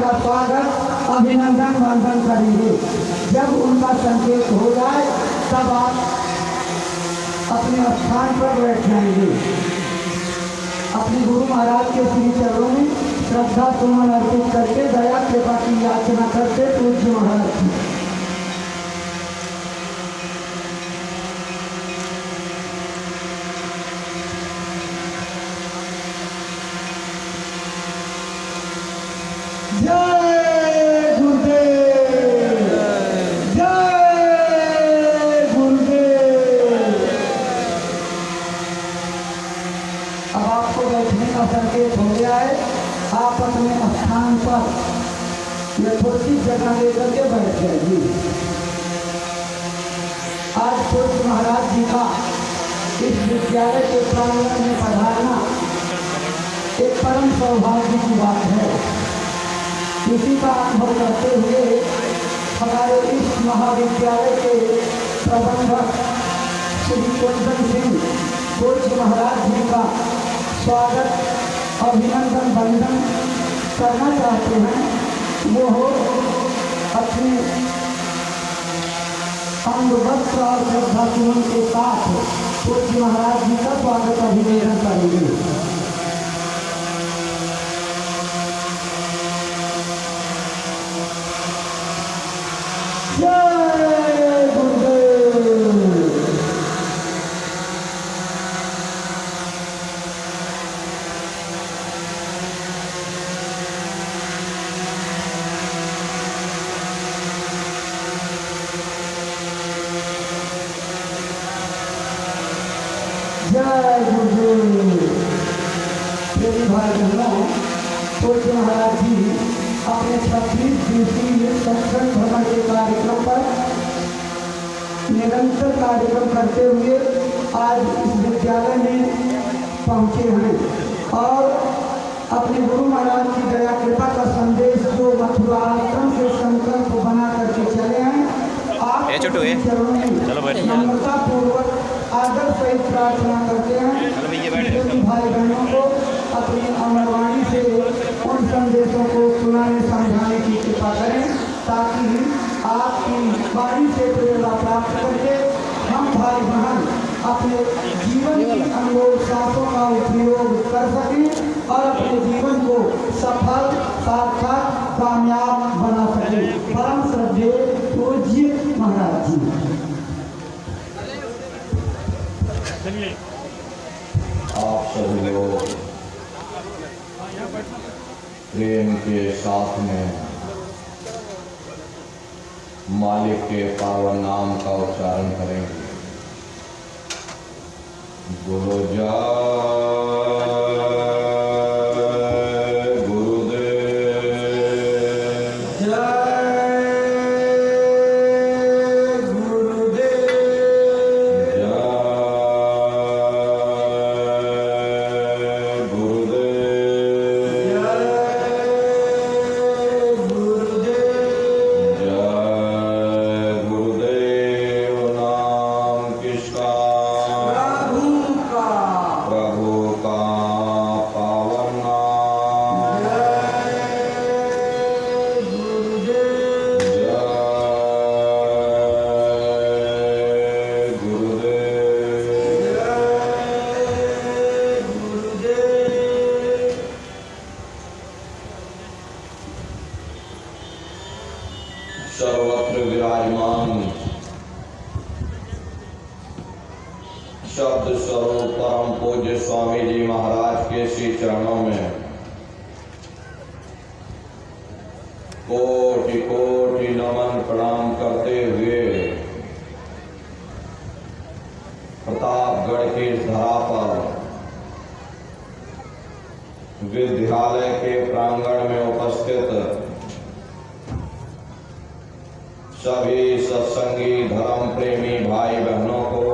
का स्वागत अभिनंदन वंदन करेंगे। जब उनका संकेत हो जाए तब आप अपने स्थान पर बैठ जाएंगे। अपने गुरु महाराज के श्री चरणों में श्रद्धा सुमन अर्पित करके दया कृपा की याचना करते पूज्य महाराज की। जय गुरुदेव, जय गुरुदेव। अब आपको बैठने का संकेत हो गया है। आप अपने स्थान पर यथोचित जगह लेकर के बैठ जाइए। आज पूज्य महाराज जी का इस विद्यालय के प्रांगण में पधारना एक परम सौभाग्य की बात है। इसी का अनुभव करते हुए हमारे इस महाविद्यालय के प्रबंधक श्री कुंदन सिंह पूज्य महाराज जी का स्वागत अभिनंदन वंदन करना चाहते हैं। वो हो अपने अंग वस्त्र और श्रद्धा सुमन के साथ पूज्य महाराज जी का स्वागत अभिनंदन करेंगे। जय गुरुदेव। जय गुरुदेव। मेरी भाई बहनों, पूज्य महाराज जी अपने 26 दिवसीय सत्संग भ्रमण के कार्यक्रम पर निरंतर कार्यक्रम करते हुए आज इस विद्यालय में पहुँचे हैं और अपने गुरु महाराज की दया कृपा का संदेश जो मथुरा आश्रम से संकल्प बना करके चले हैं, आप चरणों में नम्रता पूर्वक आदर सहित प्रार्थना करते हैं भाई बहनों को अपनी अमरवाणी से उन संदेशों को सुनाने समझाने की कृपा करें, ताकि आपकी वाणी से प्रेरणा प्राप्त करके हम भाई बहन अपने जीवन की अनमोल सांसों का उपयोग कर सकें और अपने जीवन को सफल सार्थक कामयाब बना सकें। परम श्रद्धेय पूज्य महाराज जी। आप सभी लोग प्रेम के साथ में मालिक के पावन नाम का उच्चारण करेंगे। गुरु सर्वत्र विराजमान शब्द स्वरूप परम पूज्य स्वामी जी महाराज के श्री चरणों में कोटि कोटि नमन प्रणाम करते हुए प्रतापगढ़ की धरा पर विद्यालय के प्रांगण में उपस्थित सभी सत्संगी धर्म प्रेमी भाई बहनों को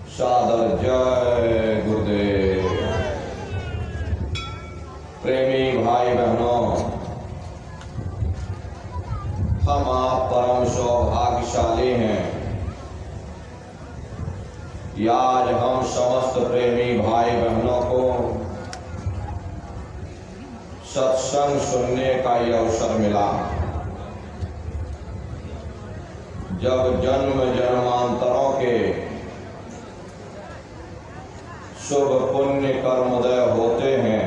सादर जय गुरुदेव। प्रेमी भाई बहनों, हम आप परम सौभाग्यशाली हैं। आज हम समस्त प्रेमी भाई बहनों को सत्संग सुनने का ये अवसर मिला। जब जन्म जन्मांतरों के शुभ पुण्य कर्मोदय होते हैं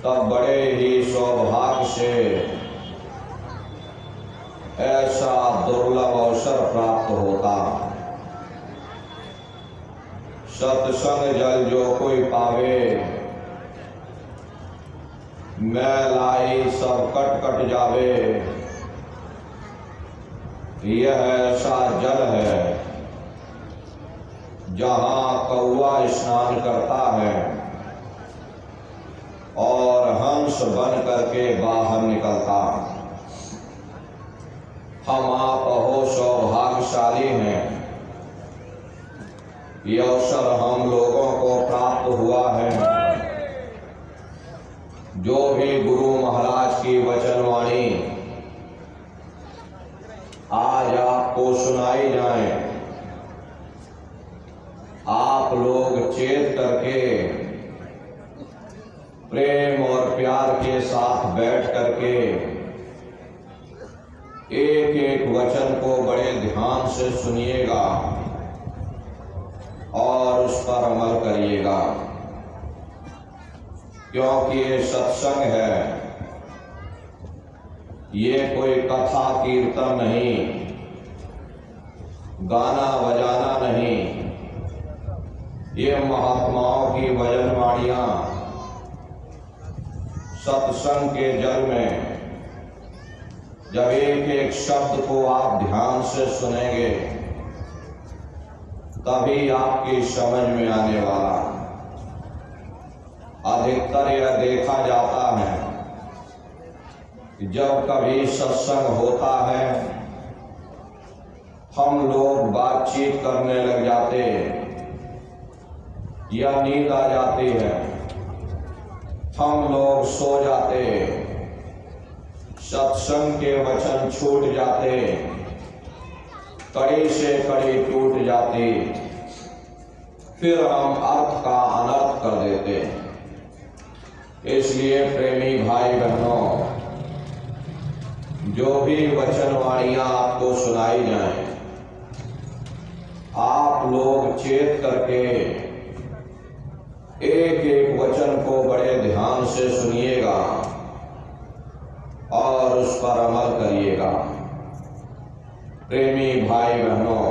तब बड़े ही सौभाग्य से ऐसा दुर्लभ अवसर प्राप्त होता। सत्संग जल जो कोई पावे, मैल आई सब कट कट जावे। यह ऐसा जल है जहाँ कौवा स्नान करता है और हंस बन करके बाहर निकलता। हम आप हो सौभाग्यशाली हैं, यह अवसर हम लोगों को प्राप्त हुआ है। जो भी गुरु महाराज की वचनवाणी आज आपको सुनाई जाए, आप लोग चेत करके प्रेम और प्यार के साथ बैठ करके एक एक वचन को बड़े ध्यान से सुनिएगा और उस पर अमल करिएगा, क्योंकि ये सत्संग है, ये कोई कथा कीर्तन नहीं, गाना बजाना नहीं। ये महात्माओं की भजनवाणियां सत्संग के जल में जब एक एक शब्द को आप ध्यान से सुनेंगे तभी आपकी समझ में आने वाला। अधिकतर यह देखा जाता है कि जब कभी सत्संग होता है हम लोग बातचीत करने लग जाते या नींद आ जाती है, हम लोग सो जाते, सत्संग के वचन छूट जाते, कड़ी से कड़ी टूट जाती, फिर हम अर्थ का अनर्थ कर देते। इसलिए प्रेमी भाई बहनों, जो भी वचनवाणियां आपको सुनाई जाएं, आप लोग चेत करके एक एक वचन को बड़े ध्यान से सुनिएगा और उस पर अमल करिएगा। प्रेमी भाई बहनों,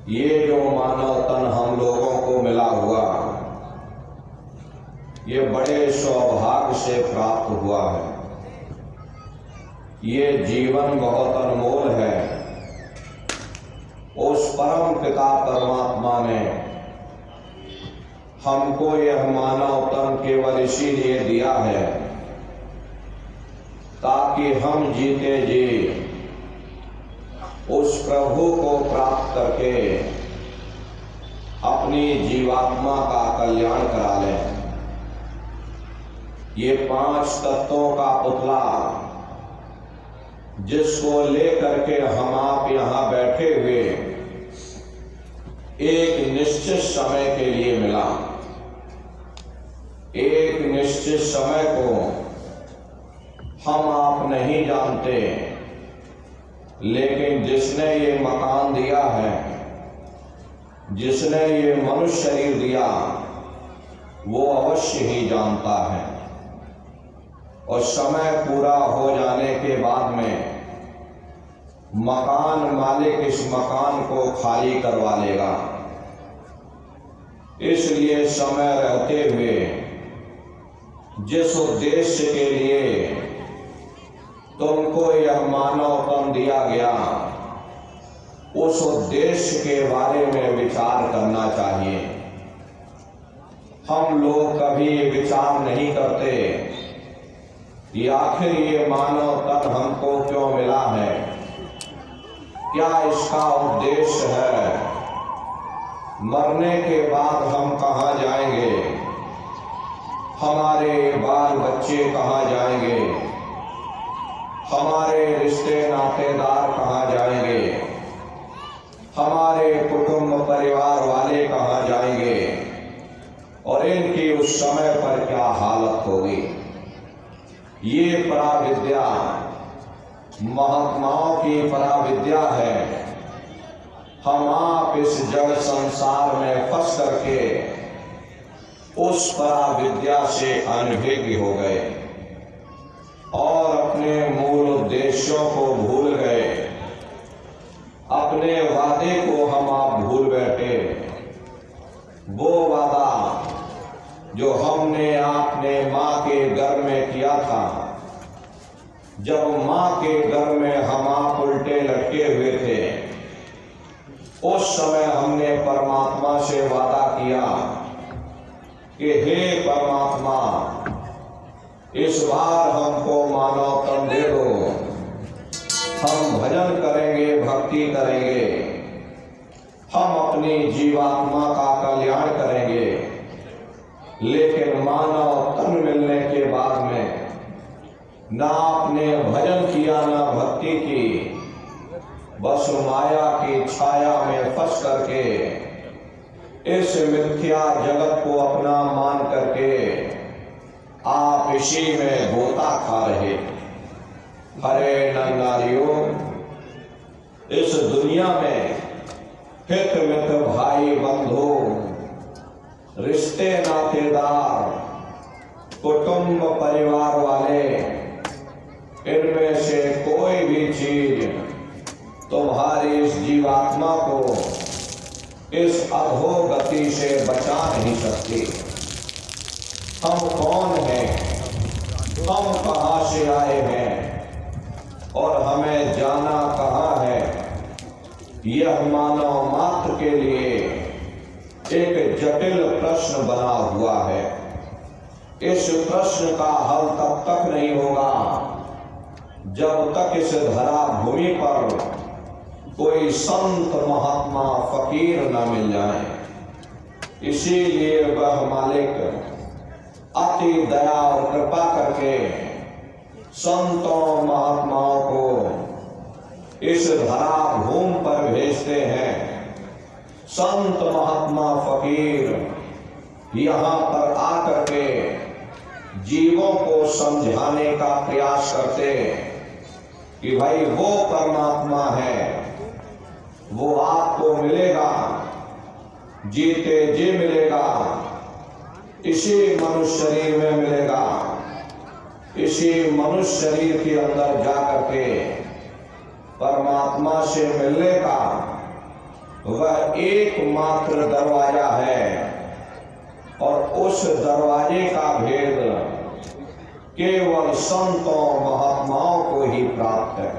ये जो मानव तन हम लोगों को मिला हुआ, ये बड़े सौभाग्य से प्राप्त हुआ है। ये जीवन बहुत अनमोल है। उस परम पिता परमात्मा ने हमको यह मानव तन केवल इसीलिए दिया है ताकि हम जीते जी उस प्रभु को प्राप्त करके अपनी जीवात्मा का कल्याण करा लें। ये 5 तत्वों का पुतला जिसको लेकर के हम आप यहाँ बैठे हुए एक निश्चित समय के लिए मिला। एक निश्चित समय को हम आप नहीं जानते, लेकिन जिसने ये मकान दिया है, जिसने ये मनुष्य शरीर दिया, वो अवश्य ही जानता है। और समय पूरा हो जाने के बाद में मकान मालिक इस मकान को खाली करवा लेगा। इसलिए समय रहते हुए जिस उद्देश्य के लिए तुमको यह मानव तन दिया गया, उस उद्देश्य के बारे में विचार करना चाहिए। हम लोग कभी ये विचार नहीं करते कि आखिर ये मानव तन हमको क्यों मिला है, क्या इसका उद्देश्य है, मरने के बाद हम कहाँ जाएंगे, हमारे बाल बच्चे कहाँ जाएंगे, हमारे रिश्ते नातेदार कहाँ जाएंगे, हमारे कुटुंब परिवार वाले कहाँ जाएंगे, और इनकी उस समय पर क्या हालत होगी। ये पराविद्या महात्माओं की पराविद्या है। हम आप इस जड़ संसार में फंस करके उस पराविद्या से अनभिज्ञ हो गए और अपने मूल उद्देश्यों को भूल गए। अपने वादे को हम आप भूल बैठे। वो वादा जो हमने आपने माँ के गर्भ में किया था, जब माँ के गर्भ में हम आप उल्टे लटके हुए थे, उस समय हमने परमात्मा से वादा किया कि हे परमात्मा, इस बार हमको मानव तन दे दो। हम भजन करेंगे, भक्ति करेंगे, हम अपनी जीवात्मा का कल्याण करेंगे। लेकिन मानव तन मिलने के बाद में ना आपने भजन किया, ना भक्ति की, बस माया की छाया में फंस करके इस मिथ्या जगत को अपना मान करके आप इसी में गोता खा रहे। हरे नर नारियों, इस दुनिया में हित मित भाई बंधु, रिश्ते नातेदार, कुटुंब परिवार वाले, इनमें से कोई भी चीज तुम्हारी इस जीवात्मा को इस अधोगति से बचा नहीं सकती। हम कौन हैं, हम कहां से आए हैं और हमें जाना कहां है, यह मानव मात्र के लिए एक जटिल प्रश्न बना हुआ है। इस प्रश्न का हल तब तक नहीं होगा जब तक इस धरा भूमि पर कोई संत महात्मा फकीर न मिल जाए। इसीलिए वह मालिक अति दया और कृपा करके संतों महात्माओं को इस धरा भूमि पर भेजते हैं। संत महात्मा फकीर यहाँ पर आकर के जीवों को समझाने का प्रयास करते कि भाई वो परमात्मा है, वो आपको मिलेगा, जीते जी मिलेगा, इसी मनुष्य शरीर में मिलेगा। इसी मनुष्य शरीर के अंदर जाकर के परमात्मा से मिलने का वह एकमात्र दरवाजा है और उस दरवाजे का भेद केवल संतों महात्माओं को ही प्राप्त है।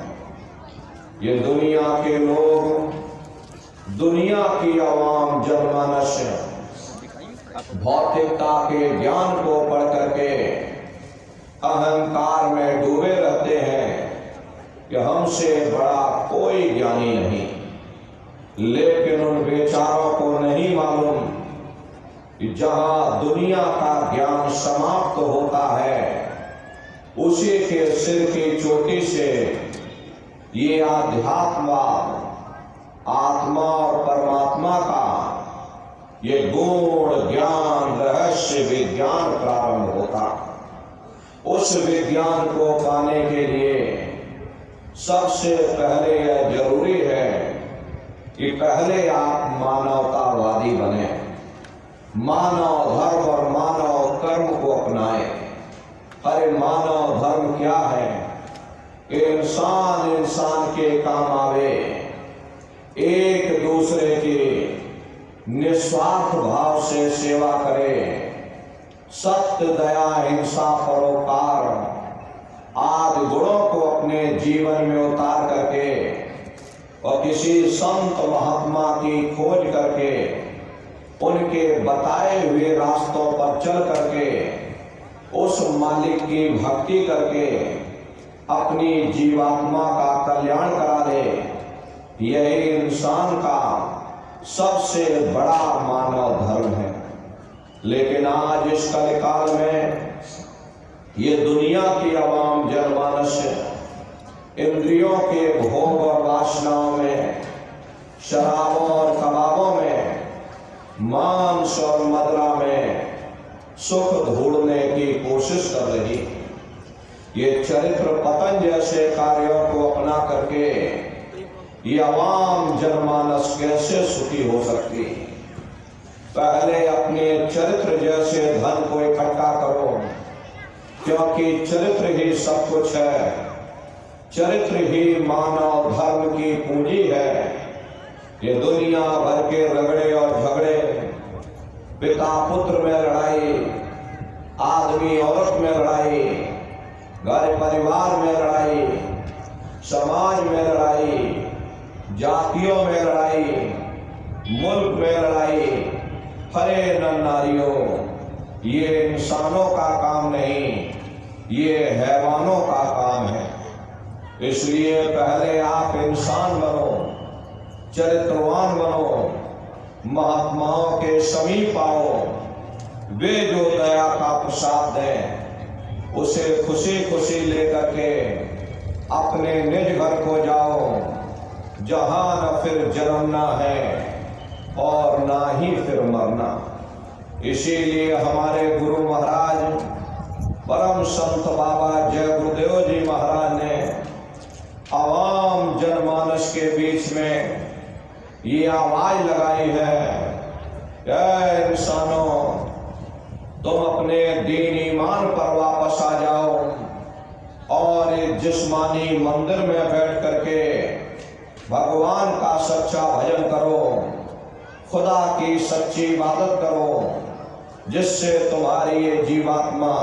ये दुनिया के लोग, दुनिया की आवाम जनमानस भौतिकता के ज्ञान को पढ़ करके अहंकार में डूबे रहते हैं कि हमसे बड़ा कोई ज्ञानी नहीं। लेकिन उन बेचारों को नहीं मालूम कि जहां दुनिया का ज्ञान समाप्त होता है, उसी के सिर की चोटी से ये आध्यात्मवाद, आत्मा और परमात्मा का ये गूढ़ ज्ञान, रहस्य विज्ञान प्रारंभ होता। उस विज्ञान को पाने के लिए सबसे पहले यह जरूरी है कि पहले आप मानवतावादी बने, मानव धर्म और मानव कर्म को अपनाएं। अरे मानव धर्म क्या है? इंसान इंसान के काम आवे, एक दूसरे की निस्वार्थ भाव से सेवा करे, सत्य, दया, हिंसा, परोपकार आदि गुणों को अपने जीवन में उतार करके और किसी संत महात्मा की खोज करके उनके बताए हुए रास्तों पर चल करके उस मालिक की भक्ति करके अपनी जीवात्मा का कल्याण करा दे, यही इंसान का सबसे बड़ा मानव धर्म है। लेकिन आज इस कलिकाल में ये दुनिया की आवाम जनमानस इंद्रियों के भोग और वासनाओं में, शराबों और कबाबों में, मांस और मदिरा में सुख ढूंढने की कोशिश कर रही। ये चरित्र पतन जैसे कार्यों को अपना करके ये आवाम जनमानस कैसे सुखी हो सकती। पहले अपने चरित्र जैसे धन को इकट्ठा करो, क्योंकि चरित्र ही सब कुछ है। चरित्र ही मानव धर्म की पूंजी है। ये दुनिया भर के रगड़े और झगड़े, पिता पुत्र में लड़ाई, आदमी औरत में लड़ाई, घर परिवार में लड़ाई, समाज में लड़ाई, जातियों में लड़ाई, मुल्क में लड़ाई, हरे नर नारियों, ये इंसानों का काम नहीं, ये हैवानों का काम है। इसलिए पहले आप इंसान बनो, चरित्रवान बनो, महात्माओं के समीप आओ। वे जो दया का प्रसाद दें उसे खुशी खुशी लेकर के अपने निज घर को जाओ, जहां न फिर जन्मना है और ना ही फिर मरना। इसीलिए हमारे गुरु महाराज परम संत बाबा जय गुरुदेव जी महाराज ने आवाम जनमानस के बीच में ये आवाज लगाई है, ऐ इंसानों, तुम अपने दीन ईमान पर वापस आ जाओ और इस जिस्मानी मंदिर में बैठ करके भगवान का सच्चा भजन करो, खुदा की सच्ची इबादत करो, जिससे तुम्हारी ये जीवात्मा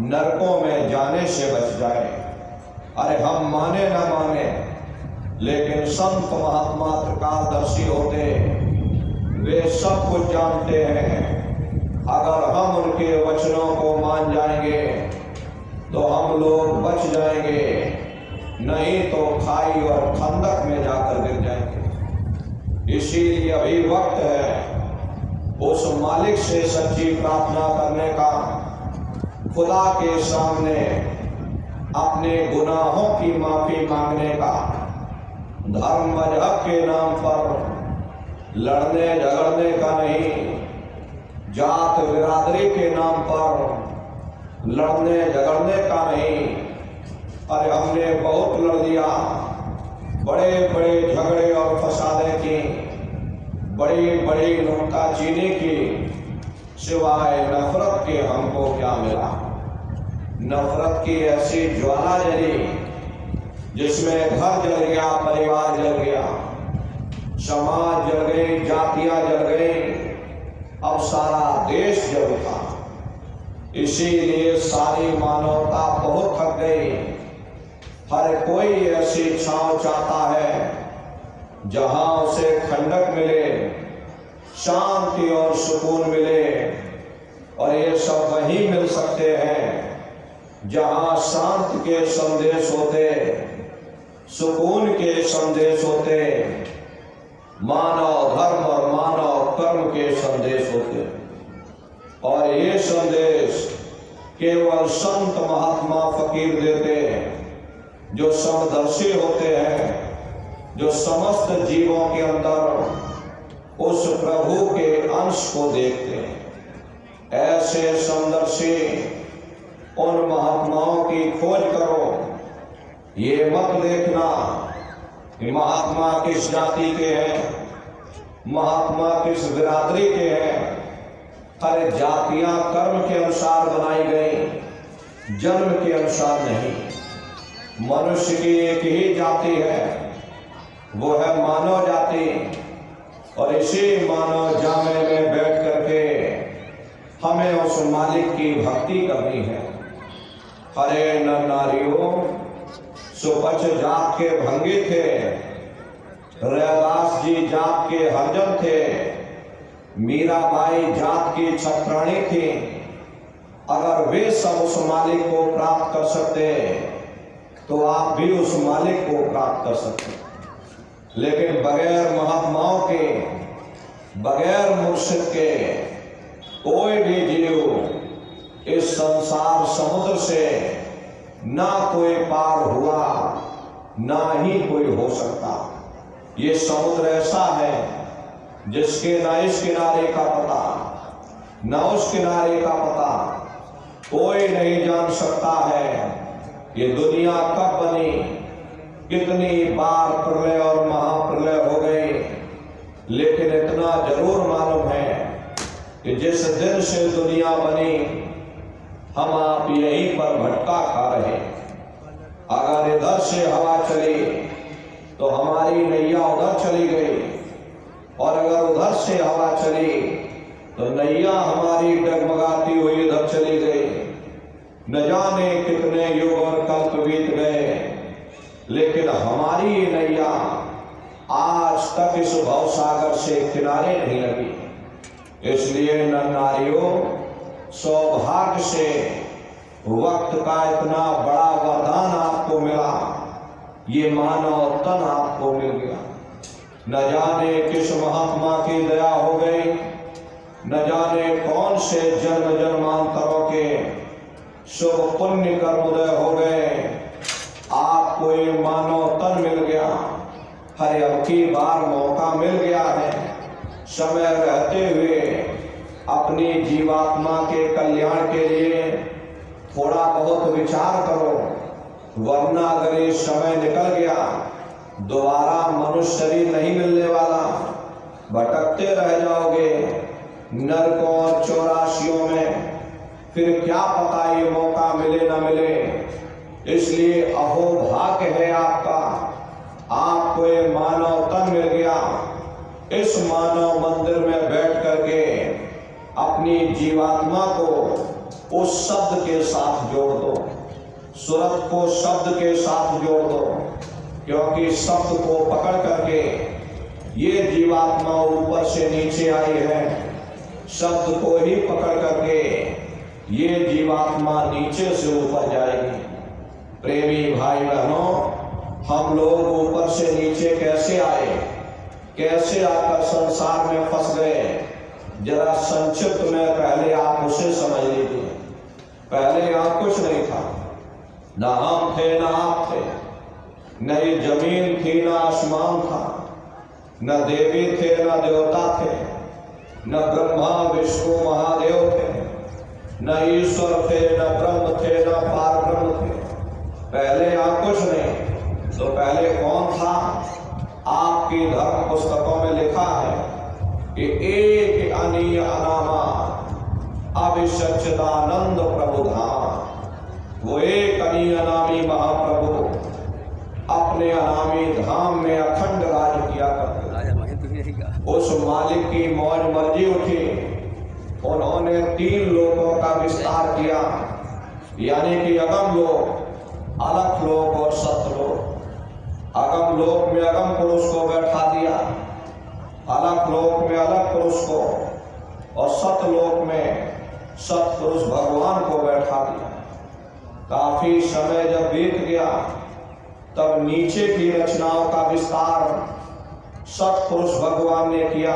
नरकों में जाने से बच जाए। अरे हम माने ना माने, लेकिन संत महात्मा त्रिकालदर्शी होते, वे सब कुछ जानते हैं। अगर हम उनके वचनों को मान जाएंगे तो हम लोग बच जाएंगे, नहीं तो खाई और खंदक में जाकर गिर जाएंगे। इसीलिए अभी वक्त है उस मालिक से सच्ची प्रार्थना करने का, खुदा के सामने अपने गुनाहों की माफी मांगने का, धर्म मजहब के नाम पर लड़ने झगड़ने का नहीं, जात बिरादरी के नाम पर लड़ने झगड़ने का नहीं। अरे हमने बहुत लड़ दिया, बड़े बड़े झगड़े और फसादे की, बड़ी बड़ी नुक्ताचीनी की, सिवाय नफरत के हमको क्या मिला। नफरत की ऐसी ज्वाला जली जिसमें घर जल गया, परिवार जल गया, समाज जल गई, जातियां जल गई, अब सारा देश जल उठा। इसीलिए सारी मानवता बहुत थक गई। हर कोई ऐसी छांव चाहता है जहां उसे खंडक मिले, शांति और सुकून मिले, और ये सब वहीं मिल सकते हैं जहां शांति के संदेश होते, सुकून के संदेश होते, मानव धर्म और मानव कर्म के संदेश होते। और ये संदेश केवल संत महात्मा फकीर देते हैं, जो समदर्शी होते हैं, जो समस्त जीवों के अंदर उस प्रभु के अंश को देखते हैं। ऐसे समदर्शी उन महात्माओं की खोज करो। ये मत देखना कि महात्मा किस जाति के हैं, महात्मा किस बिरादरी के हैं। हर जातियां कर्म के अनुसार बनाई गई, जन्म के अनुसार नहीं। मनुष्य की एक ही जाति है, वो है मानव जाति। और इसी मानव जामे में बैठ करके हमें उस मालिक की भक्ति करनी है। हरे नर नारियों, सुपच जात के भंगी थे, रैदास जी जात के हरजन थे, मीराबाई जात की छत्राणी थी। अगर वे सब उस मालिक को प्राप्त कर सकते तो आप भी उस मालिक को प्राप्त कर सकते। लेकिन बगैर महात्माओं के, बगैर मुर्शिद के कोई भी जीव इस संसार समुद्र से ना कोई पार हुआ, ना ही कोई हो सकता। ये समुद्र ऐसा है जिसके ना इस किनारे का पता, न उस किनारे का पता। कोई नहीं जान सकता है ये दुनिया कब बनी, कितनी बार प्रलय और महाप्रलय हो गई, लेकिन इतना जरूर मालूम है कि जिस दिन से दुनिया बनी हम आप यहीं पर भटका खा रहे। अगर इधर से हवा चली तो हमारी नैया उधर चली गई, और अगर उधर से हवा चली तो नैया हमारी डगमगाती हुई इधर चली गई। न जाने कितने युग और कल्प बीत गए, लेकिन हमारी नैया आज तक इस भवसागर से किनारे नहीं लगी। इसलिए नर नारियों, सौभाग्य से वक्त का इतना बड़ा वरदान आपको मिला, ये मानव तन आपको मिल गया। न जाने किस महात्मा की दया हो गई, न जाने कौन से जन्म जन्मांतरों के शुभ पुण्य कर्मोदय हो गए, आपको ये मानव तन मिल गया। हर अब की बार मौका मिल गया है, समय रहते हुए अपनी जीवात्मा के कल्याण के लिए थोड़ा बहुत विचार करो, वरना अगर ये समय निकल गया दोबारा मनुष्य शरीर नहीं मिलने वाला, भटकते रह जाओगे नरकों और चौरासियों में। फिर क्या पता ये मौका मिले ना मिले। इसलिए अहो भाग्य है आपका, आपको ये मानव तन मिल गया। इस मानव मंदिर में बैठ करके अपनी जीवात्मा को उस शब्द के साथ जोड़ दो, सूरत को शब्द के साथ जोड़ दो, क्योंकि शब्द को पकड़ करके ये जीवात्मा ऊपर से नीचे आई है। शब्द को ही पकड़ करके ये जीवात्मा नीचे से ऊपर जाएगी। प्रेमी भाई बहनों, हम लोग ऊपर से नीचे कैसे आए, कैसे आकर संसार में फंस गए, जरा संक्षिप्त में पहले आप उसे समझ लीजिए। पहले यहाँ कुछ नहीं था, ना हम थे ना आप थे, न ये जमीन थी ना आसमान था, न देवी थे न देवता थे, न ब्रह्मा विष्णु महादेव थे, न ईश्वर थे, न ब्रह्म थे, न पार ब्रह्म थे। पहले यहाँ कुछ नहीं। तो पहले कौन था? आपकी धर्म पुस्तकों में लिखा है कि एक अनीय अनामा अविसच्चिदानंद प्रभु धाम। वो एक अनीय अनामी महाप्रभु अपने अनामी धाम में अखंड राज किया करते। उस मालिक की मौज मर्जी उठी, उन्होंने 3 लोकों का विस्तार किया, यानी कि अगम लोक, अलख लोक और सतलोक। अगम लोक में अगम पुरुष को बैठा दिया, अलख लोक में अलग पुरुष को, और सतलोक में सतपुरुष भगवान को बैठा दिया। काफी समय जब बीत गया तब नीचे की रचनाओं का विस्तार सतपुरुष भगवान ने किया।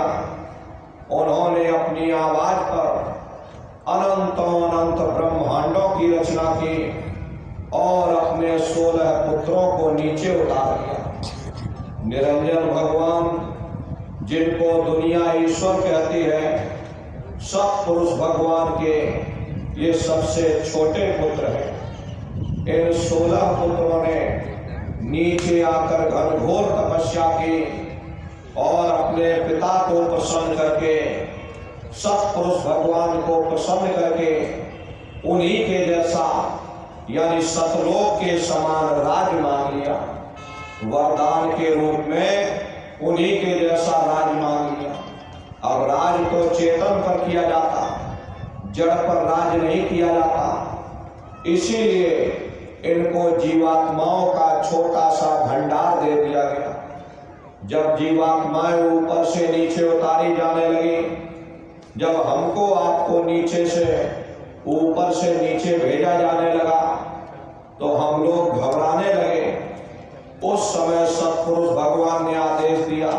उन्होंने अपनी आवाज पर अनंतों अनंत ब्रह्मांडों की रचना की और अपने 16 पुत्रों को नीचे उतार दिया। निरंजन भगवान, जिनको दुनिया ईश्वर कहती है, सतपुरुष भगवान के ये सबसे छोटे पुत्र हैं। इन 16 पुत्रों ने नीचे आकर घनघोर तपस्या की और अपने पिता को प्रसन्न करके, सतपुरुष भगवान को प्रसन्न करके उन्हीं के जैसा यानी सतलोक के समान राज मांग लिया। वरदान के रूप में उन्हीं के जैसा राज मांग लिया। अब राज तो चेतन पर किया जाता, जड़ पर राज नहीं किया जाता। इसीलिए इनको जीवात्माओं का छोटा सा भंडार दे दिया गया। जब जीवात्माएं ऊपर से नीचे उतारी जाने लगी, जब हमको आपको नीचे से ऊपर से नीचे भेजा जाने लगा, तो हम लोग घबराने लगे। उस समय सतपुरुष भगवान ने आदेश दिया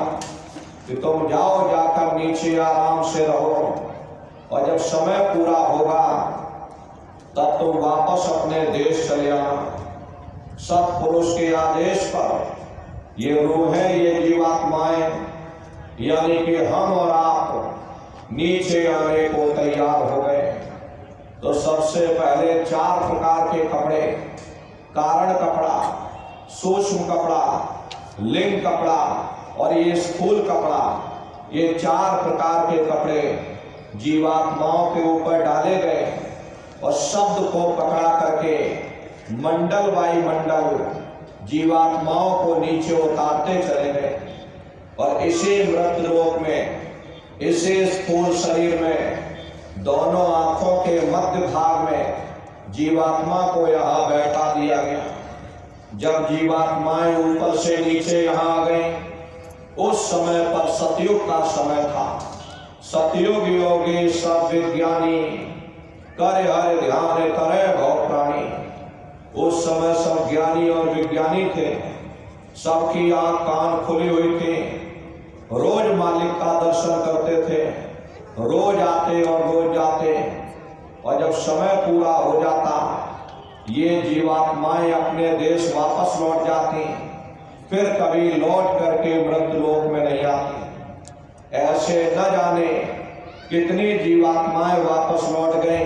कि तुम जाओ, जाकर नीचे आराम से रहो, और जब समय पूरा होगा तब तुम वापस अपने देश चले आना। सतपुरुष के आदेश पर ये रूहें, ये जीवात्माएं, यानी कि हम और आप नीचे आने को तैयार हो गए। तो सबसे पहले 4 प्रकार के कपड़े, कारण कपड़ा, सूक्ष्म कपड़ा, लिंग कपड़ा और ये स्थूल कपड़ा, ये 4 प्रकार के कपड़े जीवात्माओं के ऊपर डाले गए और शब्द को पकड़ा करके मंडल बाई मंडल जीवात्माओं को नीचे उतारते चले गए। और इसी मृत लोक में, इसी स्थूल शरीर में, दोनों आंखों के मध्य भाग में जीवात्मा को यहाँ बैठा दिया गया। जब जीवात्माएं ऊपर से नीचे यहाँ आ गई, उस समय पर सतयुग का समय था। सतयुग योगी सब विज्ञानी, करे हर ध्यान करे भव प्राणी। उस समय सब ज्ञानी और विज्ञानी थे, सबकी आंख कान खुली हुई थी, रोज मालिक का दर्शन करते थे, रोज आते और रोज जाते। और जब समय पूरा हो जाता, ये जीवात्माएं अपने देश वापस लौट जाती, फिर कभी लौट करके मृत लोक में नहीं आती। ऐसे न जाने कितनी जीवात्माएं वापस लौट गई।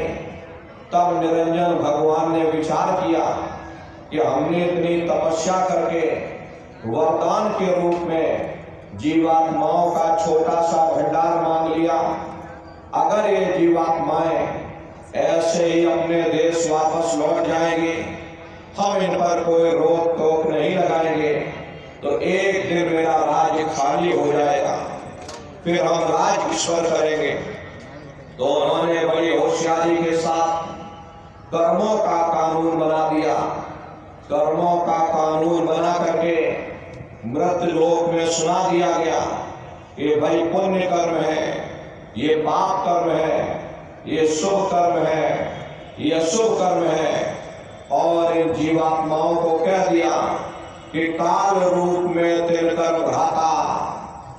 तब निरंजन भगवान ने विचार किया कि हमने इतनी तपस्या करके वरदान के रूप में जीवात्माओं का छोटा सा भंडार मांग लिया। अगर ये जीवात्माएं ऐसे ही अपने देश वापस लौट जाएंगे, हम इन पर कोई रोक टोक नहीं लगाएंगे, तो एक दिन मेरा राज्य खाली हो जाएगा, फिर हम राज ईश्वर करेंगे। तो उन्होंने बड़ी होशियारी के साथ कर्मों का कानून बना दिया। कर्मों का कानून बना करके मृत लोक में सुना दिया गया कि भाई पुण्य कर्म है, ये पाप कर्म है, ये शुभ कर्म है, ये अशुभ कर्म है। और इन जीवात्माओं को कह दिया कि काल रूप में तेरे कर्म घाता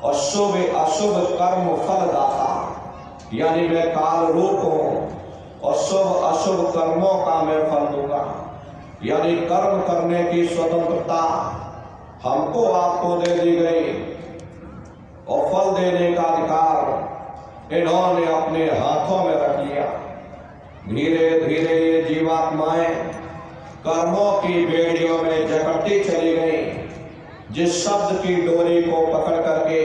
और शुभ अशुभ कर्म फल दाता। यानी मैं काल रूप हूं और शुभ अशुभ कर्मों का मैं फल दूंगा। यानी कर्म करने की स्वतंत्रता हमको आपको दे दी गई और फल देने का अधिकार इन्होंने अपने हाथों में रख लिया। धीरे धीरे ये जीवात्माएं कर्मों की बेड़ियों में जकड़ती चली गई। जिस शब्द की डोरी को पकड़ करके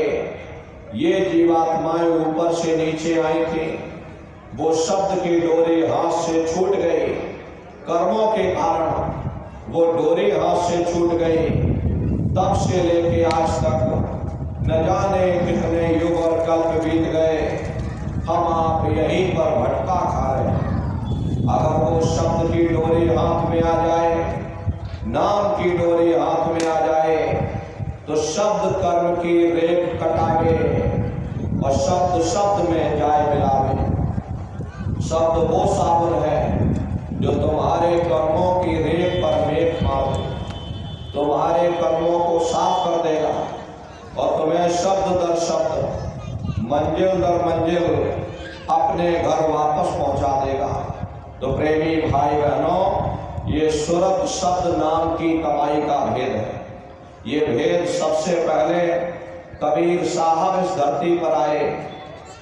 ये जीवात्माएं ऊपर से नीचे आई थी, वो शब्द की डोरी हाथ से छूट गई। कर्मों के कारण वो डोरी हाथ से छूट गई। तब से लेके आज तक न जाने कितने युग और कल्प बीत गए, हम आप यहीं पर भटका खा रहे हैं। अगर वो शब्द की डोरी हाथ में आ जाए, नाम की डोरी हाथ में आ जाए, तो शब्द कर्म की रेख कटावे और शब्द शब्द में जाए मिलावे। शब्द वो साबुन है जो तुम्हारे कर्मों की रेख पर मेघ मार दे, तुम्हारे कर्मों को साफ कर देगा और तुम्हें शब्द दर शब्द, मंजिल दर मंजिल अपने घर वापस पहुंचा देगा। तो प्रेमी भाई बहनों, ये सूरत शब्द नाम की कमाई का भेद है। ये भेद सबसे पहले कबीर साहब इस धरती पर आए,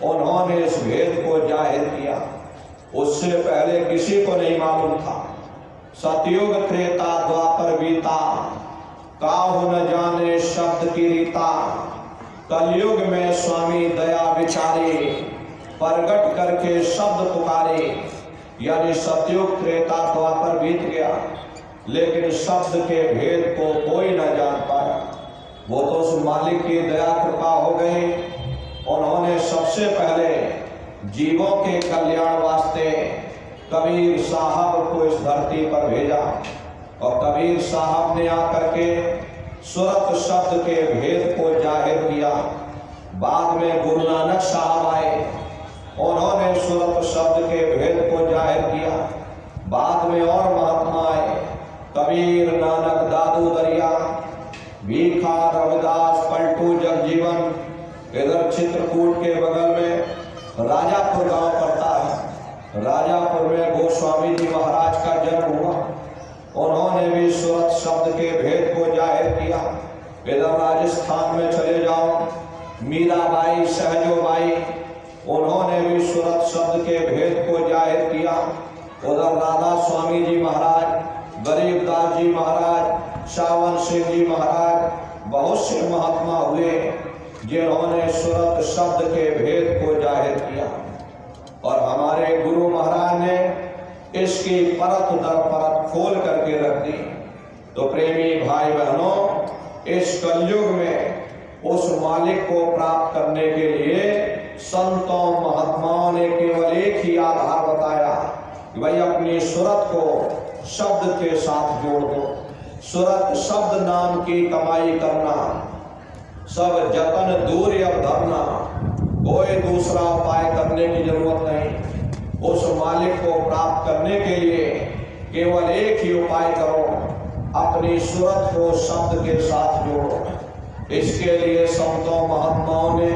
उन्होंने इस भेद को जाहिर किया। उससे पहले किसी को नहीं मालूम था। सतयुग त्रेता द्वापर बीता, काहू न जाने शब्द की रीता। कलयुग में स्वामी दया विचारे, प्रगट करके शब्द पुकारे। यानी सतयुग त्रेता द्वापर बीत गया, लेकिन शब्द के भेद को कोई न जान पाया। वो तो उस मालिक की दया कृपा हो गई। उन्होंने सबसे पहले जीवों के कल्याण वास्ते कबीर साहब को इस धरती पर भेजा और कबीर साहब ने आकर के सूरत शब्द के भेद को जाहिर किया। बाद में गुरु नानक साहब आए, उन्होंने सूरत शब्द के भेद को जाहिर किया। बाद में और महात्मा आए, कबीर, नानक, दादू दरिया, भीखा, रविदास, पलटू, जगजीवन। इधर चित्रकूट के बगल में राजापुर गांव पड़ता है। राजापुर में गोस्वामी जी महाराज का जन्म हुआ। उन्होंने भी सूरत शब्द के भेद को जाहिर किया। इधर राजस्थान में चले जाओ, मीराबाई, सहजोबाई, उन्होंने स्वामी जी महाराज, गरीबदास जी महाराज, सावन सिंह जी महाराज, बहुत से महात्मा हुए जिन्होंने सुरत शब्द के भेद को जाहिर किया। और हमारे गुरु महाराज ने इसकी परत दर परत खोल करके रख दी। तो प्रेमी भाई बहनों, इस कलयुग में उस मालिक को प्राप्त करने के लिए संतों महात्माओं ने केवल एक ही आधार बताया कि भाई अपनी सुरत को शब्द के साथ जोड़ दो। सुरत शब्द नाम की कमाई करना, सब जतन दूर अब धरना, कोई दूसरा उपाय करने की जरूरत नहीं। उस मालिक को प्राप्त करने के लिए केवल एक ही उपाय करो, अपनी सुरत को शब्द के साथ जोड़ो। इसके लिए संतों महात्माओं ने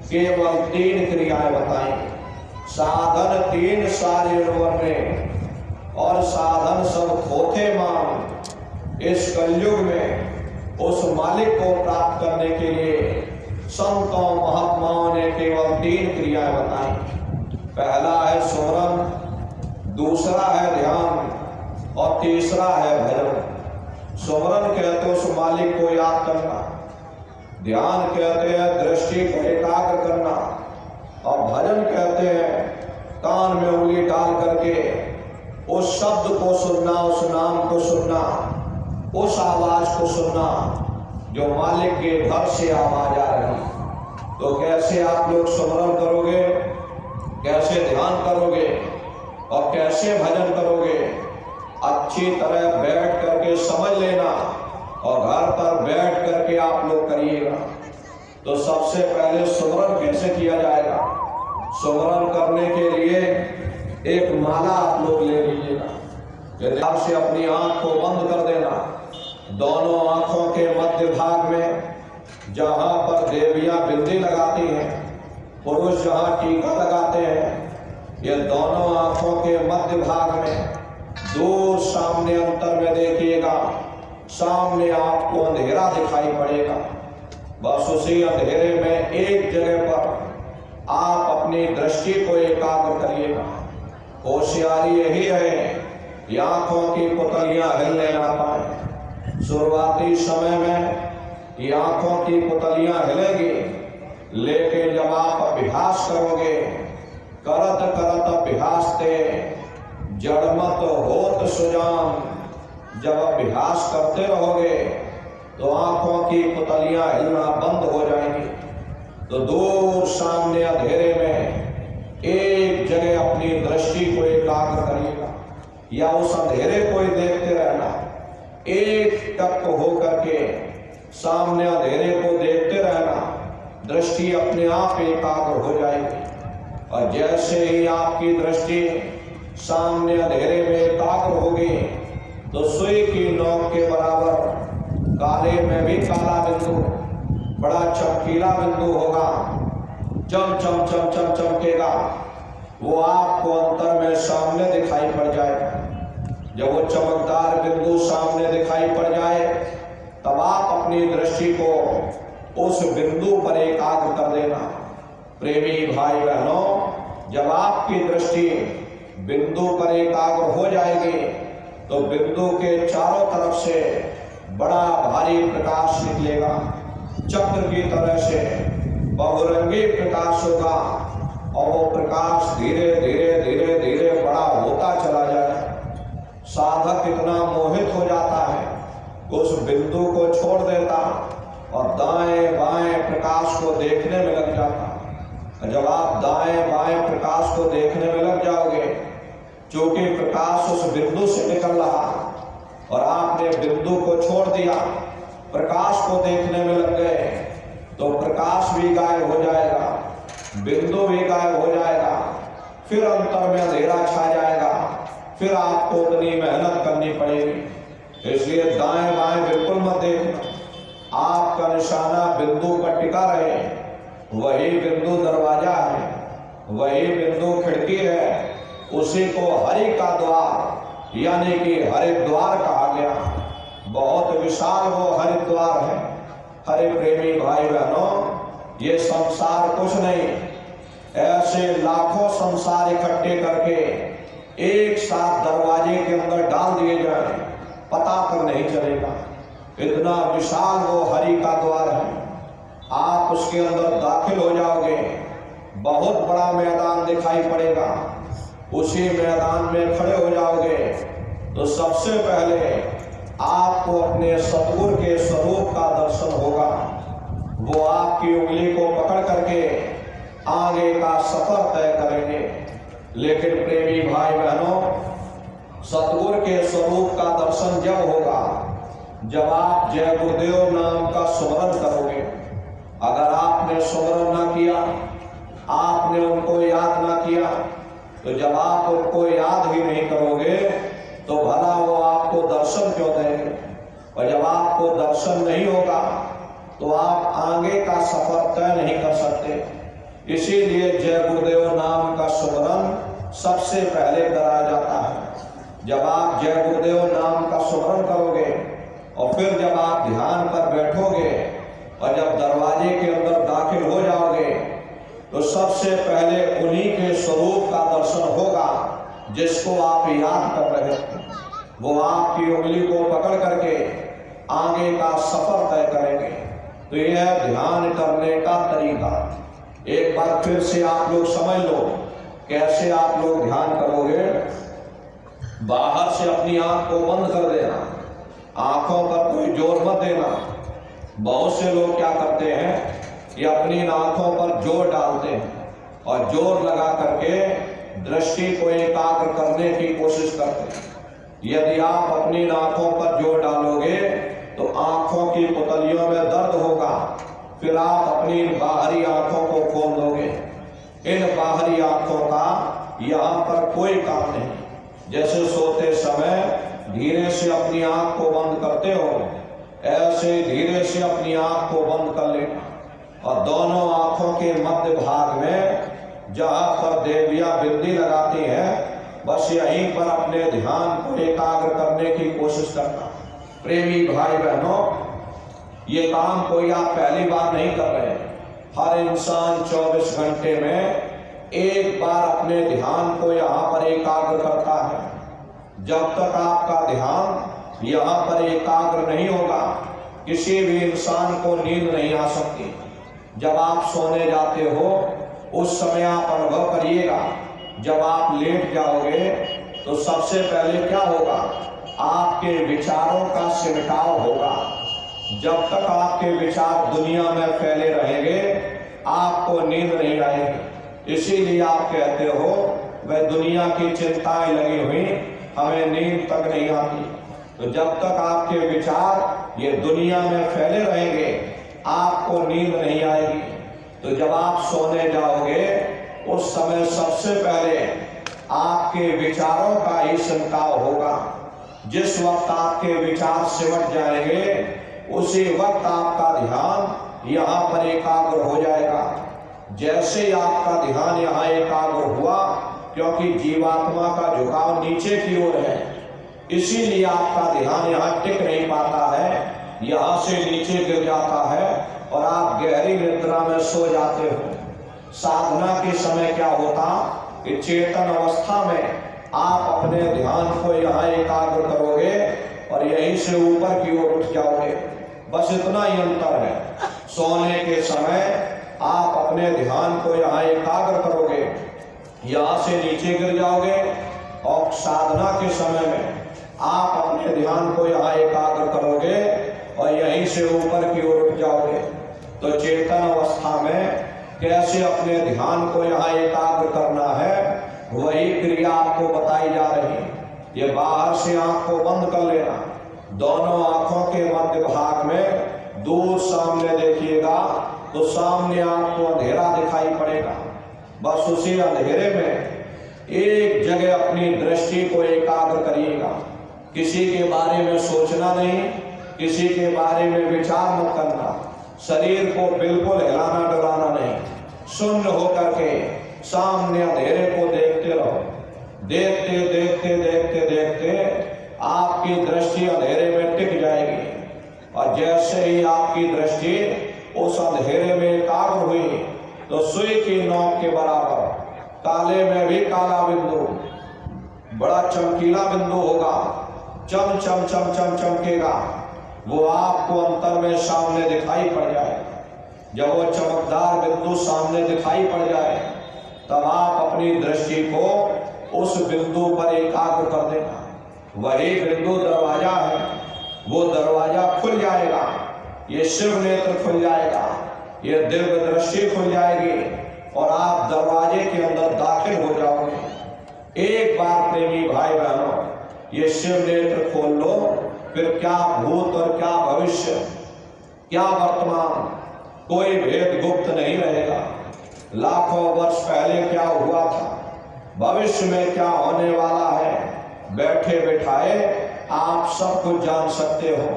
केवल 3 क्रियाएं बताई। साधन 3 सारे ने, और साधन सब थोथे मान। इस कलयुग में उस मालिक को प्राप्त करने के लिए संतों महात्माओं ने केवल 3 क्रियाएं बताई। पहला है सुमरन, दूसरा है ध्यान, और तीसरा है भजन। सुमरन कहते हैं उस मालिक को याद करना, ध्यान कहते हैं दृष्टि को एकाग्र करना, और भजन कहते हैं कान में उंगली डाल करके उस शब्द को सुनना, उस नाम को सुनना, उस आवाज को सुनना जो मालिक के घर से आवाज आ रही। तो कैसे आप लोग सुमरन करोगे, कैसे ध्यान करोगे और कैसे भजन करोगे, अच्छी तरह बैठ करके समझ लेना, और घर पर बैठ करके आप लोग करिएगा। तो सबसे पहले सुमरन कैसे किया जाएगा? सुमरन करने के लिए एक माला आप लोग ले लीजिएगा। ध्यान से अपनी आंख को बंद कर देना। दोनों आंखों के मध्य भाग में जहां पर देवियां बिंदी लगाती हैं, पुरुष जहां टीका लगाते हैं, ये दोनों आंखों के मध्य भाग में दूर सामने अंतर में देखिएगा, सामने आपको अंधेरा दिखाई पड़ेगा। बस उसी अंधेरे में एक जगह पर आप अपनी दृष्टि को एकाग्र करिएगा। होशियारी यही है कि आंखों की पुतलियां हिलने ना पाए। शुरुआती समय में ये आंखों की पुतलियां हिलेंगी, लेकिन जब आप अभ्यास करोगे, करत करत अभ्यास ते जड़मत होत सुजान, जब अभ्यास करते रहोगे तो आंखों की पुतलियां हिलना बंद हो जाएंगी। तो दूर सामने अंधेरे में एक जगह अपनी दृष्टि को एकाग्र करिएगा, या उस अंधेरे को ही देखते रहना। एक टक होकर के सामने अंधेरे को देखते रहना, दृष्टि अपने आप एकाग्र हो जाएगी। और जैसे ही आपकी दृष्टि सामने अंधेरे में एकाग्र होगी, तो सुई की नोक के बराबर काले में भी काला बिंदु, बड़ा चमकीला बिंदु होगा, चम चम चम चम चमकेगा, वो आपको अंतर में सामने दिखाई पड़ जाएगा। जब वो चमकदार बिंदु सामने दिखाई पड़ जाए, तब आप अपनी दृष्टि को उस बिंदु पर एकाग्र कर देना। प्रेमी भाई बहनों, जब आपकी दृष्टि बिंदु पर एकाग्र हो जाएगी, तो बिंदु के चारों तरफ से बड़ा भारी प्रकाश निकलेगा, चक्र की तरह से बहुरंगी प्रकाश होगा, और वो प्रकाश धीरे धीरे धीरे धीरे बड़ा होता चला जाए। साधक इतना मोहित हो जाता है, उस बिंदु को छोड़ देता और दाएं बाएं प्रकाश को देखने में लग जाता। जब आप दाएं बाएं प्रकाश को देखने में लग जाओगे, क्योंकि प्रकाश उस बिंदु से निकल रहा और आपने बिंदु को छोड़ दिया, प्रकाश को देखने में लग गए, तो प्रकाश भी गायब हो जाएगा, बिंदु भी गायब हो जाएगा, फिर अंतर में अंधेरा छा जाएगा, फिर आपको उतनी मेहनत करनी पड़ेगी। इसलिए दाएं बाएं बिल्कुल मत देखना, आपका निशाना बिंदु पर टिका रहे। वही बिंदु दरवाजा है, वही बिंदु खिड़की है, उसी को हरि का द्वार यानी कि हरिद्वार कहा गया। बहुत विशाल वो हरिद्वार है। हरे प्रेमी भाई बहनों, ये संसार कुछ नहीं, ऐसे लाखों संसार इकट्ठे करके एक साथ दरवाजे के अंदर डाल दिए जाए, पता तक नहीं चलेगा। इतना विशाल वो हरि का द्वार है। आप उसके अंदर दाखिल हो जाओगे, बहुत बड़ा मैदान दिखाई पड़ेगा। उसी मैदान में खड़े हो जाओगे तो सबसे पहले आपको अपने सतगुरु के स्वरूप का दर्शन होगा। वो आपकी उंगली को पकड़ करके आगे का सफर तय करेंगे। लेकिन प्रेमी भाई बहनों, सतगुरु के स्वरूप का दर्शन जब होगा जब आप जय गुरुदेव नाम का सुमरन करोगे। अगर आपने सुमरन ना किया, आपने उनको याद ना किया, तो जब आप उनको याद ही नहीं करोगे तो भला वो आपको दर्शन क्यों देंगे। और जब आपको दर्शन नहीं होगा तो आप आगे का सफर तय नहीं कर सकते। इसीलिए जय गुरुदेव नाम का सुमरन सबसे पहले कराया जाता है। जब आप जय गुरुदेव नाम का सुमरन करोगे और फिर जब आप ध्यान पर बैठोगे और जब दरवाजे के अंदर दाखिल हो जाओगे तो सबसे पहले उन्हीं के स्वरूप का दर्शन होगा जिसको आप याद कर रहे थे। वो आपकी उंगली को पकड़ करके आगे का सफर तय करेंगे। तो यह ध्यान करने का तरीका एक बार फिर से आप लोग समझ लो। कैसे आप लोग ध्यान करोगे? बाहर से अपनी आंख को बंद कर देना, आंखों पर कोई जोर मत देना। बहुत से लोग क्या करते हैं, ये अपनी आंखों पर जोर डालते हैं और जोर लगा करके दृष्टि को एकाग्र करने की कोशिश करते हैं। यदि आप अपनी आंखों पर जोर डालोगे तो आंखों की पुतलियों में दर्द होगा। फिर आप अपनी बाहरी आंखों को खोल दोगे। इन बाहरी आंखों का यहाँ पर कोई काम नहीं। जैसे सोते समय धीरे से अपनी आंख को बंद करते हो, ऐसे धीरे से अपनी आंख को बंद कर लेना और दोनों आंखों के मध्य भाग में जहां पर देवियां बिंदी लगाती हैं, बस यहीं पर अपने ध्यान को एकाग्र करने की कोशिश करना। प्रेमी भाई बहनों, ये काम कोई आप पहली बार नहीं कर रहे हैं। हर इंसान 24 घंटे में एक बार अपने ध्यान को यहाँ पर एकाग्र करता है। जब तक आपका ध्यान यहाँ पर एकाग्र नहीं होगा, किसी भी इंसान को नींद नहीं आ सकती। जब आप सोने जाते हो उस समय आप अनुभव करिएगा, जब आप लेट जाओगे तो सबसे पहले क्या होगा, आपके विचारों का सिमटाव होगा। जब तक आपके विचार दुनिया में फैले रहेंगे आपको नींद नहीं आएगी। इसीलिए आप कहते हो वह दुनिया की चिंताएं लगी हुई, हमें नींद तक नहीं आती। तो जब तक आपके विचार ये दुनिया में फैले रहेंगे आपको नींद नहीं आएगी। तो जब आप सोने जाओगे उस समय सबसे पहले आपके विचारों का ही सिमटाव होगा। जिस वक्त आपके विचार सिमट जाएंगे उसी वक्त आपका ध्यान यहाँ पर एकाग्र हो जाएगा। जैसे ही आपका ध्यान यहाँ एकाग्र हुआ, क्योंकि जीवात्मा का झुकाव नीचे की ओर है, इसीलिए आपका ध्यान यहाँ टिक नहीं पाता है, यहाँ से नीचे गिर जाता है और आप गहरी निद्रा में सो जाते हो। साधना के समय क्या होता कि चेतन अवस्था में आप अपने ध्यान को यहाँ एकाग्र करोगे और यहीं से ऊपर की ओर उठ जाओगे। बस इतना ही अंतर है। सोने के समय आप अपने ध्यान को यहाँ एकाग्र करोगे, यहाँ से नीचे गिर जाओगे, और साधना के समय में आप अपने ध्यान को यहाँ एकाग्र करोगे और यहीं से ऊपर की ओर उठ जाओगे। तो चेतन अवस्था में कैसे अपने ध्यान को यहाँ एकाग्र करना है, वही क्रिया आपको बताई जा रही है। ये बाहर से आंख को बंद कर लेना, दोनों आंखों के मध्य भाग में दूर सामने देखिएगा तो सामने आपको अंधेरा दिखाई पड़ेगा। बस उसी अंधेरे में एक जगह अपनी दृष्टि को एकाग्र करिएगा। किसी के बारे में सोचना नहीं, किसी के बारे में विचार मत करना, शरीर को बिल्कुल हिलाना डुलाना नहीं, शून्य होकर के सामने अंधेरे को देखते रहो। देखते देखते देखते देखते आपकी दृष्टि अंधेरे में टिक जाएगी और जैसे ही आपकी दृष्टि उस अंधेरे में एकाग्र हुई तो सुई की नोक के बराबर काले में भी काला बिंदु बड़ा चमकीला बिंदु होगा, चम चम चम चम चमकेगा, वो आपको अंतर में सामने दिखाई पड़ जाए। जब वो चमकदार बिंदु सामने दिखाई पड़ जाए तब आप अपनी दृष्टि को उस बिंदु पर एकाग्र कर देना। वही बिंदु दरवाजा है, वो दरवाजा खुल जाएगा, ये शिव नेत्र खुल जाएगा, ये दिव्य दृष्टि खुल जाएगी और आप दरवाजे के अंदर दाखिल हो जाओगे। एक बार प्रेमी भाई बहनों, ये शिव नेत्र खोल लो, फिर क्या भूत और क्या भविष्य, क्या वर्तमान, कोई भेद गुप्त नहीं रहेगा। लाखों वर्ष पहले क्या हुआ था, भविष्य में क्या होने वाला है, बैठे बैठाए आप सब कुछ जान सकते हो।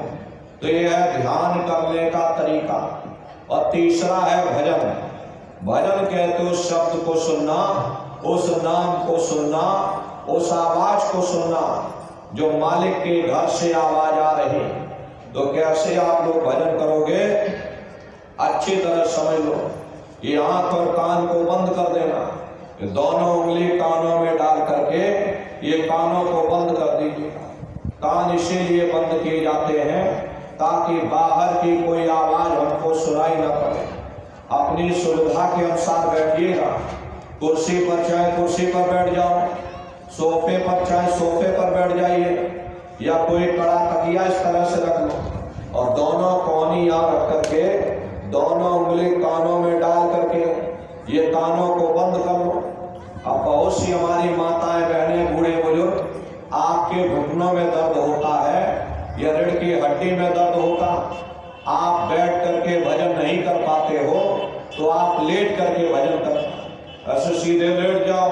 तो यह है ध्यान करने का तरीका। और तीसरा है भजन। भजन कहते उस शब्द को सुनना, उस नाम को सुनना, उस आवाज को सुनना जो मालिक के घर से आवाज आ रही। तो कैसे आप लोग भजन करोगे, अच्छी तरह समझ लो। ये आंख और कान को बंद कर देना, ये दोनों उंगली कानों में डाल करके ये कानों को बंद कर दीजिएगा। कान इसीलिए बंद किए जाते हैं ताकि बाहर की कोई आवाज हमको सुनाई न पड़े। अपनी सुविधा के अनुसार बैठिएगा। कुर्सी पर चाहे कुर्सी पर बैठ जाओ, सोफे पर चाहे सोफे पर बैठ जाइए, या कोई कड़ा तकिया इस तरह से रख लो और दोनों कोहनी यहाँ रख करके दोनों उंगली कानों में डाल करके ये कानों को बंद कर लो। अब बहुत सी हमारी माताएं बहनें बूढ़े बुजुर्ग आपके घुटनों में दर्द होता है या रीढ़ की हड्डी में दर्द होता, आप बैठ करके भजन नहीं कर पाते हो तो आप लेट करके भजन कर। ऐसे सीधे लेट जाओ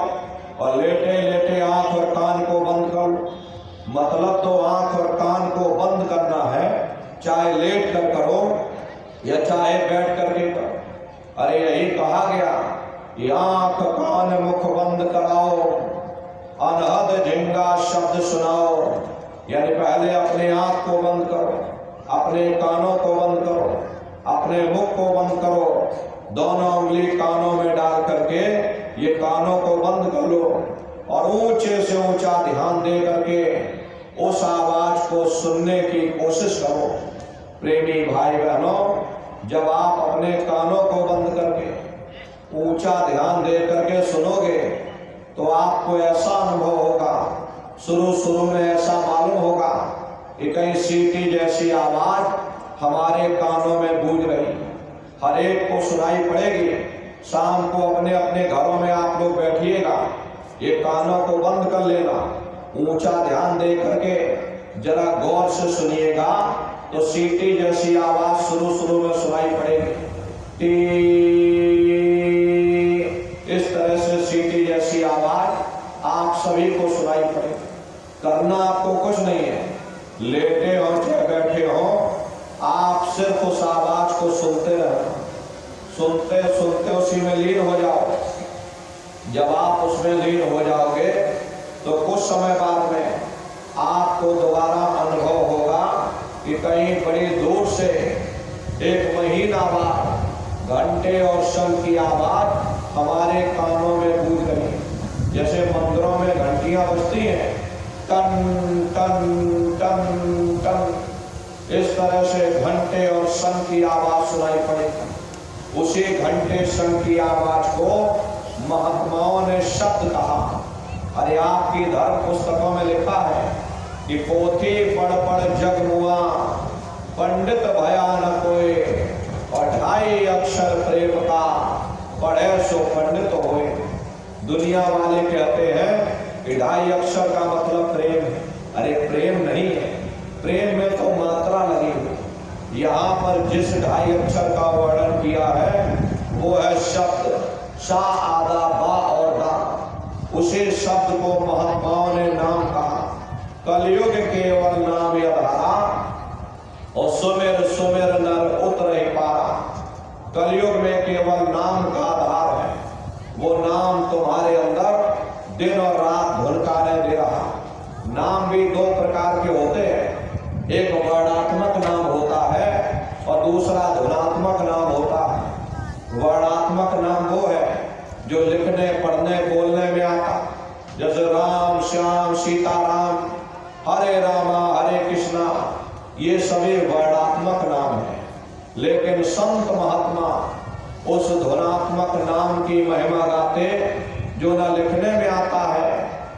और लेटे लेटे आंख और कान को बंद कर लो। मतलब तो आंख और कान को बंद करना है, चाहे लेट कर करो या चाहे बैठ करके करो। अरे यही कहा गया, ये आंख कान मुख बंद कराओ, अनहद झिंगा शब्द सुनाओ। यानी पहले अपने आंख को बंद करो, अपने कानों को बंद करो, अपने मुख को बंद करो, दोनों उंगली कानों में डाल करके ये कानों को बंद कर लो और ऊंचे से ऊंचा ध्यान दे करके उस आवाज को सुनने की कोशिश करो। प्रेमी भाई बहनों, जब आप अपने कानों को बंद करके ऊंचा ध्यान दे करके सुनोगे तो आपको ऐसा अनुभव होगा, शुरू में ऐसा मालूम होगा कि कहीं सीटी जैसी आवाज हमारे कानों में गूंज रही, हर एक को सुनाई पड़ेगी। शाम को अपने अपने घरों में आप लोग बैठिएगा, ये कानों को बंद कर लेना, ऊंचा ध्यान दे करके जरा गौर से सुनिएगा तो सीटी जैसी आवाज शुरू में सुनाई पड़ेगी। इस तरह से सीटी जैसी आवाज आप सभी को सुनाई पड़ेगी। करना आपको कुछ नहीं है, लेटे हो चाहे बैठे हो, आप सिर्फ उस आवाज को सुनते रहो, सुनते सुनते उसी में लीन हो जाओ। जब आप उसमें लीन हो जाओगे तो कुछ समय बाद में आपको दोबारा अनुभव होगा कि कहीं बड़ी दूर से एक महीना बाद घंटे और शंख की आवाज हमारे कानों में गूंज रही। जैसे मंदिरों में घंटियां बजती हैं, टन टन टन टन, इस तरह से घंटे और शंख की आवाज सुनाई पड़ेगी। उसी घंटे शंख की आवाज को महात्माओं ने शब्द कहा। अरे आपकी धर्म पुस्तकों में लिखा है कि पोथी पढ़ पढ़ जग मुआ, पंडित भया न कोई, और 2.5 अक्षर प्रेम का, पढ़े सो पंडित होए। दुनिया वाले कहते हैं कि 2.5 अक्षर का मतलब प्रेम है। अरे प्रेम नहीं है, प्रेम में तो मात्रा लगी हुई। यहाँ पर जिस 2.5 अक्षर का वर्णन किया है वो है शब्द सा, आदा, बा और दा। उसी शब्द को महात्माओं ने नाम कहा। कलयुग केवल नाम यधारा और सुमेर सुमेर नर उतरे पारा। कलयुग में केवल नाम का आधार है, वो नाम तुम्हारे अंदर दिन और रात धुनकारे दे रहा। नाम भी 2 प्रकार के होते हैं, एक वर्णात्मक नाम होता है और दूसरा धुनात्मक नाम होता है। वर्णात्मक नाम वो है जो लिखने पढ़ने बोलने में आता, जैसे राम श्याम सीताराम, हरे रामा हरे कृष्णा, ये सभी वर्णात्मक नाम हैं। लेकिन संत महात्मा उस ध्वनात्मक नाम की महिमा गाते जो न लिखने में आता है,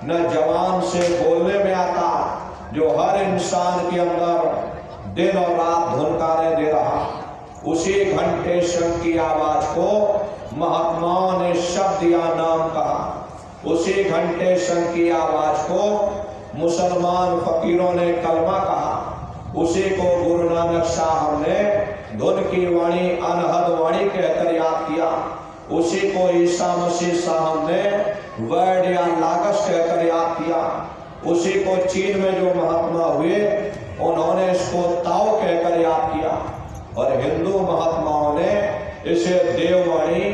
न जबान से बोलने में आता, जो हर इंसान के अंदर दिन और रात धुनकारे दे रहा। उसी घंटे शंख की आवाज को महात्माओं ने शब्द या नाम कहा। उसी घंटे शंख की आवाज को मुसलमान फकीरों ने कलमा कहा। उसी को गुरु नानक साहब ने धुन की वाणी अनहद वाणी कहकर याद किया। उसी को ईसा मसीह साहब ने वर्ड या लागस कहकर याद किया। उसी को चीन में जो महात्मा हुए उन्होंने इसको ताओ कहकर याद किया। और हिंदू महात्माओं ने इसे देववाणी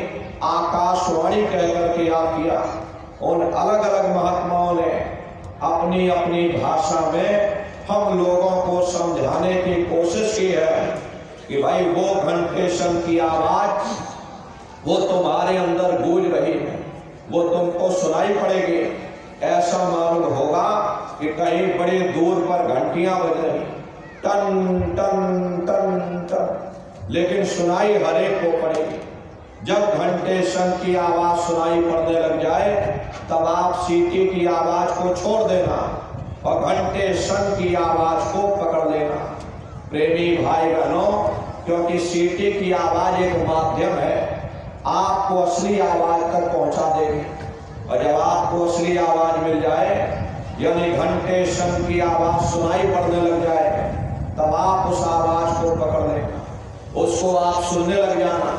आकाशवाणी कहकर के याद किया। उन अलग अलग महात्माओं ने अपनी अपनी भाषा में हम लोगों को समझाने की कोशिश की है कि भाई वो घंटे शंख की आवाज वो तुम्हारे अंदर गूंज रही है, वो तुमको सुनाई पड़ेगी। ऐसा मालूम होगा कि कहीं बड़ी दूर पर घंटियां बज रही, टन टन टन टन, लेकिन सुनाई हरेक को पड़ेगी। जब घंटे शंख की आवाज सुनाई पड़ने लग जाए तब आप सीटी की आवाज को छोड़ देना और घंटे शंख की आवाज को पकड़ लेना। प्रेमी भाई बहनों, क्योंकि सीटी की आवाज एक माध्यम है, आपको असली आवाज तक पहुंचा देगी। और जब आपको असली आवाज मिल जाए, यानी घंटे शंख की आवाज सुनाई पड़ने लग जाए, तब आप उस आवाज को पकड़ लेना, उसको आप सुनने लग जाना।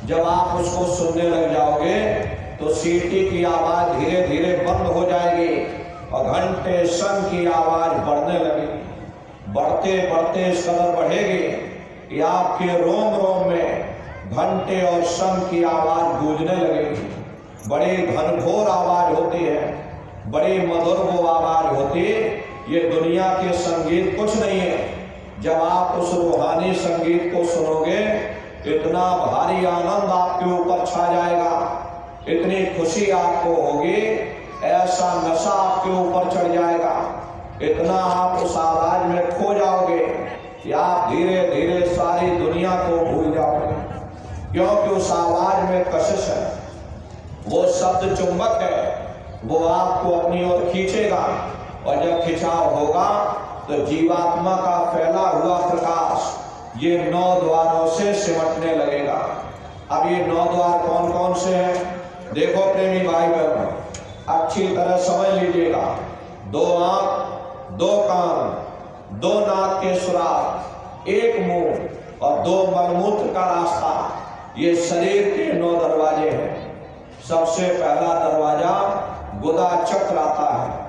जब आप उसको सुनने लग जाओगे तो सीटी की आवाज धीरे धीरे बंद हो जाएगी और घंटे शंख की आवाज बढ़ने लगेगी। बढ़ते बढ़ते इस कदर बढ़ेगी कि आपके रोम रोम में घंटे और शंख की आवाज गूंजने लगेगी। बड़ी घनघोर आवाज होती है, बड़ी मधुर वो आवाज होती है। ये दुनिया के संगीत कुछ नहीं है। जब आप उस रूहानी संगीत को सुनोगे, इतना भारी आनंद आपके ऊपर छा जाएगा, इतनी खुशी आपको होगी, ऐसा नशा आपके ऊपर चढ़ जाएगा, इतना आप उस आवाज में खो जाओगे कि आप धीरे धीरे सारी दुनिया को भूल जाओगे। क्योंकि उस आवाज में कशिश है, वो शब्द चुंबक है, वो आपको अपनी ओर खींचेगा। और जब खिंचाव होगा तो जीवात्मा का फैला हुआ प्रकाश ये 9 द्वारों से सिमटने लगेगा। अब ये 9 द्वार कौन कौन से हैं? देखो प्रेमी भाई बहनों, अच्छी तरह समझ लीजिएगा। 2 आंख, 2 कान, 2 नाक के सुराख, 1 मुंह और 2 मलमूत्र का रास्ता, ये शरीर के 9 दरवाजे हैं। सबसे पहला दरवाजा गुदा चक्र आता है।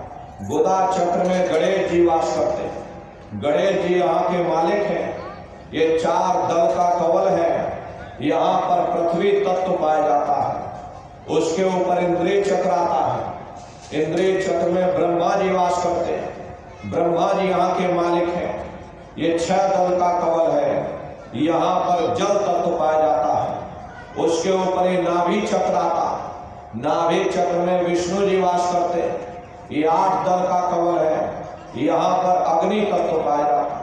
गुदा चक्र में गणेश जी वास करते हैं। गणेश जी यहाँ के मालिक हैं। ये 4 दल का कवल है। यहाँ पर पृथ्वी तत्व पाया जाता है। उसके ऊपर इंद्रिय चक्र आता है। इंद्रिय चक्र में ब्रह्मा जी वास करते हैं। ब्रह्मा जी यहाँ के मालिक हैं। ये 6 दल का कवल है। यहाँ पर जल तत्व पाया जाता है। उसके ऊपर ये नाभि चक्र आता है। नाभि चक्र में विष्णु जी वास करते हैं। ये 8 दल का कवल है। यहाँ पर अग्नि तत्व पाया जाता है।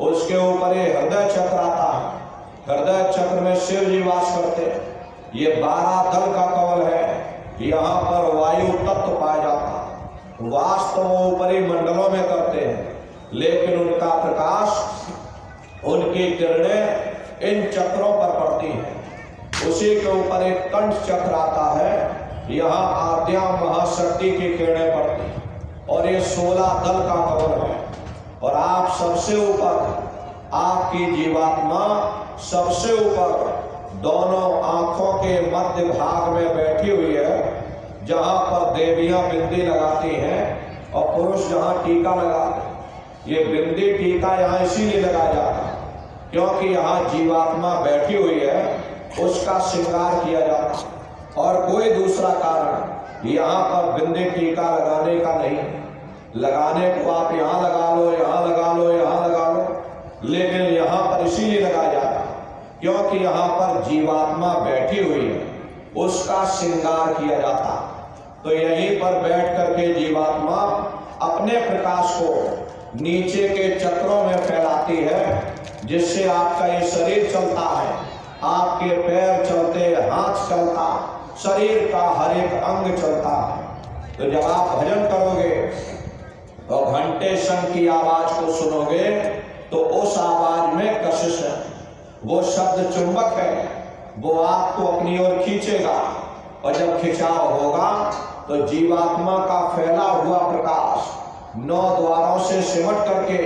उसके ऊपर ये हृदय चक्र आता है। हृदय चक्र में शिव जी वास करते हैं। ये 12 दल का कवल है। यहाँ पर वायु तत्व पाया जाता है। वास्तव ऊपरी मंडलों में करते हैं, लेकिन उनका प्रकाश, उनकी किरणें इन चक्रों पर पड़ती हैं। उसी के ऊपर एक कंठ चक्र आता है। यहाँ आद्या महाशक्ति की किरणें पड़ती हैं और ये 16 दल का कवल है। और आप सबसे ऊपर, आपकी जीवात्मा सबसे ऊपर दोनों आंखों के मध्य भाग में बैठी हुई है, जहाँ पर देवियां बिंदी लगाती हैं और पुरुष जहाँ टीका लगाते हैं। ये बिंदी टीका यहाँ इसीलिए लगाया जाता है क्योंकि यहाँ जीवात्मा बैठी हुई है, उसका श्रृंगार किया जाता है। और कोई दूसरा कारण यहाँ पर बिंदी टीका लगाने का नहीं। लगाने को आप यहाँ लगा लो, यहाँ लगा लो, यहाँ लगा लो, लेकिन यहाँ पर इसीलिए लगाया जाता है क्योंकि यहाँ पर जीवात्मा बैठी हुई है, उसका श्रृंगार किया जाता है। तो यहीं पर बैठ करके जीवात्मा अपने प्रकाश को नीचे के चक्रों में फैलाती है, जिससे आपका ये शरीर चलता है, आपके पैर चलते, हाथ चलता, शरीर का हर एक अंग चलता है। तो जब आप भजन करोगे और घंटे शंख की आवाज को सुनोगे तो उस आवाज में कशिश है, वो शब्द चुंबक है, वो आपको अपनी ओर खींचेगा। और जब खिंचाव होगा तो जीवात्मा का फैला हुआ प्रकाश 9 द्वारों से सिमट करके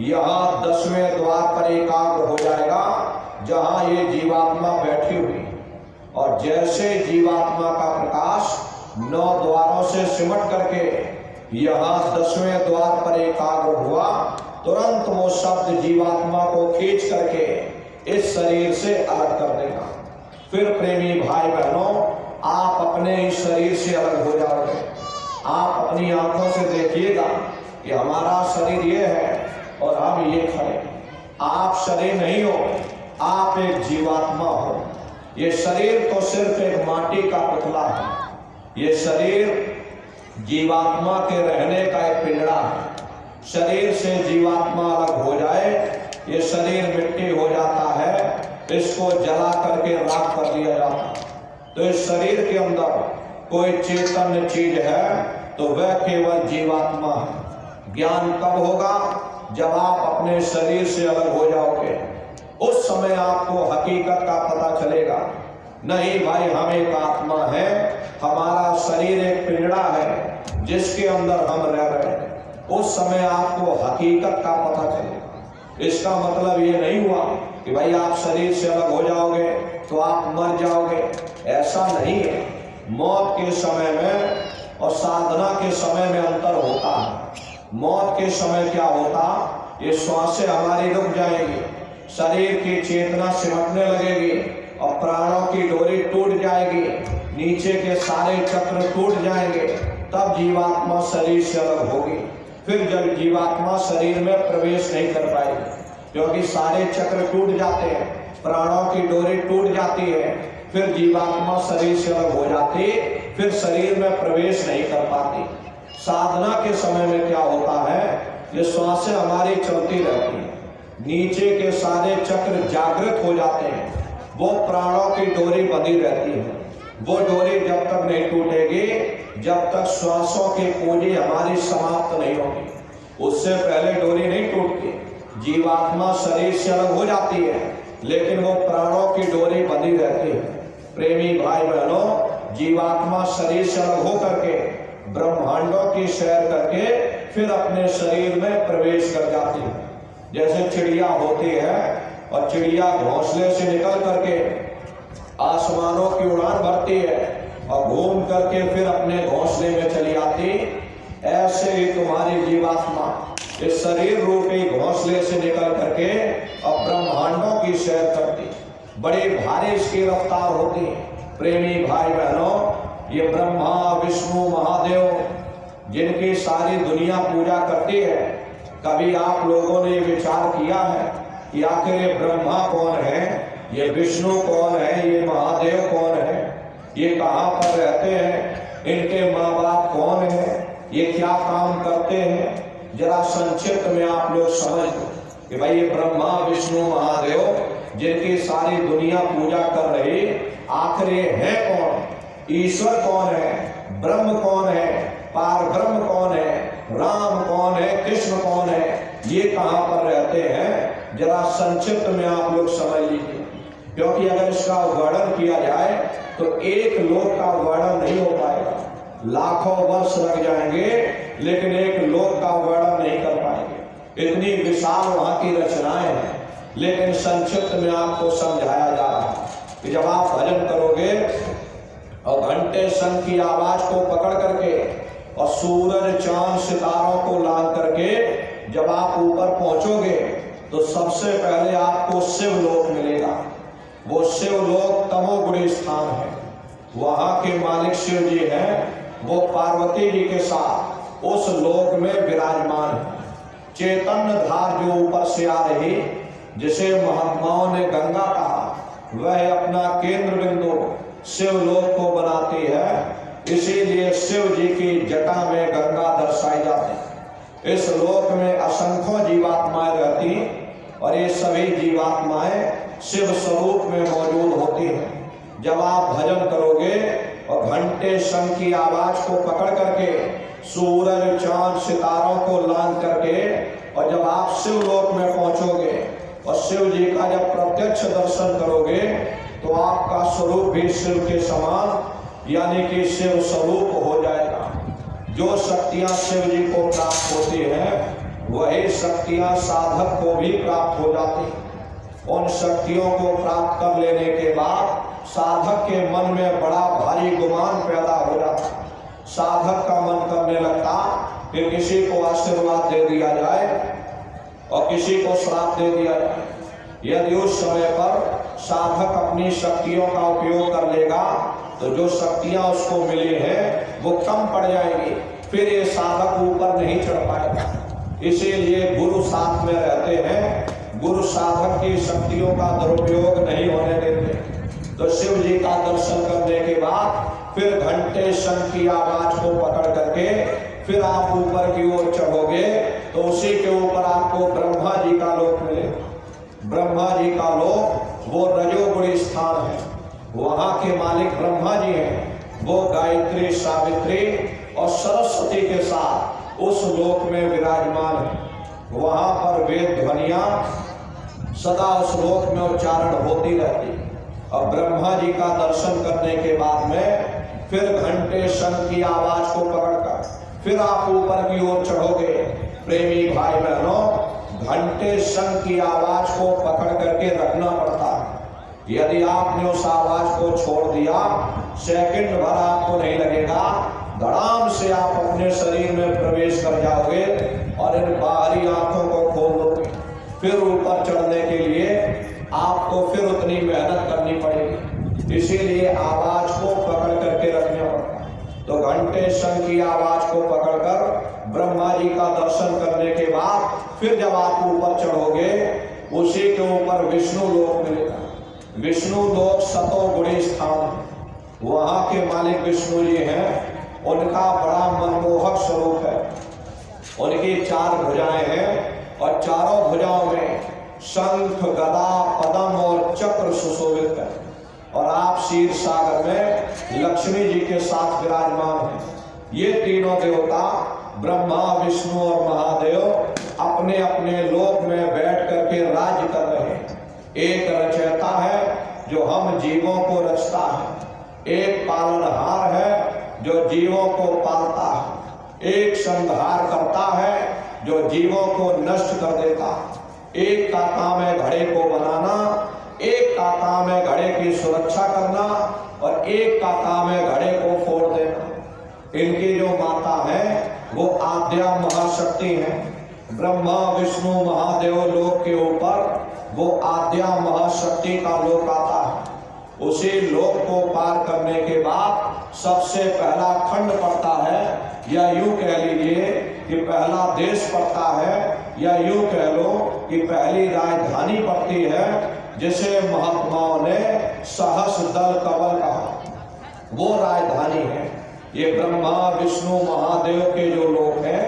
यह 10वें द्वार पर एकाग्र हो जाएगा, जहां ये जीवात्मा बैठी हुई। और जैसे जीवात्मा का प्रकाश 9 द्वारों से सिमट करके यहाँ 10वें द्वार पर एकाग्र हुआ, तुरंत वो शब्द जीवात्मा को खींच करके इस शरीर से अलग कर देगा। फिर प्रेमी भाई बहनों, आप अपने इस शरीर से अलग हो जाओगे। आप अपनी आंखों से देखिएगा कि हमारा शरीर ये है और हम ये खड़े। आप शरीर नहीं हो, आप एक जीवात्मा हो। ये शरीर तो सिर्फ एक माटी का पुतला है। ये शरीर जीवात्मा के रहने का एक पिंजड़ा है। शरीर से जीवात्मा अलग हो जाए, ये शरीर मिट्टी हो जाता है, इसको जला करके राख कर दिया जाता है। तो इस शरीर के अंदर कोई चेतन चीज है तो वह केवल जीवात्मा है। ज्ञान कब होगा? जब आप अपने शरीर से अलग हो जाओगे, उस समय आपको हकीकत का पता चलेगा। नहीं भाई, हम एक आत्मा है, हमारा शरीर एक पिंजड़ा है जिसके अंदर हम रह रहे हैं। उस समय आपको हकीकत का पता चलेगा। इसका मतलब ये नहीं हुआ कि भाई आप शरीर से अलग हो जाओगे तो आप मर जाओगे, ऐसा नहीं है। मौत के समय में और साधना के समय में अंतर होता है। मौत के समय क्या होता, ये श्वासें हमारी रुक जाएंगी, शरीर की चेतना सिमटने लगेगी और प्राणों की डोरी टूट जाएगी, नीचे के सारे चक्र टूट जाएंगे, तब जीवात्मा शरीर से अलग होगी। फिर जब जीवात्मा शरीर में प्रवेश नहीं कर पाएगी, क्योंकि सारे चक्र टूट जाते हैं, प्राणों की डोरी टूट जाती है, फिर जीवात्मा शरीर से अलग हो जाती, फिर शरीर में प्रवेश नहीं कर पाती। साधना के समय में क्या होता है, ये श्वासें हमारी चलती रहती हैं, नीचे के सारे चक्र जागृत हो जाते हैं, वो प्राणों की डोरी बंधी रहती है। वो डोरी जब तक नहीं टूटेगी, जब तक श्वासों की पूंजी हमारी समाप्त नहीं होगी, उससे पहले डोरी नहीं टूटती। जीवात्मा शरीर से अलग हो जाती है, लेकिन वो प्राणों की डोरी बंधी रहती है। प्रेमी भाई बहनों, जीवात्मा शरीर से अलग होकर के ब्रह्मांडों की सैर करके फिर अपने शरीर में प्रवेश कर जाती है। जैसे चिड़िया होती है और चिड़िया घोंसले से निकल करके आसमानों की उड़ान भरती है और घूम करके फिर अपने घोंसले में चली आती, ऐसे ही तुम्हारी जीवात्मा इस शरीर रूपी घोंसले से निकल करके और ब्रह्मांडों की सैर करती। बड़ी भारी इसकी रफ्तार होती। प्रेमी भाई बहनों, ये ब्रह्मा विष्णु महादेव जिनकी सारी दुनिया पूजा करती है, कभी आप लोगों ने विचार किया है कि आखिर ये ब्रह्मा कौन है, ये विष्णु कौन है, ये महादेव कौन है, ये कहाँ पर रहते हैं, इनके माँ बाप कौन है, ये क्या काम करते हैं? जरा संक्षिप्त में आप लोग समझ लो कि भाई ये ब्रह्मा विष्णु महादेव जिनकी सारी दुनिया पूजा कर रही, आखिर ये है कौन? ईश्वर कौन है, ब्रह्म कौन है, पार ब्रह्म कौन है, राम कौन है, कृष्ण कौन है, ये कहाँ पर रहते हैं? जरा संक्षिप्त में आप लोग समझ लीजिए, क्योंकि अगर इसका वर्णन किया जाए तो एक लोक का वर्णन नहीं हो पाएगा। लाखों वर्ष लग जाएंगे लेकिन एक लोक का वर्णन नहीं कर पाएंगे। इतनी विशाल वहां की रचनाएं हैं, लेकिन संक्षिप्त में आपको समझाया जा रहा है कि जब आप भजन करोगे और घंटे शंख की आवाज को पकड़ करके और सूरज चांद सितारों को लांग करके जब आप ऊपर पहुंचोगे तो सबसे पहले आपको शिवलोक मिलेगा। वो शिवलोक तमोगुणी स्थान है, वहां के मालिक शिव जी हैं, वो पार्वती जी के साथ उस लोक में विराजमान है। चैतन्य धार जो ऊपर से आ रही, जिसे महात्माओं ने गंगा कहा, वह अपना केंद्र बिंदु शिवलोक को बनाती है। इसीलिए शिव जी की जटा में गंगा दर्शाई जाती। इस लोक में असंख्यों जीवात्माएं रहती और ये सभी जीवात्माएं शिव स्वरूप में मौजूद होती हैं। जब आप भजन करोगे और घंटे शंख की आवाज को पकड़ करके, सूरज चांद सितारों को लांघ करके, और जब आप शिव लोक में पहुंचोगे और शिव जी का जब प्रत्यक्ष दर्शन करोगे तो आपका स्वरूप भी शिव के समान यानी कि शिव स्वरूप हो जाएगा। जो शक्तियां शिव जी को प्राप्त होती हैं वही शक्तियां साधक को भी प्राप्त हो जाती हैं। उन शक्तियों को प्राप्त कर लेने के बाद साधक के मन में बड़ा भारी गुमान पैदा हो जाता। साधक का मन करने लगता कि किसी को आशीर्वाद दे दिया जाए और किसी को श्राप दे दिया जाए। यदि उस समय पर साधक अपनी शक्तियों का उपयोग कर लेगा तो जो शक्तियां उसको मिली हैं वो कम पड़ जाएंगी, फिर ये साधक ऊपर नहीं चढ़ पाएगा। इसीलिए गुरु साथ में रहते हैं, गुरु साधक की शक्तियों का दुरुपयोग नहीं होने देते। तो शिव जी का दर्शन करने के बाद फिर घंटे शंख की आवाज को पकड़ करके फिर आप ऊपर की ओर चढ़ोगे तो उसी के ऊपर आपको ब्रह्मा जी का लोक मिलेगा। ब्रह्मा जी का लोक वो रजोगुणी स्थान है, वहां के मालिक ब्रह्मा जी हैं। वो गायत्री, सावित्री और सरस्वती के साथ उस लोक में विराजमान है। वहां पर वेद ध्वनियां सदा उस लोक में उच्चारण होती रहती। और ब्रह्मा जी का दर्शन करने के बाद में फिर घंटे शंख की आवाज को पकड़कर फिर आप ऊपर की ओर चढ़ोगे। प्रेमी भाई बहनों, घंटे शंख की आवाज को पकड़ करके रखना पड़ता है। यदि आपने उस आवाज को छोड़ दिया, सेकंड भर आपको नहीं लगेगा, धड़ाम से आप अपने शरीर में प्रवेश कर जाओगे और इन बाहरी आंखों को खोल दोगे। फिर ऊपर चढ़ने के लिए आपको फिर उतनी मेहनत करनी पड़ेगी। इसीलिए आवाज को पकड़ करके रखना पड़ता है। तो घंटे शंख की आवाज को पकड़कर ब्रह्मा जी का दर्शन करने के बाद फिर जब आप ऊपर चढ़ोगे उसी के ऊपर विष्णु लोक मिलेगा। विष्णु लोक सतोगुणी स्थान है, वहां के मालिक विष्णु जी हैं। उनका बड़ा मनमोहक स्वरूप है। उनकी 4 भुजाएं हैं और चारों भुजाओं में शंख, गदा, पद्म और चक्र सुशोभित है। और आप क्षीर सागर में लक्ष्मी जी के साथ विराजमान हैं। ये तीनों देवता ब्रह्मा, विष्णु और महादेव अपने अपने लोक में बैठ करके राज्य कर रहे हैं। एक रचयिता है जो हम जीवों को रचता है, एक पालनहार है जो जीवों को पालता है, एक संहार करता है जो जीवों को नष्ट कर देता। एक का काम है घड़े को बनाना, एक का काम है घड़े की सुरक्षा करना और एक का काम है घड़े को फोड़ देना। इनकी जो माता है वो आद्या महाशक्ति है। ब्रह्मा, विष्णु, महादेव लोक के ऊपर वो आद्या महाशक्ति का लोक आता है। उसी लोक को पार करने के बाद सबसे पहला खंड पड़ता है, या यूं कह लीजिए कि पहला देश पड़ता है, या यूं कह लो कि पहली राजधानी पड़ती है, जिसे महात्माओं ने सहस्र दल कवल कहा। वो राजधानी है। ये ब्रह्मा, विष्णु, महादेव के जो लोक हैं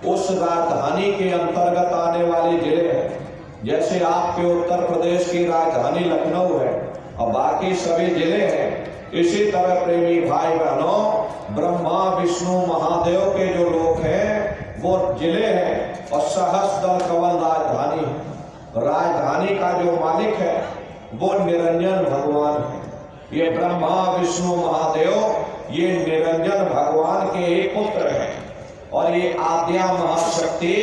उस राजधानी के अंतर्गत आने वाले जिले हैं। जैसे आपके उत्तर प्रदेश की राजधानी लखनऊ है और बाकी सभी जिले हैं, इसी तरह प्रेमी भाई बहनों ब्रह्मा, विष्णु, महादेव के जो लोक हैं वो जिले हैं और सहस्र दल कवल राजधानी है। राजधानी का जो मालिक है वो निरंजन भगवान है। ये ब्रह्मा, विष्णु, महादेव ये निरंजन भगवान के एक पुत्र हैं और ये आद्या महाशक्ति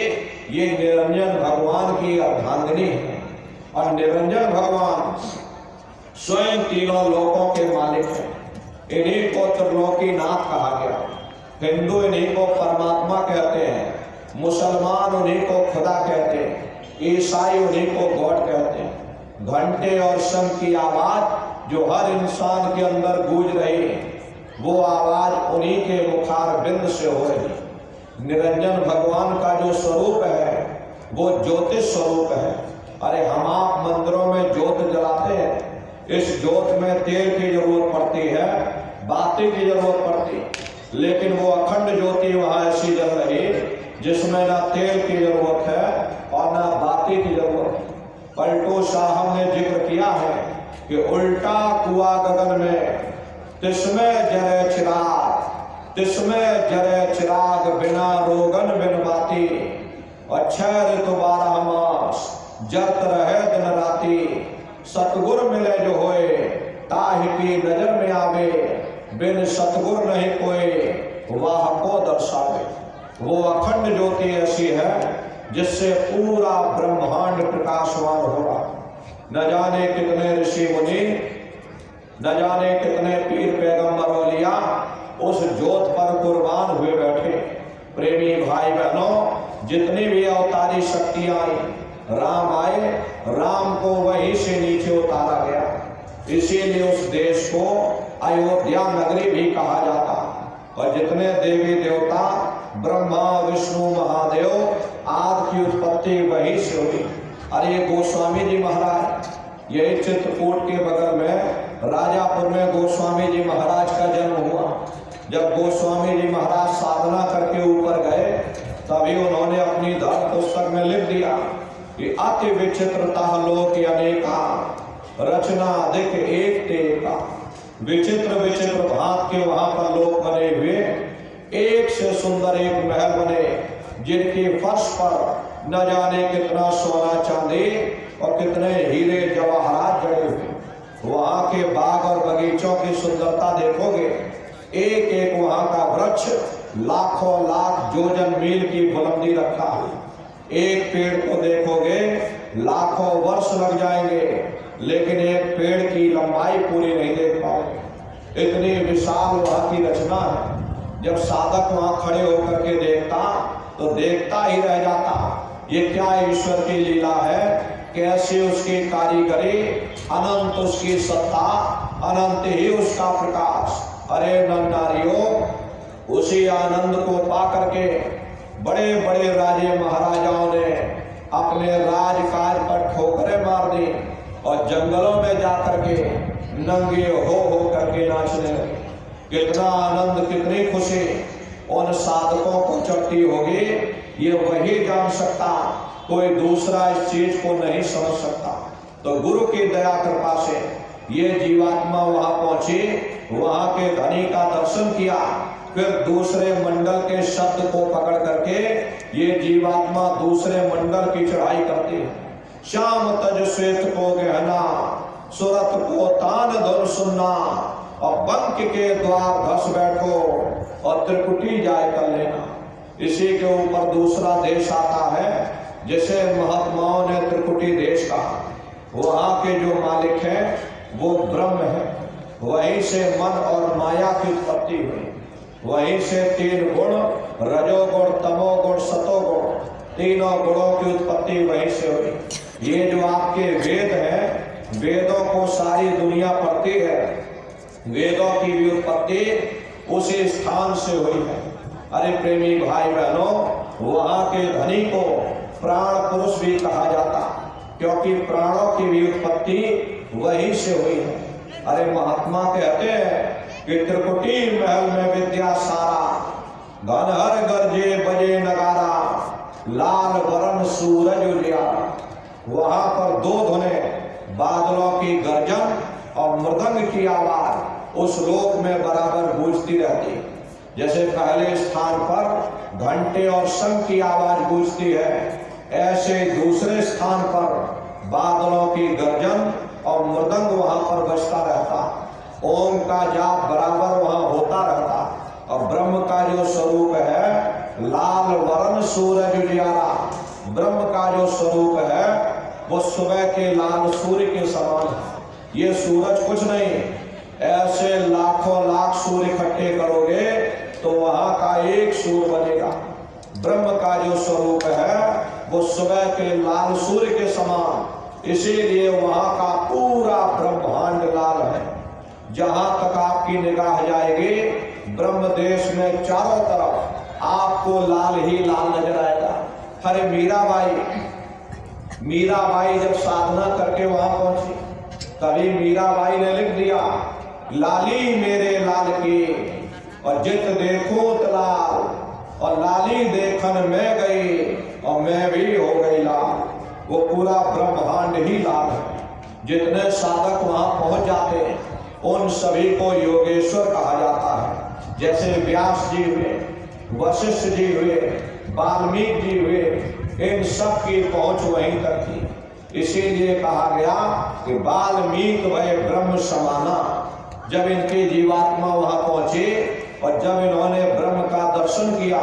ये निरंजन भगवान की अर्धांगिनी है। और निरंजन भगवान स्वयं तीनों लोकों के मालिक हैं। इन्हीं को त्रिलोकीनाथ कहा गया। हिंदू इन्हीं को परमात्मा कहते हैं, मुसलमान उन्हीं को खुदा कहते हैं, ईसाई उन्हीं को गॉड कहते हैं। घंटे और शंख की आवाज जो हर इंसान के अंदर गूंज रही है वो आवाज उन्हीं के मुखार बिंद से हो रही है। निरंजन भगवान का जो स्वरूप है वो ज्योतिष स्वरूप है। अरे हम आप मंदिरों में ज्योत जलाते हैं, इस ज्योत में तेल की जरूरत पड़ती है, बाती की जरूरत पड़ती, लेकिन वो अखंड ज्योति वहां ऐसी जल रही जिसमें ना तेल की जरूरत है और ना बाती की जरूरत है। पलटू साहब ने जिक्र किया है कि उल्टा कुआ गगन में तिसमें जरे चिराग, तिसमें जरे चिराग बिना रोगन बिन बाती, अक्षय ऋतु 12 मास जरत रहे दिन राती, सतगुर मिले जो होए ताहि की नजर में आवे, बिन सतगुर नहीं कोई वाह को दर्शावे। वो अखंड ज्योति ऐसी है जिससे पूरा ब्रह्मांड प्रकाशवान होगा। न जाने कितने ऋषि मुनि, न जाने कितने पीर पैगंबर औलिया उस ज्योत पर कुर्बान हुए बैठे। प्रेमी भाई बहनों, जितनी भी अवतारी शक्तियां आई, राम आए, राम को वहीं से नीचे उतारा गया। इसीलिए उस देश को अयोध्या नगरी भी कहा जाता। और जितने देवी देवता ब्रह्मा विष्णु महादेव आदि की उत्पत्ति वहीं से हुई। अरे गोस्वामी जी महाराज, यही चित्रकूट के बगल में राजापुर में गोस्वामी जी महाराज का जन्म हुआ। जब गोस्वामी जी महाराज साधना करके ऊपर गए, तभी उन्होंने अपनी धर्म पुस्तक में लिख दिया कि अति विचित्रता लोक अनेका, रचना अधिक एक तेका। विचित्र विचित्र भांत के वहां पर लोग बने हुए, एक से सुंदर एक महल बने, जिनके फर्श पर न जाने कितना सोना चांदी और कितने हीरे जवाहरात जड़े हुए। वहां के बाग और बगीचों की सुंदरता देखोगे, एक एक वहां का वृक्ष लाखों लाख योजन मील की बुलंदी रखा है। एक पेड़ को देखोगे लाखों वर्ष लग जाएंगे, लेकिन एक पेड़ की लंबाई पूरी नहीं देख पाओगे। इतनी विशाल वहां की रचना है। जब साधक वहां खड़े होकर के देखता तो देखता ही रह जाता। ये क्या ईश्वर की लीला है, कैसे उसकी कारीगरी, अनंत उसकी सत्ता, अनंत ही उसका प्रकाश। अरे नर नारियों, उसी आनंद को पा करके बड़े बड़े राजे महाराजाओं ने अपने राजकाज पर ठोकरें मार दी और जंगलों में जाकर के नंगे हो करके नाचने लगे। कितना आनंद, कितनी खुशी उन साधकों को चढ़ती होगी, ये वही जान सकता, कोई दूसरा इस चीज को नहीं समझ सकता। तो गुरु की दया कृपा से ये जीवात्मा वहां पहुंची, वहां के धनी का दर्शन किया, फिर दूसरे मंडल के शब्द को पकड़ करके ये जीवात्मा दूसरे मंडल की चढ़ाई करती है। श्याम तज श्वेत को गहना, सुरत को तान धुन सुनना, और बंक के द्वार धस बैठो और त्रिकुटी जाय कर लेना। इसी के ऊपर दूसरा देश आता है जिसे महात्माओं ने त्रिकुटी देश कहा। वहां के जो मालिक हैं वो ब्रह्म है। वहीं से मन और माया की उत्पत्ति हुई। वहीं से 3 गुण, रजोगुण, तमोगुण, सतोगुण, तीनों गुणों की उत्पत्ति वहीं से हुई। ये जो आपके वेद हैं, वेदों को सारी दुनिया पढ़ती है, वेदों की भी उत्पत्ति उसी स्थान से हुई है। अरे प्रेमी भाई बहनों, वहां के धनी को प्राण पुरुष भी कहा जाता, क्योंकि प्राणों की भी उत्पत्ति वहीं से हुई है। अरे महात्मा कहते हैं कि त्रिकुटी महल में विद्या सारा, घनहर गरजे बजे नगारा, लाल वरण सूरज उजियारा। वहां पर 2 धुने, बादलों की गर्जन और मृदंग की आवाज उस लोक में बराबर गूंजती रहती। जैसे पहले स्थान पर घंटे और शंख की आवाज गूंजती है, ऐसे दूसरे स्थान पर बादलों की गर्जन और मृदंग वहां पर बजता रहता। ओम का जाप बराबर वहां होता रहता। और ब्रह्म का जो स्वरूप है लाल वरण सूरज उजियारा, ब्रह्म का जो स्वरूप है वो सुबह के लाल सूर्य के समान है। ये सूरज कुछ नहीं, ऐसे लाखों लाख सूर्य इकट्ठे करोगे तो वहां का एक सूर्य बनेगा। ब्रह्म का जो स्वरूप है वो सुबह के लाल सूर्य के समान, इसीलिए वहां का पूरा ब्रह्मांड लाल है। जहां तक आपकी निगाह जाएगी ब्रह्म देश में चारों तरफ आपको लाल ही लाल नजर आएगा। अरे मीराबाई जब साधना करके वहां पहुंची, तभी मीराबाई ने लिख दिया लाली मेरे लाल की, और जित देखो तलाल, और लाली देखन में गई और मैं भी हो गई लाल। वो पूरा ब्रह्मांड ही लाल है। जितने साधक वहां पहुंच जाते हैं उन सभी को योगेश्वर कहा जाता है। जैसे व्यास जी हुए, वशिष्ठ जी हुए, वाल्मीकि जी हुए, इन सब की पहुंच वहीं तक थी। इसीलिए कहा गया कि वाल्मीकि वह ब्रह्म समाना। जब इनके जीवात्मा वहां पहुंचे और जब इन्होंने ब्रह्म का दर्शन किया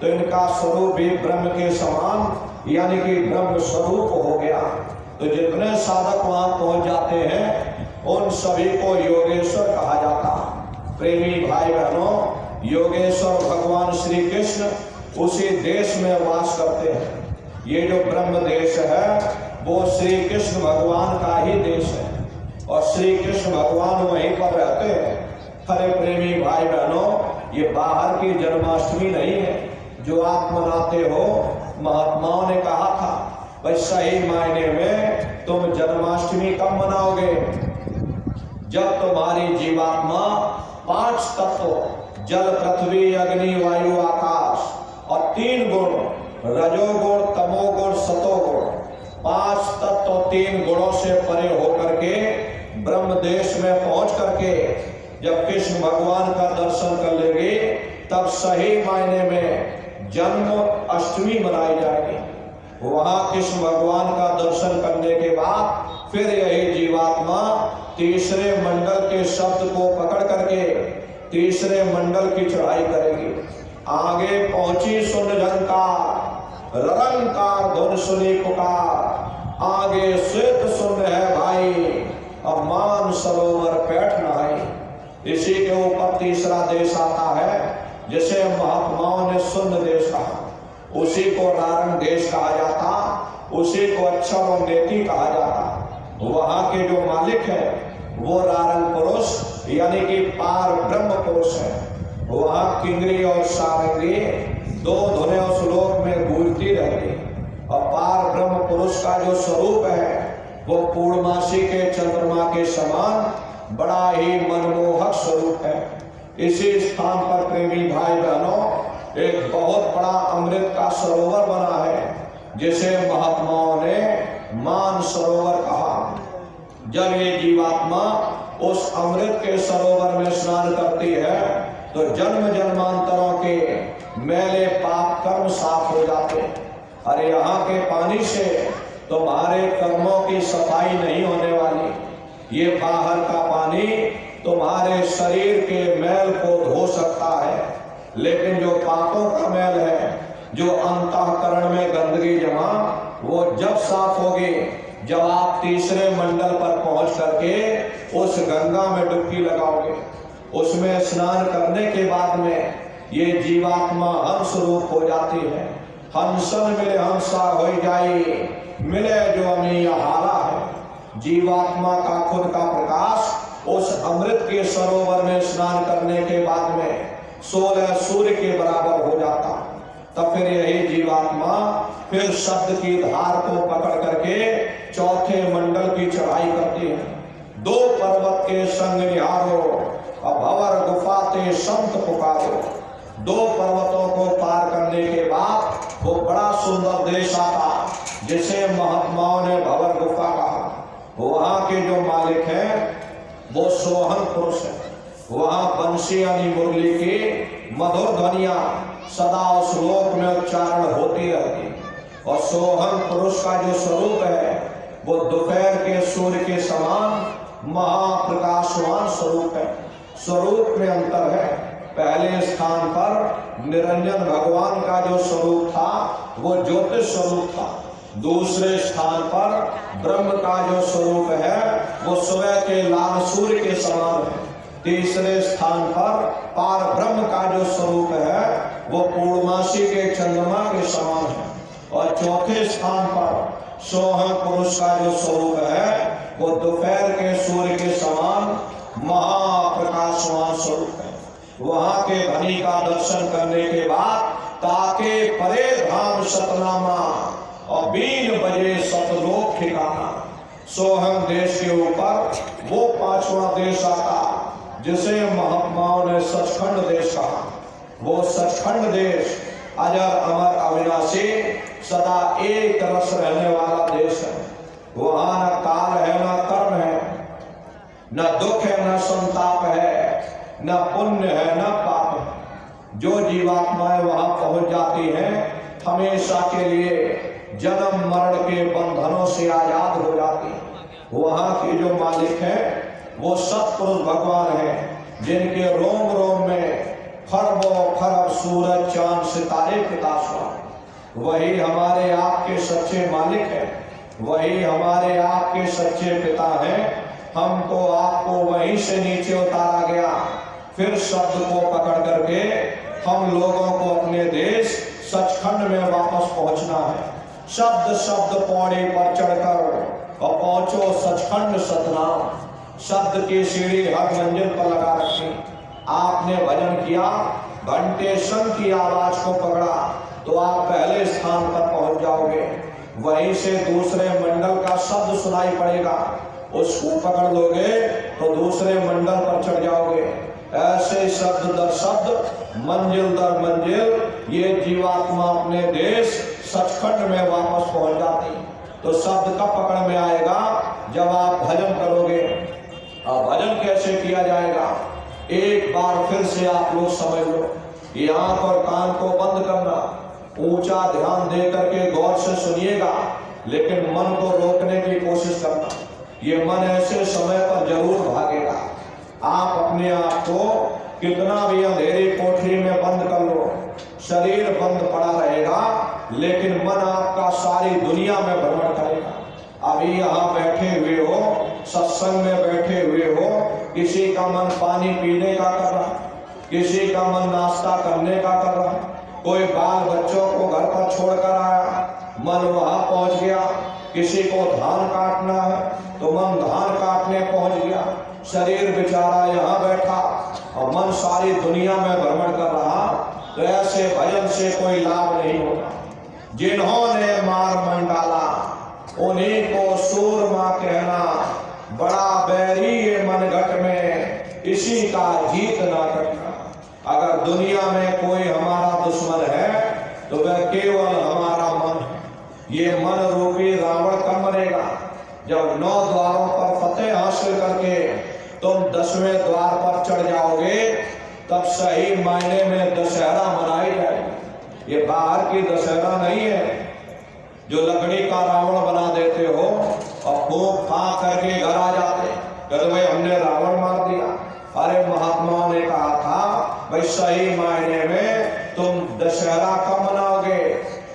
तो इनका स्वरूप भी ब्रह्म के समान यानी कि ब्रह्म स्वरूप हो गया। तो जितने साधक वहां पहुंच जाते हैं उन सभी को योगेश्वर कहा जाता। प्रेमी भाई बहनों, योगेश्वर भगवान श्री कृष्ण उसी देश में वास करते हैं। ये जो ब्रह्म देश है वो श्री कृष्ण भगवान का ही देश है और श्री कृष्ण भगवान वहीं पर रहते हैं। हरे प्रेमी भाई बहनों, ये बाहर की जन्माष्टमी नहीं है जो आप मनाते हो। महात्माओं ने कहा था भाई सही मायने में तुम जन्माष्टमी कब मनाओगे? जब तुम्हारी जीवात्मा 5 तत्व जल पृथ्वी अग्नि वायु आकाश और 3 गुण रजोगुण तमोगुण सतोगुण 5 तत्व 3 गुणों से परे होकर के ब्रह्म देश में पहुंच करके जब कृष्ण भगवान का दर्शन कर लेंगे तब सही मायने में जन्म अष्टमी मनाई जाएगी। वहां कृष्ण भगवान का दर्शन करने के बाद फिर यही जीवात्मा तीसरे मंडल के शब्द को पकड़ करके तीसरे मंडल की चढ़ाई करेगी। आगे पहुंची सुन झंकार रंकार धुन सुनी पुकार, आगे श्वेत सुन है भाई अब मान सरोवर पैठ नहाई। इसी के ऊपर तीसरा देश आता है जिसे महात्माओं ने सुन्न देश कहा। उसी को रारंग देश कहा जाता, उसी को अक्षर और नेति कहा जाता। वहां के जो मालिक है वो रारंग पुरुष यानी कि पार ब्रह्म पुरुष है। वहां किंगरी और सारंगी 2 धुनें उस लोक में गूंजती रहती और पार ब्रह्म पुरुष का जो स्वरूप है वो पूर्णमासी के चंद्रमा के समान बड़ा ही मनमोहक स्वरूप है। इसी स्थान पर प्रेमी भाई बहनों एक बहुत बड़ा अमृत का सरोवर बना है जिसे महात्माओं ने मान सरोवर कहा। जब ये जीवात्मा उस अमृत के सरोवर में स्नान करती है तो जन्म जन्मांतरों के मैले पाप कर्म साफ हो जाते। अरे यहाँ के पानी से तुम्हारे कर्मों की सफाई नहीं होने वाली। ये बाहर का पानी तुम्हारे शरीर के मैल को धो सकता है, लेकिन जो पापों का मैल है, जो अंतःकरण में गंदगी जमा, वो जब साफ होगी जब आप तीसरे मंडल पर पहुंच करके उस गंगा में डुबकी लगाओगे। उसमें स्नान करने के बाद में ये जीवात्मा हंस रूप हो जाती है। हंसन मिले हंसा हो जाई, मिले जो अमी हारा है। जीवात्मा का खुद का प्रकाश उस अमृत के सरोवर में स्नान करने के बाद में 16 सूर्य के बराबर हो जाता। तब फिर यही जीवात्मा फिर शब्द की धार को पकड़ करके चौथे मंडल की चढ़ाई करती है। 2 पर्वत के संग निहारो और भंवर गुफा ते संत पुकारो। 2 पर्वतों को पार करने के बाद वो बड़ा सुंदर देश आता जिसे महात्माओं ने भंवर गुफा कहा। वहां के जो मालिक हैं वो सोहन पुरुष है। वहां बंसी यानी मुरली की मधुर ध्वनिया सदा उस लोक में उच्चारण होती रहती। और सोहन पुरुष का जो स्वरूप है वो दोपहर के सूर्य के समान महाप्रकाशवान स्वरूप है। स्वरूप में अंतर है। पहले स्थान पर निरंजन भगवान का जो स्वरूप था वो ज्योतिष स्वरूप था। दूसरे स्थान पर ब्रह्म का जो स्वरूप है वो सुबह के लाल सूर्य के समान है। तीसरे स्थान पर पार ब्रह्म का जो स्वरूप है वो पूर्णमासी के चंद्रमा के समान है। और चौथे स्थान पर सोहन पुरुष का जो स्वरूप है वो दोपहर के सूर्य के समान महाप्रकाशवान स्वरूप है। वहां के धनी का दर्शन करने के बाद ताके परे धाम सतनामा और 3 बजे सतलोक ठिकाना। सोहन देश के ऊपर वो 5वां देश आता जिसे महात्माओं ने सचखंड देश कहा। वो सचखंड देश अजर अमर अविनाशी सदा एक रस रहने वाला देश है। वहां न काल है, न कर्म है, न दुख है, न संताप है, न पुण्य है, न पाप है। जो जीवात्माएं वहां पहुंच जाती हैं हमेशा के लिए जन्म मरण के बंधनों से आजाद हो जाती हैं। वहां के जो मालिक हैं वो सत्पुरुष भगवान हैं, जिनके रोम रोम में खरबों खरब सूरज चांद सितारे प्रकाशमान। वही हमारे आपके सच्चे मालिक हैं, वही हमारे आपके सच्चे पिता हैं। हमको आपको वहीं से नीचे उतारा गया, फिर शब्द को पकड़ करके हम लोगों को अपने देश सचखंड में वापस पहुंचना है। शब्द शब्द पौड़ी पर चढ़कर और पहुंचो सचखंड सतनाम। शब्द की सीढ़ी हर मंजिल पर लगा रखी। आपने भजन किया, घंटे शंख की आवाज को पकड़ा तो आप पहले स्थान पर पहुंच जाओगे। वहीं से दूसरे मंडल का शब्द सुनाई पड़ेगा, उसको पकड़ लोगे तो दूसरे मंडल पर चढ़ जाओगे। ऐसे शब्द दर शब्द, मंजिल दर मंजिल ये जीवात्मा अपने देश सचखंड में वापस पहुंच जाती। तो शब्द कब पकड़ में आएगा? जब आप भजन करोगे। अब भजन कैसे किया जाएगा? एक बार फिर से आप लोग समझ लो। ये आंख और कान को बंद करना, ऊंचा ध्यान दे करके गौर से सुनिएगा, लेकिन मन को रोकने की कोशिश करना। ये मन ऐसे समय पर जरूर भागेगा। आप अपने आप को कितना भी अंधेरी कोठरी में बंद कर लो, शरीर बंद पड़ा रहेगा, लेकिन मन आपका सारी दुनिया में भ्रमण करेगा। अभी यहाँ बैठे हुए हो, सत्संग में बैठे हुए हो, किसी का मन पानी पीने का कर रहा, किसी का मन नाश्ता करने का कर रहा, कोई बाल बच्चों को घर पर छोड़कर आया, मन वहां पहुंच गया। किसी को धान काटना है तो मन धान काटने पहुंच गया। शरीर बेचारा यहाँ बैठा और मन सारी दुनिया में भ्रमण कर रहा। तो ऐसे भजन से कोई लाभ नहीं होता। जिन्होंने मार मन डाला उन्हीं को सूरमा कहना, बड़ा बैरी ये मनगट में इसी का जीत ना करना। अगर दुनिया में कोई हमारा दुश्मन है तो वह केवल हमारा मन है। ये मन रूपी रावण कब मरेगा? जब 9 द्वारों पर फतेह हासिल करके तुम 10वें द्वार पर चढ़ जाओगे, तब सही मायने में दशहरा मनाई जाएगी। ये बाहर की दशहरा नहीं है जो लकड़ी का रावण बना देते हो और फूंक फांक करके घर आ जाते, कहते भाई हमने रावण मार दिया। अरे महात्माओं ने कहा था भाई सही मायने में तुम दशहरा कब मनाओगे?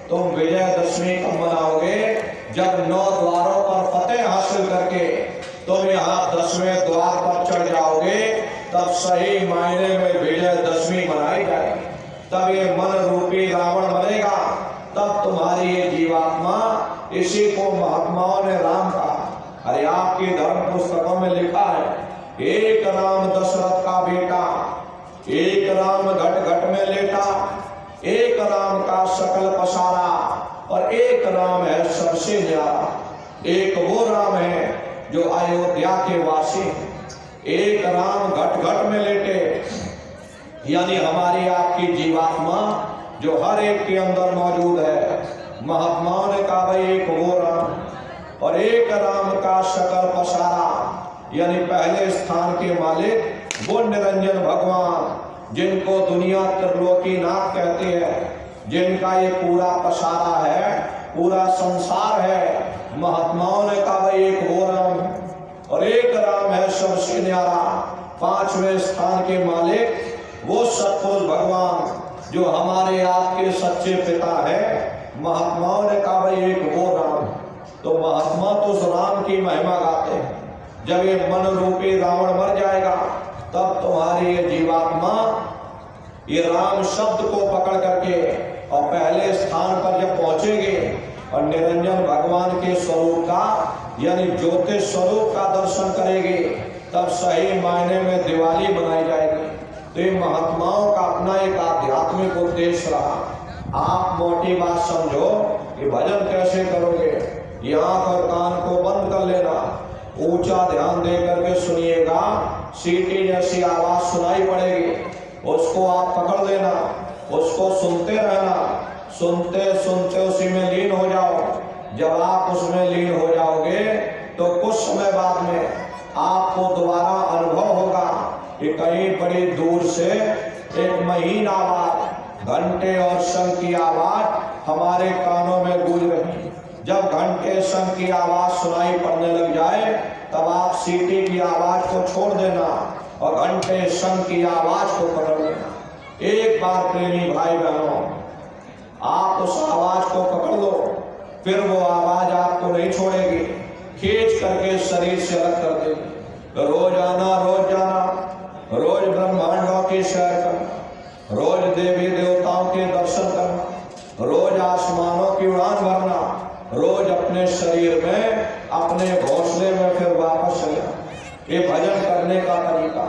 तुम विजयदशमी कब मनाओगे? जब 9 द्वारों पर फतेह हासिल करके तुम यहाँ 10वें द्वार पर चढ़ जाओगे, तब सही मायने में विजयदशमी मनाई जाएगी। तब ये मन रूपी रावण मरेगा, तब तुम्हारी ये जीवात्मा, इसी को महात्माओं ने राम कहा। अरे आपकी धर्म पुस्तकों में लिखा है, एक राम दशरथ का बेटा, एक राम घट घट में लेटा, एक राम का सकल पसारा, और एक राम है सबसे न्यारा। एक वो राम है जो अयोध्या के वासी, एक राम घट घट में लेटे, यानी हमारी आपकी जीवात्मा जो हर एक के अंदर मौजूद है। महात्माओं ने कहा भाई एक वो राम और एक राम का सकल पसारा, यानी पहले स्थान के मालिक वो निरंजन भगवान, जिनको दुनिया त्रिलोकीनाथ कहते हैं, जिनका ये पूरा पसारा है, पूरा संसार है। महात्माओं ने कहा भाई एक वो राम और एक राम है सबसे न्यारा। 5वें स्थान के मालिक वो सतपुरुष भगवान जो हमारे आपके सच्चे पिता है। महात्माओं ने कहा भाई एक वो राम। तो महात्मा तो उस राम की महिमा गाते हैं। जब ये मन रूपी रावण मर जाएगा, तब तुम्हारी ये जीवात्मा ये राम शब्द को पकड़ करके और पहले स्थान पर जब पहुंचेगे और निरंजन भगवान के स्वरूप का, यानी ज्योतिष स्वरूप का दर्शन करेगी, तब सही मायने में दिवाली मनाई जाएगी। तो ये महात्माओं का अपना एक आध्यात्मिक उद्देश्य रहा। आप मोटी बात समझो कि भजन कैसे करोगे? ये आंख और कान को बंद कर लेना, ऊंचा ध्यान दे करके सुनिएगा। सीटी जैसी आवाज सुनाई पड़ेगी, उसको आप पकड़ लेना, उसको सुनते रहना, सुनते सुनते उसी में लीन हो जाओ। जब आप उसमें लीन हो जाओगे तो कुछ समय बाद में आपको दोबारा अनुभव होगा कि कहीं बड़ी दूर से एक महीन आवाज, घंटे और शंख की आवाज हमारे कानों में गूंज रही। जब घंटे शंख की आवाज सुनाई पड़ने लग जाए तब आप सीटी की आवाज को छोड़ देना और घंटे शंख की आवाज को पकड़ लेना। एक बार प्रेमी भाई बहनों, आप उस आवाज को पकड़ लो, फिर वो आवाज आपको नहीं छोड़ेगी, खींच करके शरीर से अलग कर देगी। रोज आना, रोज ब्रह्मांडों की सैर करना, रोज देवी देवताओं के दर्शन करना, रोज आसमानों की उड़ान भरना, रोज अपने शरीर में, अपने घोंसले में फिर वापस चले। ये भजन करने का तरीका।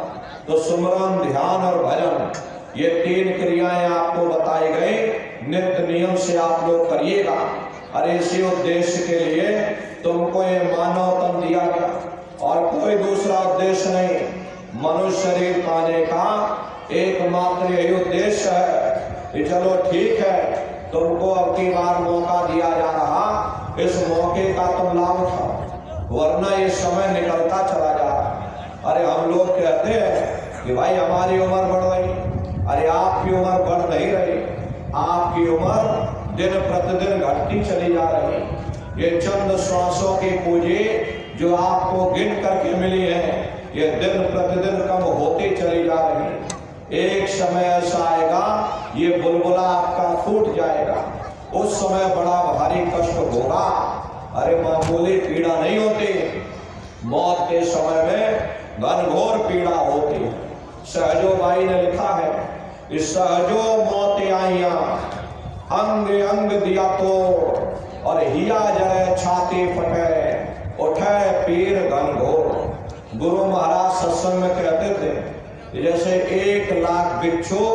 तो सुमरन, ध्यान और भजन, ये 3 क्रियाएं आपको बताई गई, नित्य नियम से आप लोग करिएगा। और इसी उद्देश्य के लिए तुमको ये मानव तन दिया गया और कोई दूसरा उद्देश्य नहीं। मनुष्य शरीर पाने का एकमात्र यही उद्देश्य है कि चलो ठीक है, तुमको अब की बार मौका दिया जा रहा, इस मौके का तुम लाभ उठाओ, वरना ये समय निकलता चला जा रहा। अरे हम लोग कहते हैं कि भाई हमारी उम्र बढ़ रही, अरे आपकी उम्र बढ़ नहीं रही, आपकी उम्र दिन प्रतिदिन घटती चली जा रही। ये चंद श्वासों की पूंजी जो आपको गिन करके मिली है, ये दिन प्रतिदिन कम होती चली जा रही। एक समय ऐसा आएगा ये बुलबुला आपका फूट जाएगा, उस समय बड़ा भारी कष्ट होगा। अरे मामूली पीड़ा नहीं होती, मौत के समय में घनघोर पीड़ा होती है। सहजो बाई ने लिखा है कि सहजो मौत आइया, अंग अंग दिया तो और हिया जरे छाती फटे, उठे पीर घनघोर। गुरु महाराज सत्संग में कहते थे जैसे 1 लाख बिच्छू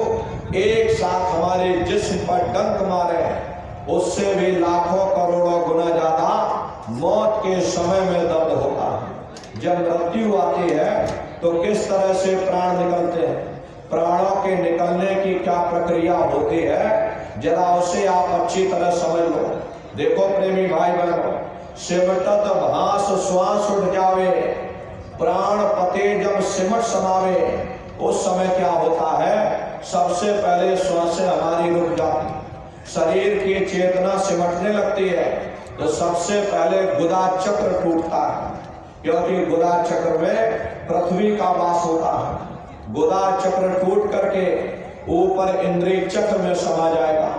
एक साथ हमारे जिस्म पर डंक मारे, उससे भी लाखों करोड़ों गुना ज्यादा मौत के समय में दर्द होता है। जब मृत्यु आती है तो किस तरह से प्राण निकलते हैं, प्राणों के निकलने की क्या प्रक्रिया होती है, जरा उसे आप अच्छी तरह समझ लो। देखो प्रेमी भाई बहनों, सिमटत भास श्वास उठ जावे, प्राण पते जब सिमट समावे, उस समय क्या होता है, सबसे पहले श्वासें हमारी रुक जाती, शरीर की चेतना सिमटने लगती है, तो सबसे पहले गुदा चक्र टूटता है, क्योंकि गुदा चक्र में पृथ्वी का वास होता है। गुदा चक्र टूट करके ऊपर इंद्रिय चक्र में समा जाएगा,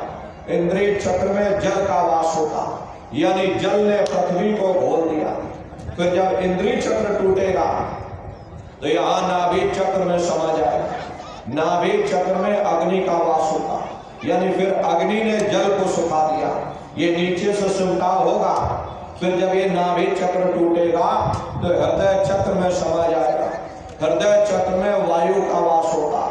इंद्रिय चक्र में जल का वास होता, यानी जल ने पृथ्वी को घोल दिया। फिर जब इंद्रिय चक्र टूटेगा तो यहाँ नाभि चक्र में समा जाएगा, नाभि चक्र में अग्नि का वास होता, यानी फिर अग्नि ने जल को सुखा दिया, ये नीचे से सिमटाव होगा। फिर जब ये नाभि चक्र टूटेगा तो हृदय चक्र में समा जाएगा, हृदय चक्र में वायु का वास होता,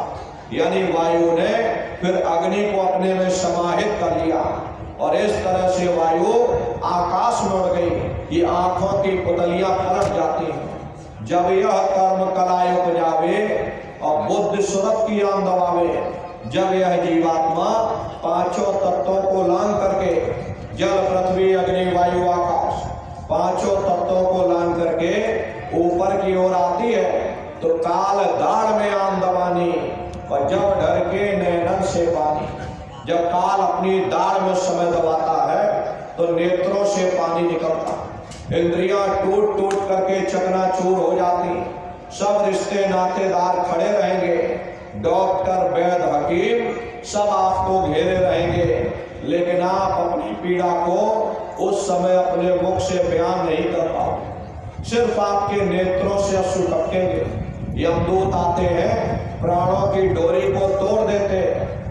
यानी वायु ने फिर अग्नि को अपने में समाहित कर लिया और इस तरह से वायु आकाश में उड़ गई। ये आंखों की पुतलियां पलट जाती हैं। जब यह कर्म कलाय उपजावे और बुद्धि सुरत की आन दबावे, जब यह जीवात्मा 5 तत्वों को लांग करके, जल पृथ्वी अग्नि वायु आकाश, 5 तत्वों को लांग करके ऊपर की ओर आती है, तो काल दाढ़ में आन दबानी और जब डर के नैनन से पानी। जब काल अपनी दाढ़ में समय दबाता है तो नेत्रों से पानी निकलता, इंद्रियां टूट टूट करके चकनाचूर हो जाती, सब रिश्ते नातेदार खड़े रहेंगे, डॉक्टर वैद्य हकीम सब आपको घेरे रहेंगे, लेकिन आप अपनी पीड़ा को उस समय अपने मुख से बयान नहीं कर पाओगे, सिर्फ आपके नेत्रों से अश्रु टपकेंगे। यमदूत आते हैं, प्राणों की डोरी को तोड़ देते,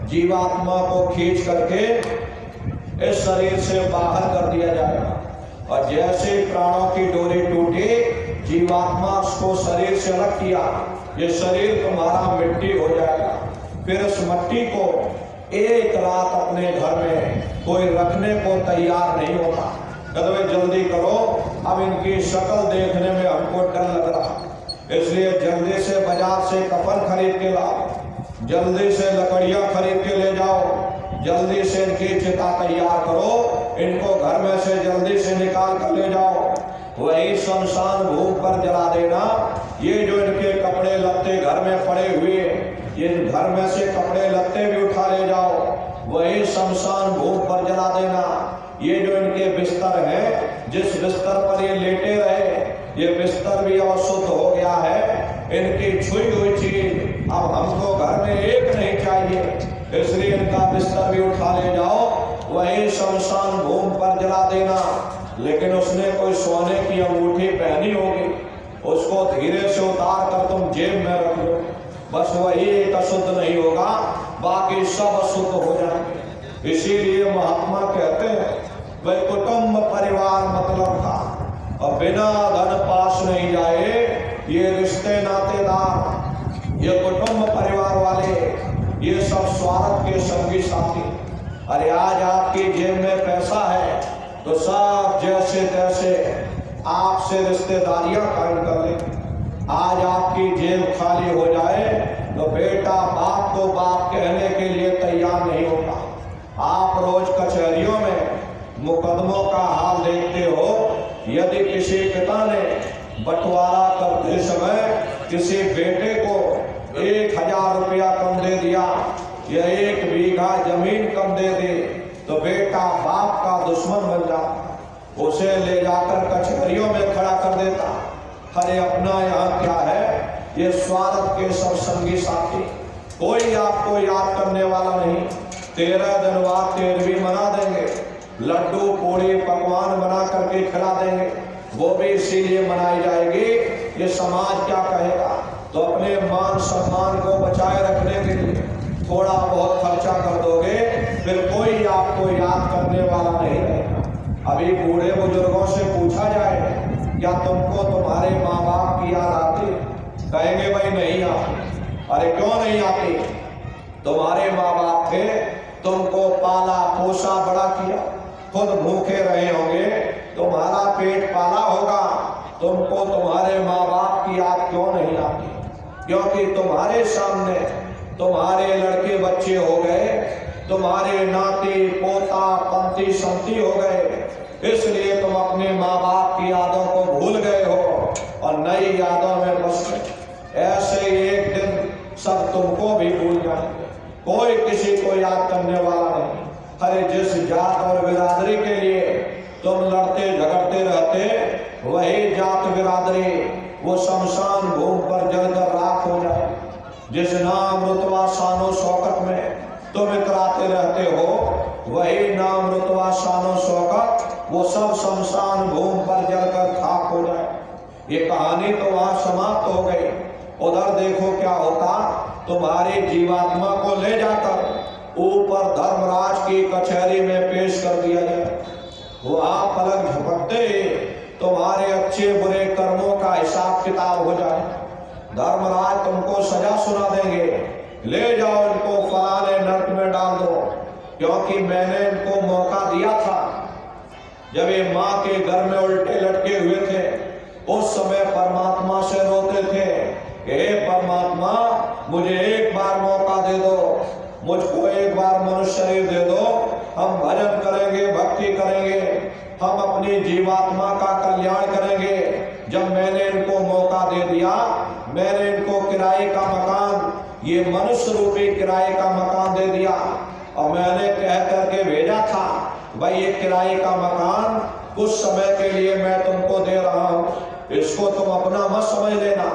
जीवात्मा को खींच करके इस शरीर से बाहर कर दिया जाएगा। और जैसे प्राणों की डोरी टूटी, जीवात्मा को शरीर से अलग किया, ये शरीर तुम्हारा मिट्टी हो जाएगा। फिर इस मिट्टी को 1 रात अपने घर में कोई रखने को तैयार नहीं होता। कहते जल्दी करो, अब इनकी शक्ल देखने में हमको डर लग रहा। इसलिए जल्दी से बाजार से कफन खरीद के लाओ, जल्दी से लकड़ियां खरीद के ले जाओ, जल्दी से इनकी चिता तैयार करो, इनको घर में से जल्दी से निकाल कर ले जाओ, वही शमशान भूमि पर जला देना। ये जो इनके कपड़े लत्ते घर में पड़े हुए, ये घर में से कपड़े लत्ते भी उठा ले जाओ, वही शमशान भूमि पर जला देना। ये जो इनके बिस्तर है, जिस बिस्तर पर ये लेटे रहे, ये बिस्तर भी अशुद्ध हो गया है। इनकी छुई हुई चीज अब हमको घर में एक नहीं चाहिए, इसलिए इनका बिस्तर भी उठा ले जाओ, वही शमशान भूमि पर जला देना। लेकिन उसने कोई सोने की अंगूठी पहनी होगी, उसको धीरे से उतार कर तुम जेब में रख लो, बस वही एक अशुद्ध नहीं होगा, बाकी सब अशुद्ध हो जाएंगे। इसीलिए महात्मा कहते हैं भाई कुटुंब परिवार मतलब था, और बिना धन पास नहीं जाए ये रिश्ते नातेदार, ये कुटुंब परिवार वाले, ये सब स्वार्थ के संगी साथी। अरे आज आपकी जेब में पैसा है तो सब जैसे तैसे आपसे रिश्तेदारियां कायम कर ले। आज आपकी जेब खाली हो जाए तो बेटा बाप को बाप कहने के लिए तैयार नहीं होता। आप रोज कचहरियों में मुकदमों का हाल देखते हो, यदि किसी पिता ने बंटवारा करते समय किसी बेटे को 1000 रुपया कम दे दिया या 1 बीघा जमीन कम दे दे तो बेटा बाप का दुश्मन बन जाता, उसे ले जाकर कचहरियों में खड़ा कर देता। अरे अपना यहाँ क्या है, ये स्वार्थ के सब संगी साथी, कोई आपको याद करने वाला नहीं। 13 दिन बाद 13वीं मना देंगे, लड्डू पूड़ी पकवान बना करके खिला देंगे, वो भी इसीलिए मनाई जाएगी ये समाज क्या कहेगा। तो अपने मान सम्मान को बचाए रखने के लिए थोड़ा बहुत खर्चा कर दोगे, फिर कोई आपको याद करने वाला नहीं रहेगा। अभी बूढ़े बुजुर्गों से पूछा जाए क्या तुमको तुम्हारे माँ बाप की याद आती, कहेंगे भाई नहीं आती। अरे क्यों नहीं आती, तुम्हारे माँ बाप थे, तुमको पाला पोसा बड़ा किया, खुद भूखे रहे होंगे, तुम्हारा पेट पाला होगा, तुमको तुम्हारे माँ बाप की याद क्यों नहीं आती? क्योंकि तुम्हारे सामने तुम्हारे लड़के बच्चे हो गए, तुम्हारे नाती पोता पंती संती हो गए, इसलिए तुम अपने माँ बाप की यादों को भूल गए हो और नई यादों में बस गए। ऐसे एक दिन सब तुमको भी भूल जाएंगे, कोई किसी को याद करने वाला नहीं। अरे जिस जात और बिरादरी के लिए तुम लड़ते झगड़ते रहते, वही जात बिरादरी वो शमशान भूमि पर जलकर राख हो जाए। जिस नाम रुतबा शानो शौकत में तुम इतराते रहते हो, वही नाम रुतबा शानो शौकत वो सब शमशान भूमि पर जलकर खाक हो जाए। ये कहानी तो वहां समाप्त हो गई। उधर देखो क्या होता, तुम्हारी जीवात्मा को ले जाकर ऊपर धर्मराज की कचहरी में पेश कर दिया जाए। वहां पलक झपकते तुम्हारे अच्छे बुरे कर्मों का हिसाब किताब हो जाए। धर्मराज तुमको सजा सुना देंगे, ले जाओ इनको फलाने नरक में डाल दो, क्योंकि मैंने इनको मौका दिया था जब ये माँ के घर में उल्टे लटके हुए थे, उस समय परमात्मा से रोते थे कि हे परमात्मा मुझे एक बार मौका दे दो, मुझको एक बार मनुष्य शरीर दे दो, हम भजन करेंगे, भक्ति करेंगे, हम अपनी जीवात्मा का कल्याण करेंगे। जब मैंने इनको मौका दे दिया, मैंने इनको किराए का मकान, ये मनुष्य रूपी किराए का मकान दे दिया, और मैंने कह करके भेजा था भाई ये किराए का मकान कुछ समय के लिए मैं तुमको दे रहा हूँ, इसको तुम अपना मत समझ लेना।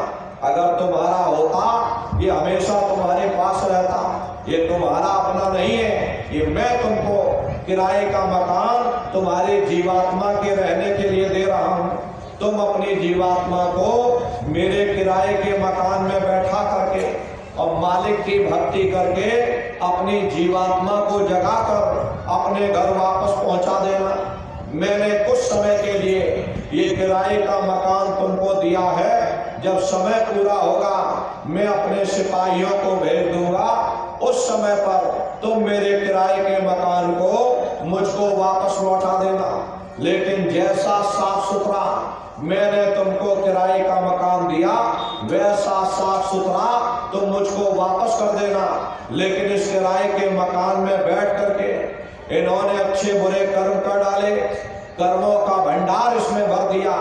अगर तुम्हारा होता ये हमेशा तुम्हारे पास रहता, ये तुम्हारा अपना नहीं है, ये मैं तुमको किराए का मकान तुम्हारी जीवात्मा के रहने के लिए दे रहा हूँ। तुम अपनी जीवात्मा को मेरे किराए के मकान में बैठा करके और मालिक की भक्ति करके अपनी जीवात्मा को जगाकर अपने घर वापस पहुंचा देना। मैंने कुछ समय के लिए ये किराए का मकान तुमको दिया है, जब समय पूरा होगा मैं अपने सिपाहियों को भेज दूंगा, उस समय पर तुम मेरे किराए के मकान को मुझको वापस लौटा देना। लेकिन जैसा साफ सुथरा मैंने तुमको किराए का मकान दिया, वैसा साफ सुथरा तुम मुझको वापस कर देना। लेकिन इस किराए के मकान में बैठ करके इन्होंने अच्छे बुरे कर्म कर डाले, कर्मों का भंडार इसमें भर दिया,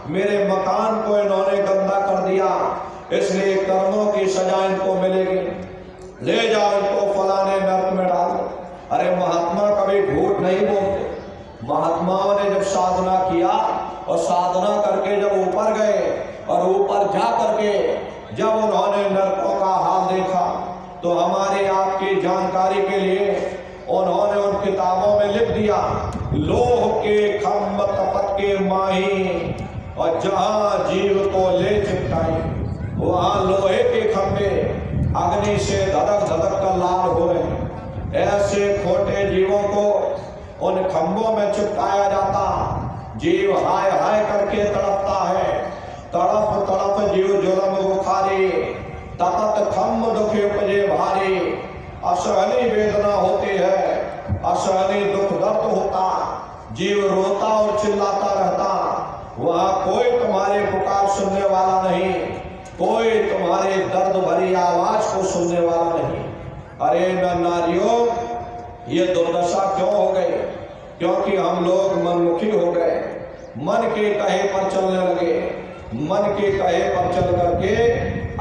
मेरे मकान को इन्होंने गंदा कर दिया, इसलिए कर्मों की सजा इनको मिलेगी, ले जाओ इनको फलाने नर्क में डाल दो। अरे महात्मा कभी झूठ नहीं बोलते। महात्माओं ने जब साधना किया और साधना करके जब ऊपर गए और ऊपर जा करके जब उन्होंने नरकों का हाल देखा, तो हमारे आपकी जानकारी के लिए उन्होंने उन किताबों में लिख दिया, लोह के खम्भ तपत के माही और जहां जीव को ले चिपटाई, वहां लोहे के खंभे अग्नि से धधक धधक कर लाल हो रहे हैं। ऐसे खोटे जीवों को उन खंभों में चिपकाया जाता, जीव हाय हाय करके तड़पता है, तड़प तड़प जीव जुलम बुखारी, तपत खम्भ दुखे उपजे भारी, असहनी वेदना होती है, असहनी दुख दर्द होता, जीव रोता और चिल्लाता रहता, वहां कोई तुम्हारे पुकार सुनने वाला नहीं, कोई तुम्हारे दर्द भरी आवाज को सुनने वाला नहीं। अरे नारियों, ये दुर्दशा क्यों हो गई? क्योंकि हम लोग मनमुखी हो गए, मन के कहे पर चलने लगे, मन के कहे पर चल करके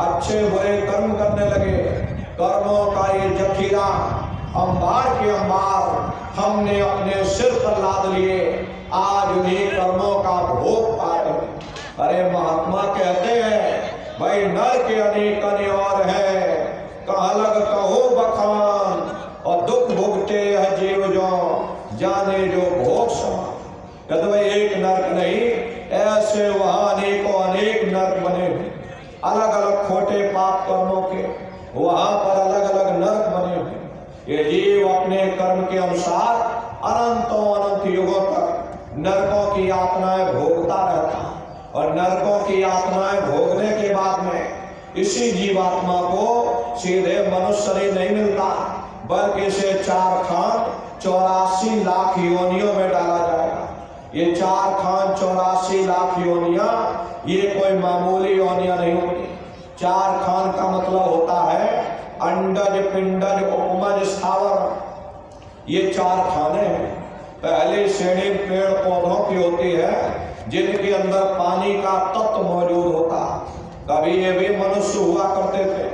अच्छे बुरे कर्म करने लगे। कर्मों का ये जखीरा अंबार के अंबार हमने अपने सिर पर लाद लिए, आज उन्हीं कर्मों का भोग पा रहे हैं। अरे महात्मा कहते हैं, भाई नर के अनेक और है, कहाँ लग कहो बखान, और दुख भुगते है जीव जो जाने जो भोग समान। कहते भाई एक नर्क नहीं, ऐसे वहां अनेकों अनेक नर्क बने हुए, अलग अलग खोटे पाप कर्मों के वहां पर अलग अलग नर्क बने हुए। ये जीव अपने कर्म के अनुसार अनंतों अनंत युगों तक नरकों की यातनाएं भोगता रहता, और नरकों की यातनाएं भोगने के बाद में इसी जीवात्मा को सीधे मनुष्य शरीर नहीं मिलता, बल्कि इसे 4 खान 84 लाख योनियों में डाला जाएगा। ये 4 खान 84 लाख योनियां ये कोई मामूली योनियां नहीं होती। 4 खान का मतलब होता है अंडज पिंडज उपमज स्थावर। ये 4 खाने हैं। पहली श्रेणी पेड़ पौधों की होती है, जिनके अंदर पानी का तत्व मौजूद होता। कभी ये भी मनुष्य हुआ करते थे,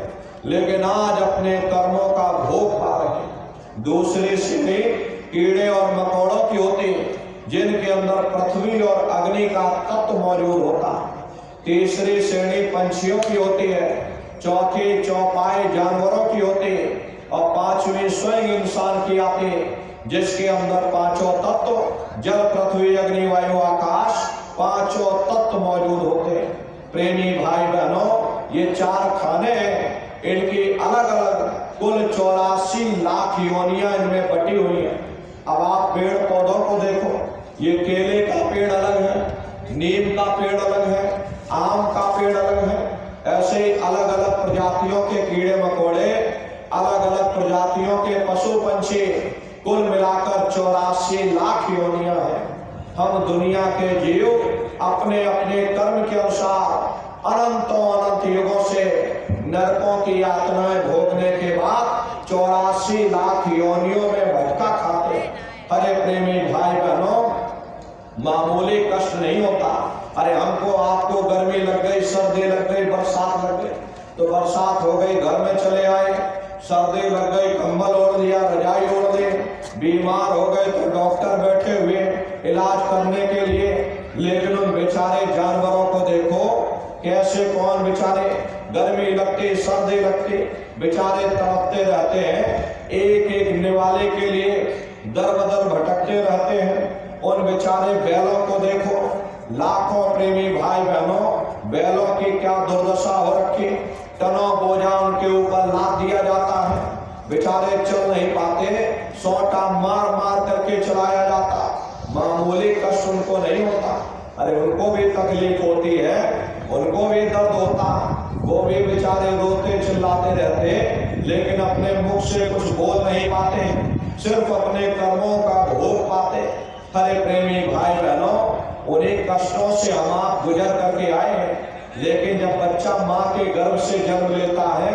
लेकिन आज अपने कर्मों का भोग पा रहे हैं। दूसरी श्रेणी कीड़े और मकोड़ों की होती, जिनके अंदर पृथ्वी और अग्नि का तत्व मौजूद होता। तीसरी श्रेणी पंछियों की होती है, चौथी चौपाई जानवरों की होती, और 5वीं स्वयं इंसान की आती, जिसके अंदर 5 तत्व जल पृथ्वी अग्नि वायु आकाश 5 तत्व मौजूद होते। प्रेमी भाई बहनों, ये 4 खाने हैं, इनकी अलग अलग कुल 84 लाख योनियां इनमें बटी हुई हैं। अब आप पेड़ पौधों को देखो, ये केले का पेड़ अलग है, नीम का पेड़ अलग है, आम का पेड़ अलग है, ऐसे ही अलग अलग प्रजातियों के कीड़े मकोड़े, अलग अलग प्रजातियों के पशु पंछी, कुल मिलाकर 84 लाख योनियां हैं। हम दुनिया के जीव अपने अपने कर्म के अनुसार अनंतों अनंत युगों से नरकों की यातनाएं भोगने के बाद 84 लाख योनियों में भटका खाते। अरे प्रेमी भाई बहनों, मामूली कष्ट नहीं होता। अरे हमको आपको गर्मी लग गई, सर्दी लग गई, बरसात लग गई, तो बरसात हो गई घर में चले आए, सर्दी लग गई कंबल ओढ़ लिया, रजाई ओढ़ ली, बीमार हो गए तो डॉक्टर बैठे हुए इलाज करने के लिए। लेकिन उन बेचारे जानवरों को देखो, कैसे कौन बेचारे गर्मी लगती सर्दी लगती बेचारे तड़पते रहते हैं, एक एक निवाले के लिए दर बदर भटकते रहते हैं। उन बेचारे बैलों को देखो, लाखों प्रेमी भाई बहनों, बैलों की क्या दुर्दशा हो रखी। टनों बोझा उनके ऊपर लाद दिया जाता है, बेचारे चल नहीं पाते, सोटा मार मार करके चलाया जाता। मामूली कष्ट उनको नहीं होता। अरे उनको भी तकलीफ होती है, उनको भी दर्द होता, वो भी बेचारे रोते चिल्लाते रहते, लेकिन अपने मुख से कुछ बोल नहीं पाते, सिर्फ अपने कर्मों का भोग पाते। अरे प्रेमी भाई बहनों, उन्हीं कष्टों से हम आप गुजर करके आए हैं। लेकिन जब बच्चा माँ के गर्भ से जन्म लेता है,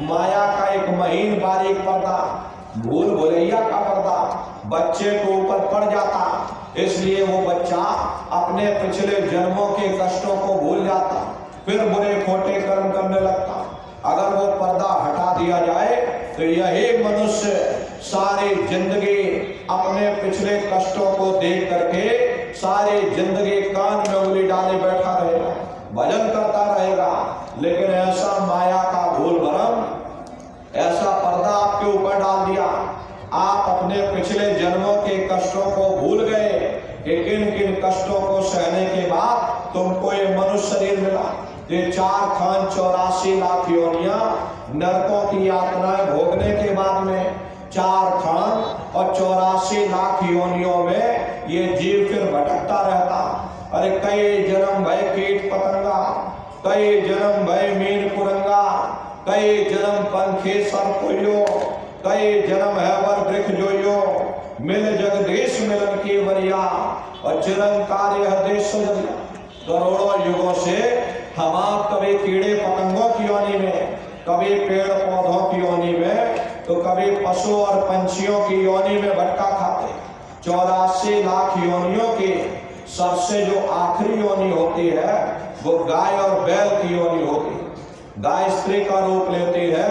माया का एक महीन बारीक पर्दा, भूल भुलैया का पर्दा बच्चे को ऊपर पड़ जाता, इसलिए वो बच्चा अपने पिछले जन्मों के कष्टों को भूल जाता, फिर बुरे खोटे कर्म करने लगता। अगर वो पर्दा हटा दिया जाए तो यही मनुष्य सारी जिंदगी अपने पिछले कष्टों को देख करके सारी जिंदगी कान में उंगली डाले बैठा रहेगा, भजन करता रहेगा। लेकिन ऐसा माया का भूल भरम, ऐसा पर्दा आपके ऊपर डाल दिया, आप अपने पिछले जन्मों के कष्टों को भूल गए कि किन किन कष्टों को सहने के बाद तुमको ये मनुष्य शरीर मिला। ये 4 खान 84 लाख योनियां नरकों की यातनाएं भोगने के बाद में 4 खान और 84 लाख योनियों में ये जीव फिर भटकता रहता। अरे कई जन्म भय कीट पतंगा, कई जन्म भय मीन कुरंगा, कई जन्म पंखे सरपुयो, कई जन्म है वर वृक्ष जोयो, मिल जगदीश मिलन की वरिया और चिरंकार यह देश सजरिया। करोड़ों युगों से हम आप कभी कीड़े पतंगों की योनि में, कभी पेड़ पौधों की योनि में, तो कभी पशु और पंछियों की योनि में भटका खाते। 84 लाख योनियों की सबसे जो आखिरी योनि होती है वो गाय और बैल की योनि होती है। गाय स्त्री का रूप लेती है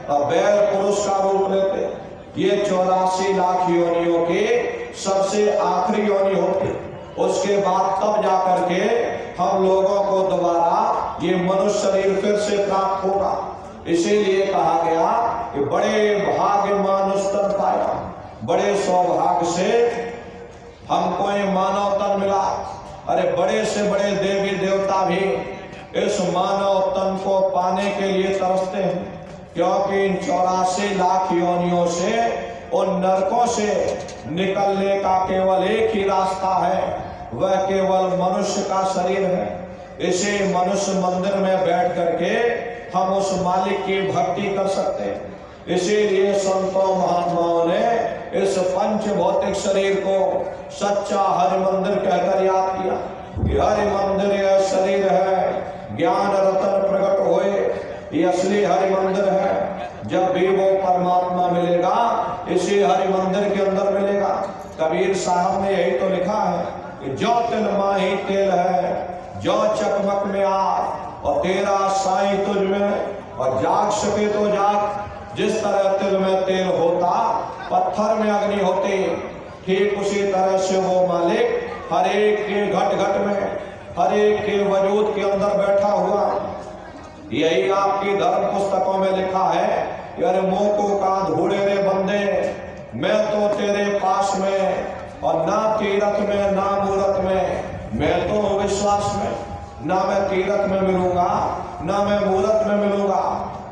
और बैल पुरुष का रूप लेते हैं। ये 84 लाख योनियों की सबसे आखिरी योनि होती है। उसके बाद तब जाकर के हम लोगों को दोबारा ये मनुष्य शरीर फिर से प्राप्त होगा। इसीलिए कहा गया कि बड़े भाग्य मानुष तन पाया, बड़े सौभाग्य से हमको ये मानव तन मिला। अरे बड़े से बड़े देवी देवता भी इस मानव तन को पाने के लिए तरसते हैं, क्योंकि इन 84 लाख योनियों से उन नरकों से निकलने का केवल एक ही रास्ता है, वह केवल मनुष्य का शरीर है। इसी मनुष्य मंदिर में बैठ करके हम उस मालिक की भक्ति कर सकते हैं। इसीलिए संतों महात्माओं ने इस पंच भौतिक शरीर को सच्चा हरि मंदिर कहकर याद किया कि हरि मंदिर यह शरीर है, ज्ञान रतन प्रकट होए, ये असली हरि मंदिर है। जब भी वो परमात्मा मिलेगा इसी हरि मंदिर के अंदर मिलेगा। कबीर साहब ने यही तो लिखा है कि जो तिल माही तेल है, जो चकमक में आग, और तेरा साईं तुझ में, और जाग सके तो जाग। जिस तरह तिल में तेल होता, पत्थर में अग्नि होती, ठीक उसी तरह से वो मालिक हर एक के घट घट में, हर एक के वजूद के अंदर बैठा हुआ। यही आपकी धर्म पुस्तकों में लिखा है कि अरे मोको का धूड़े रे बंदे, मैं तो तेरे पास में, और ना तीरथ में ना मूरत में, मैं तो विश्वास में। ना मैं तीरथ में मिलूंगा, ना मैं मूरत में मिलूंगा,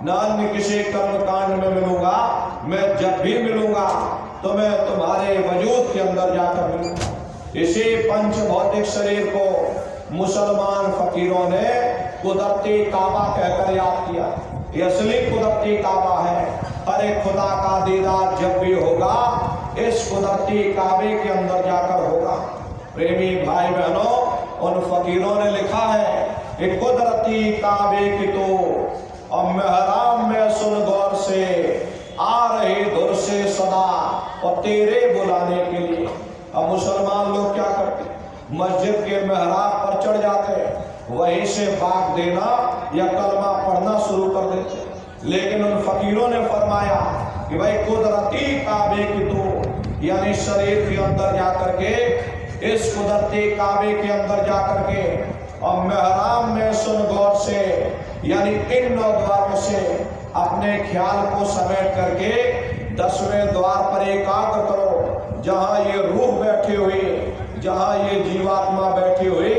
ना अन्य किसी कर्म कांड में मिलूंगा। मैं जब भी मिलूंगा तो मैं तुम्हारे वजूद के अंदर जाकर मिलूंगा। इसी पंच भौतिक शरीर को मुसलमान फकीरों ने कुदरती काबा कहकर याद किया। ये असली कुदरती काबा है। अरे खुदा का दीदार जब भी होगा इस कुदरती काबे के अंदर जाकर होगा। प्रेमी भाई बहनों, उन फकीरों ने लिखा है कि कुदरती काबे की तो और मेहराम में सुन गौर से, आ रही धुर से सदा और तेरे बुलाने के लिए। अब मुसलमान लोग क्या करते, मस्जिद के मेहराब पर चढ़ जाते, वहीं से बाग देना या कलमा पढ़ना शुरू कर देते। लेकिन उन फकीरों ने फरमाया कि भाई कुदरती काबे की तो, यानी शरीर के अंदर जाकर के, इस कुदरती काबे के अंदर जाकर के, और मेहराब में सुन गौर से, यानी इन 9 द्वारों से अपने ख्याल को समेट करके 10वें द्वार पर एकाग्र करो, जहां ये रूह बैठी हुई, जहां ये जीवात्मा बैठी हुई,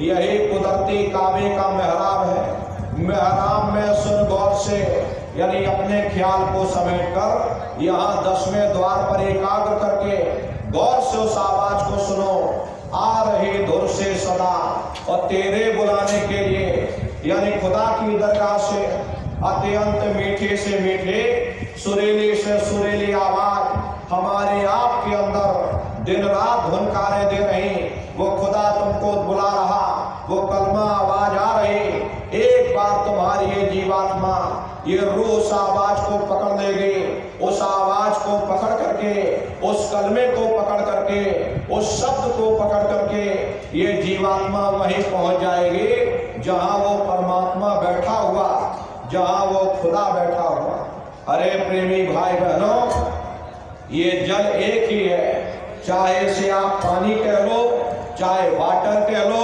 यही कुदरती काबे का मेहराब है। मेहराब में सुन गौर से, यानी अपने ख्याल को समेट कर यहाँ 10वें द्वार पर एकाग्र करके गौर से उस आवाज को सुनो, आ रही धुर से सदा और तेरे बुलाने के लिए, यानी खुदा की दरगाह से अत्यंत मीठे से मीठे, सुरीली से सुरीली आवाज हमारे आप के अंदर दिन रात धुनकारे दे रही। वो खुदा तुमको बुला रहा, वो कलमा आवाज आ रही। एक बार तुम्हारी ये जीवात्मा, ये रूह उस आवाज को पकड़ लेगी, उस आवाज को पकड़ करके, उस कलमे को पकड़ करके, उस शब्द को पकड़ करके ये जीवात्मा वहीं पहुंच जाएगी जहां वो परमात्मा बैठा हुआ, जहां वो खुदा बैठा हुआ। अरे प्रेमी भाई बहनों, ये जल एक ही है, चाहे इसे आप पानी कह लो, चाहे वाटर कह लो,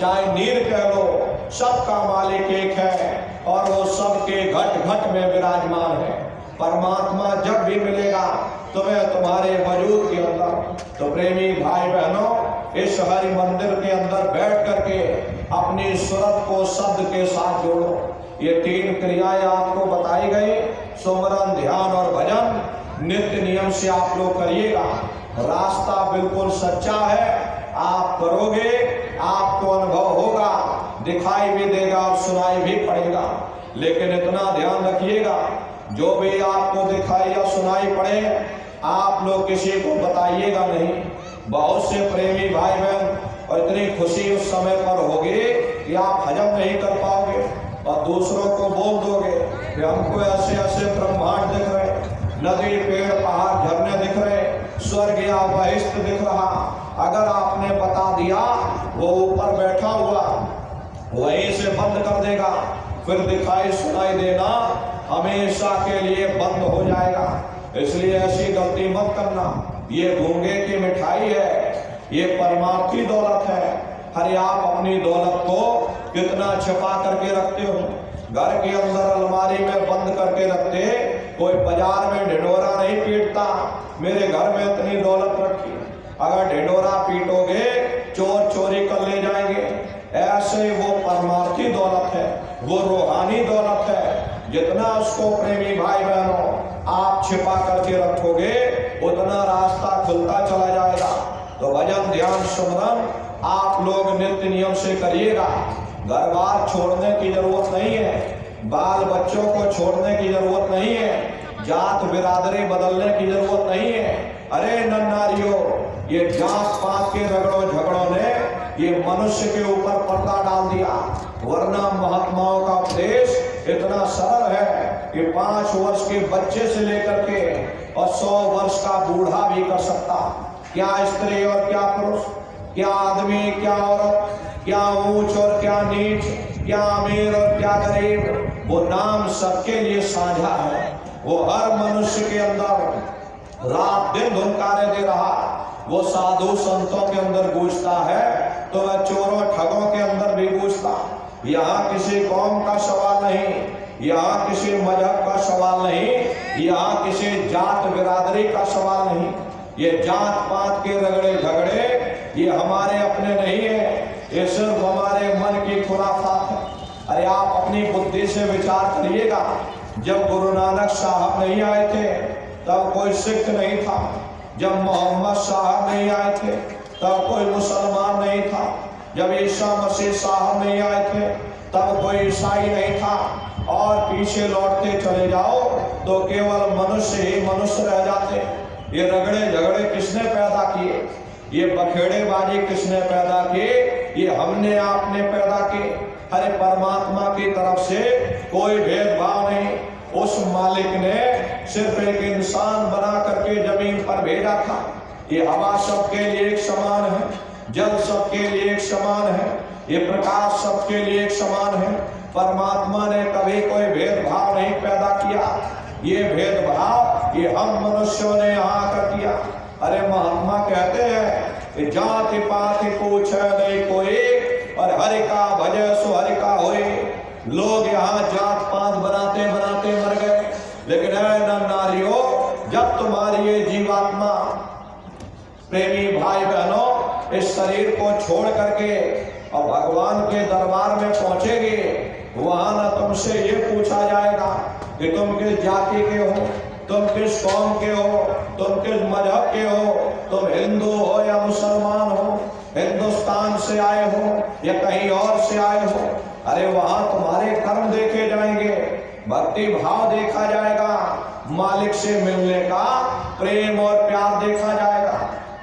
चाहे नीर कह लो, सबका मालिक एक है और वो सबके घट घट में विराजमान है। परमात्मा जब भी मिलेगा तुम्हें तुम्हारे वजूद के अंदर, तो प्रेमी भाई बहनों, इस हरि मंदिर के अंदर बैठ करके अपनी सूरत को शब्द के साथ जोड़ो। ये 3 क्रियाएं आपको बताई गई, सुमरन, ध्यान और भजन नित्य नियम से आप लोग करिएगा। रास्ता बिल्कुल सच्चा है, आप करोगे आपको अनुभव होगा, दिखाई भी देगा और सुनाई भी पड़ेगा। लेकिन इतना ध्यान रखिएगा, जो भी आपको दिखाई या सुनाई पड़े आप लोग किसी को बताइएगा नहीं। बहुत से प्रेमी भाई बहन और इतनी खुशी उस समय पर होगी कि आप हजम नहीं कर पाओगे और दूसरों को बोल दोगे कि हमको ऐसे ऐसे ब्रह्मांड दिख रहे, नदी, पेड़, पहाड़, झरने दिख रहे, स्वर्ग या बहिष्ठ दिख रहा। अगर आपने बता दिया वो ऊपर बैठा हुआ वहीं से बंद कर देगा, फिर दिखाई सुनाई देना हमेशा के लिए बंद हो जाएगा। इसलिए ऐसी गलती मत करना। ये गूंगे की मिठाई है, ये परमार्थी दौलत है। अरे आप अपनी दौलत को कितना छिपा करके रखते हो, घर के अंदर अलमारी में बंद करके रखते, कोई बाजार में ढिंढोरा नहीं पीटता मेरे घर में इतनी दौलत रखी। अगर ढिंढोरा पीटोगे चोर चोरी कर ले जाएंगे। ऐसे वो परमार्थी दौलत है, वो रूहानी दौलत है। जितना उसको प्रेमी भाई बहनों आप छिपा करके रखोगे उतना रास्ता खुलता चला जाएगा। तो भजन, ध्यान, सुमरन आप लोग नित्य नियम से करिएगा। घर बार छोड़ने की जरूरत नहीं है, बाल बच्चों को छोड़ने की जरूरत नहीं है, जात बिरादरी बदलने की जरूरत नहीं है। अरे नन्नारियों, ये जात पात के रगड़ों झगड़ों ने ये मनुष्य के ऊपर पर्दा डाल दिया, वरना महात्माओं का उपदेश इतना सरल है कि 5 वर्ष के बच्चे से लेकर के और 100 वर्ष का बूढ़ा भी कर सकता। क्या स्त्री और क्या पुरुष, क्या आदमी क्या औरत, क्या ऊंच और क्या नीच, क्या अमीर और क्या गरीब, वो नाम सबके लिए साझा है। वो हर मनुष्य के अंदर रात दिन धुनकारे दे रहा। वो साधु संतों के अंदर गूंजता है तो वह चोरों ठगों के अंदर भी गूंजता। यहाँ किसी कौम का सवाल नहीं, यहाँ किसी मजहब का सवाल नहीं, यहाँ किसी जात बिरादरी का सवाल नहीं। ये जात पात के रगड़े झगड़े ये हमारे अपने नहीं है, ये सिर्फ हमारे मन की खुराफात है। अरे आप अपनी बुद्धि से विचार करिएगा, जब गुरु नानक साहब नहीं आए थे तब कोई सिख नहीं था, जब मोहम्मद साहब नहीं आए थे तब कोई मुसलमान नहीं था, जब ईसा मसीह साहब नहीं आए थे तब कोई ईसाई नहीं था। और पीछे लौटते चले जाओ तो केवल मनुष्य ही मनुष्य रह जाते। ये रगड़े झगड़े किसने पैदा किए, ये बखेड़ेबाजी किसने पैदा की, ये हमने आपने पैदा की। अरे परमात्मा की तरफ से कोई भेदभाव नहीं। उस मालिक ने सिर्फ एक इंसान बना करके जमीन पर भेजा था। ये हवा सबके लिए एक समान है, जल सबके लिए एक समान है, ये प्रकाश सबके लिए एक समान है। परमात्मा ने कभी कोई भेदभाव नहीं पैदा किया। ये भेदभाव ये हम मनुष्यों ने यहाँ कर किया। अरे महात्मा कहते हैं कि जाति पाति पूछे नहीं कोई और हरि का भजे सो हरि का होए। लोग यहाँ जात पात बनाते बनाते मर गए, लेकिन है नारियों, जब तुम्हारी ये जीवात्मा प्रेमी भाई बहनों इस शरीर को छोड़ करके और भगवान के दरबार में पहुंचेगी, वहां न तुमसे ये पूछा जाएगा कि तुम किस जाति के हो, तुम किस कौम के हो, तुम किस मजहब के हो, तुम हिंदू हो या मुसलमान हो, हिंदुस्तान से आए हो या कहीं और से आए हो। अरे वहां तुम्हारे कर्म देखे जाएंगे, भक्ति भाव देखा जाएगा, मालिक से मिलने का प्रेम और प्यार देखा जाएगा।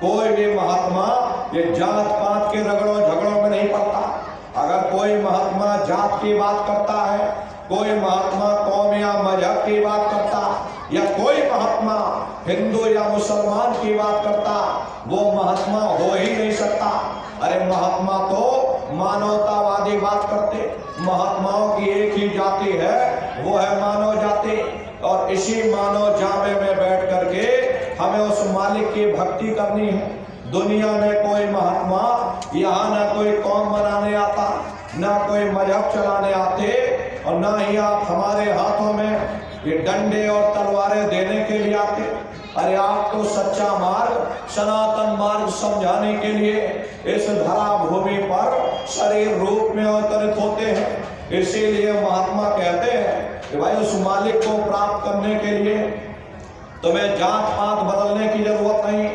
कोई भी महात्मा ये जात पात जात के रगड़ों झगड़ों में नहीं पड़ता। अगर कोई महात्मा जात की बात करता है, कोई महात्मा कौम या मजहब की बात करता, या कोई महात्मा हिंदू या मुसलमान की बात करता, वो महात्मा हो ही नहीं सकता। अरे महात्मा तो मानवतावादी बात करते। महात्माओं की एक ही जाति है, वो है मानव जाति। और इसी मानव जामे में बैठ करके हमें उस मालिक की भक्ति करनी है। दुनिया में कोई महात्मा यहाँ ना कोई कौम बनाने आता, ना कोई मजहब चलाने आते, और ना ही आप हमारे हाथों में ये डंडे और तलवारें देने के लिए आते। अरे आप तो सच्चा मार्ग, सनातन मार्ग समझाने के लिए इस धरा भूमि पर शरीर रूप में अवतरित होते हैं। इसीलिए महात्मा कहते हैं कि भाई उस मालिक को प्राप्त करने के लिए तुम्हें जात पात बदलने की जरूरत नहीं,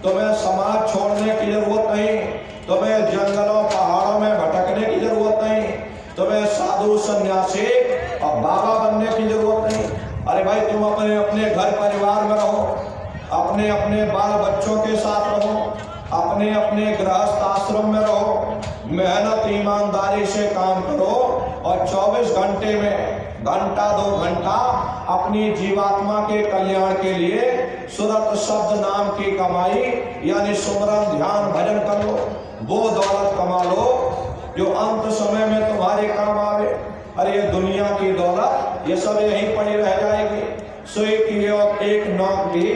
तुम्हें समाज छोड़ने की जरूरत नहीं, तुम्हें जंगलों पहाड़ों में भटकने की जरूरत नहीं, तुम्हें साधु सन्यासी और बाबा बनने की जरूरत नहीं। अरे भाई तुम अपने अपने घर परिवार में रहो, अपने अपने बाल बच्चों के साथ रहो, अपने अपने गृहस्थ आश्रम में रहो, मेहनत ईमानदारी से काम करो, और 24 घंटे में घंटा 2 घंटा अपनी जीवात्मा के कल्याण के लिए सुरत शब्द नाम की कमाई यानी सुमरन ध्यान भजन कर लो। वो दौलत कमा लो जो अंत समय में तुम्हारे काम आवे। अरे ये दुनिया की दौलत ये सब यहीं पड़ी रह जाएगी। सुई की एक नौक भी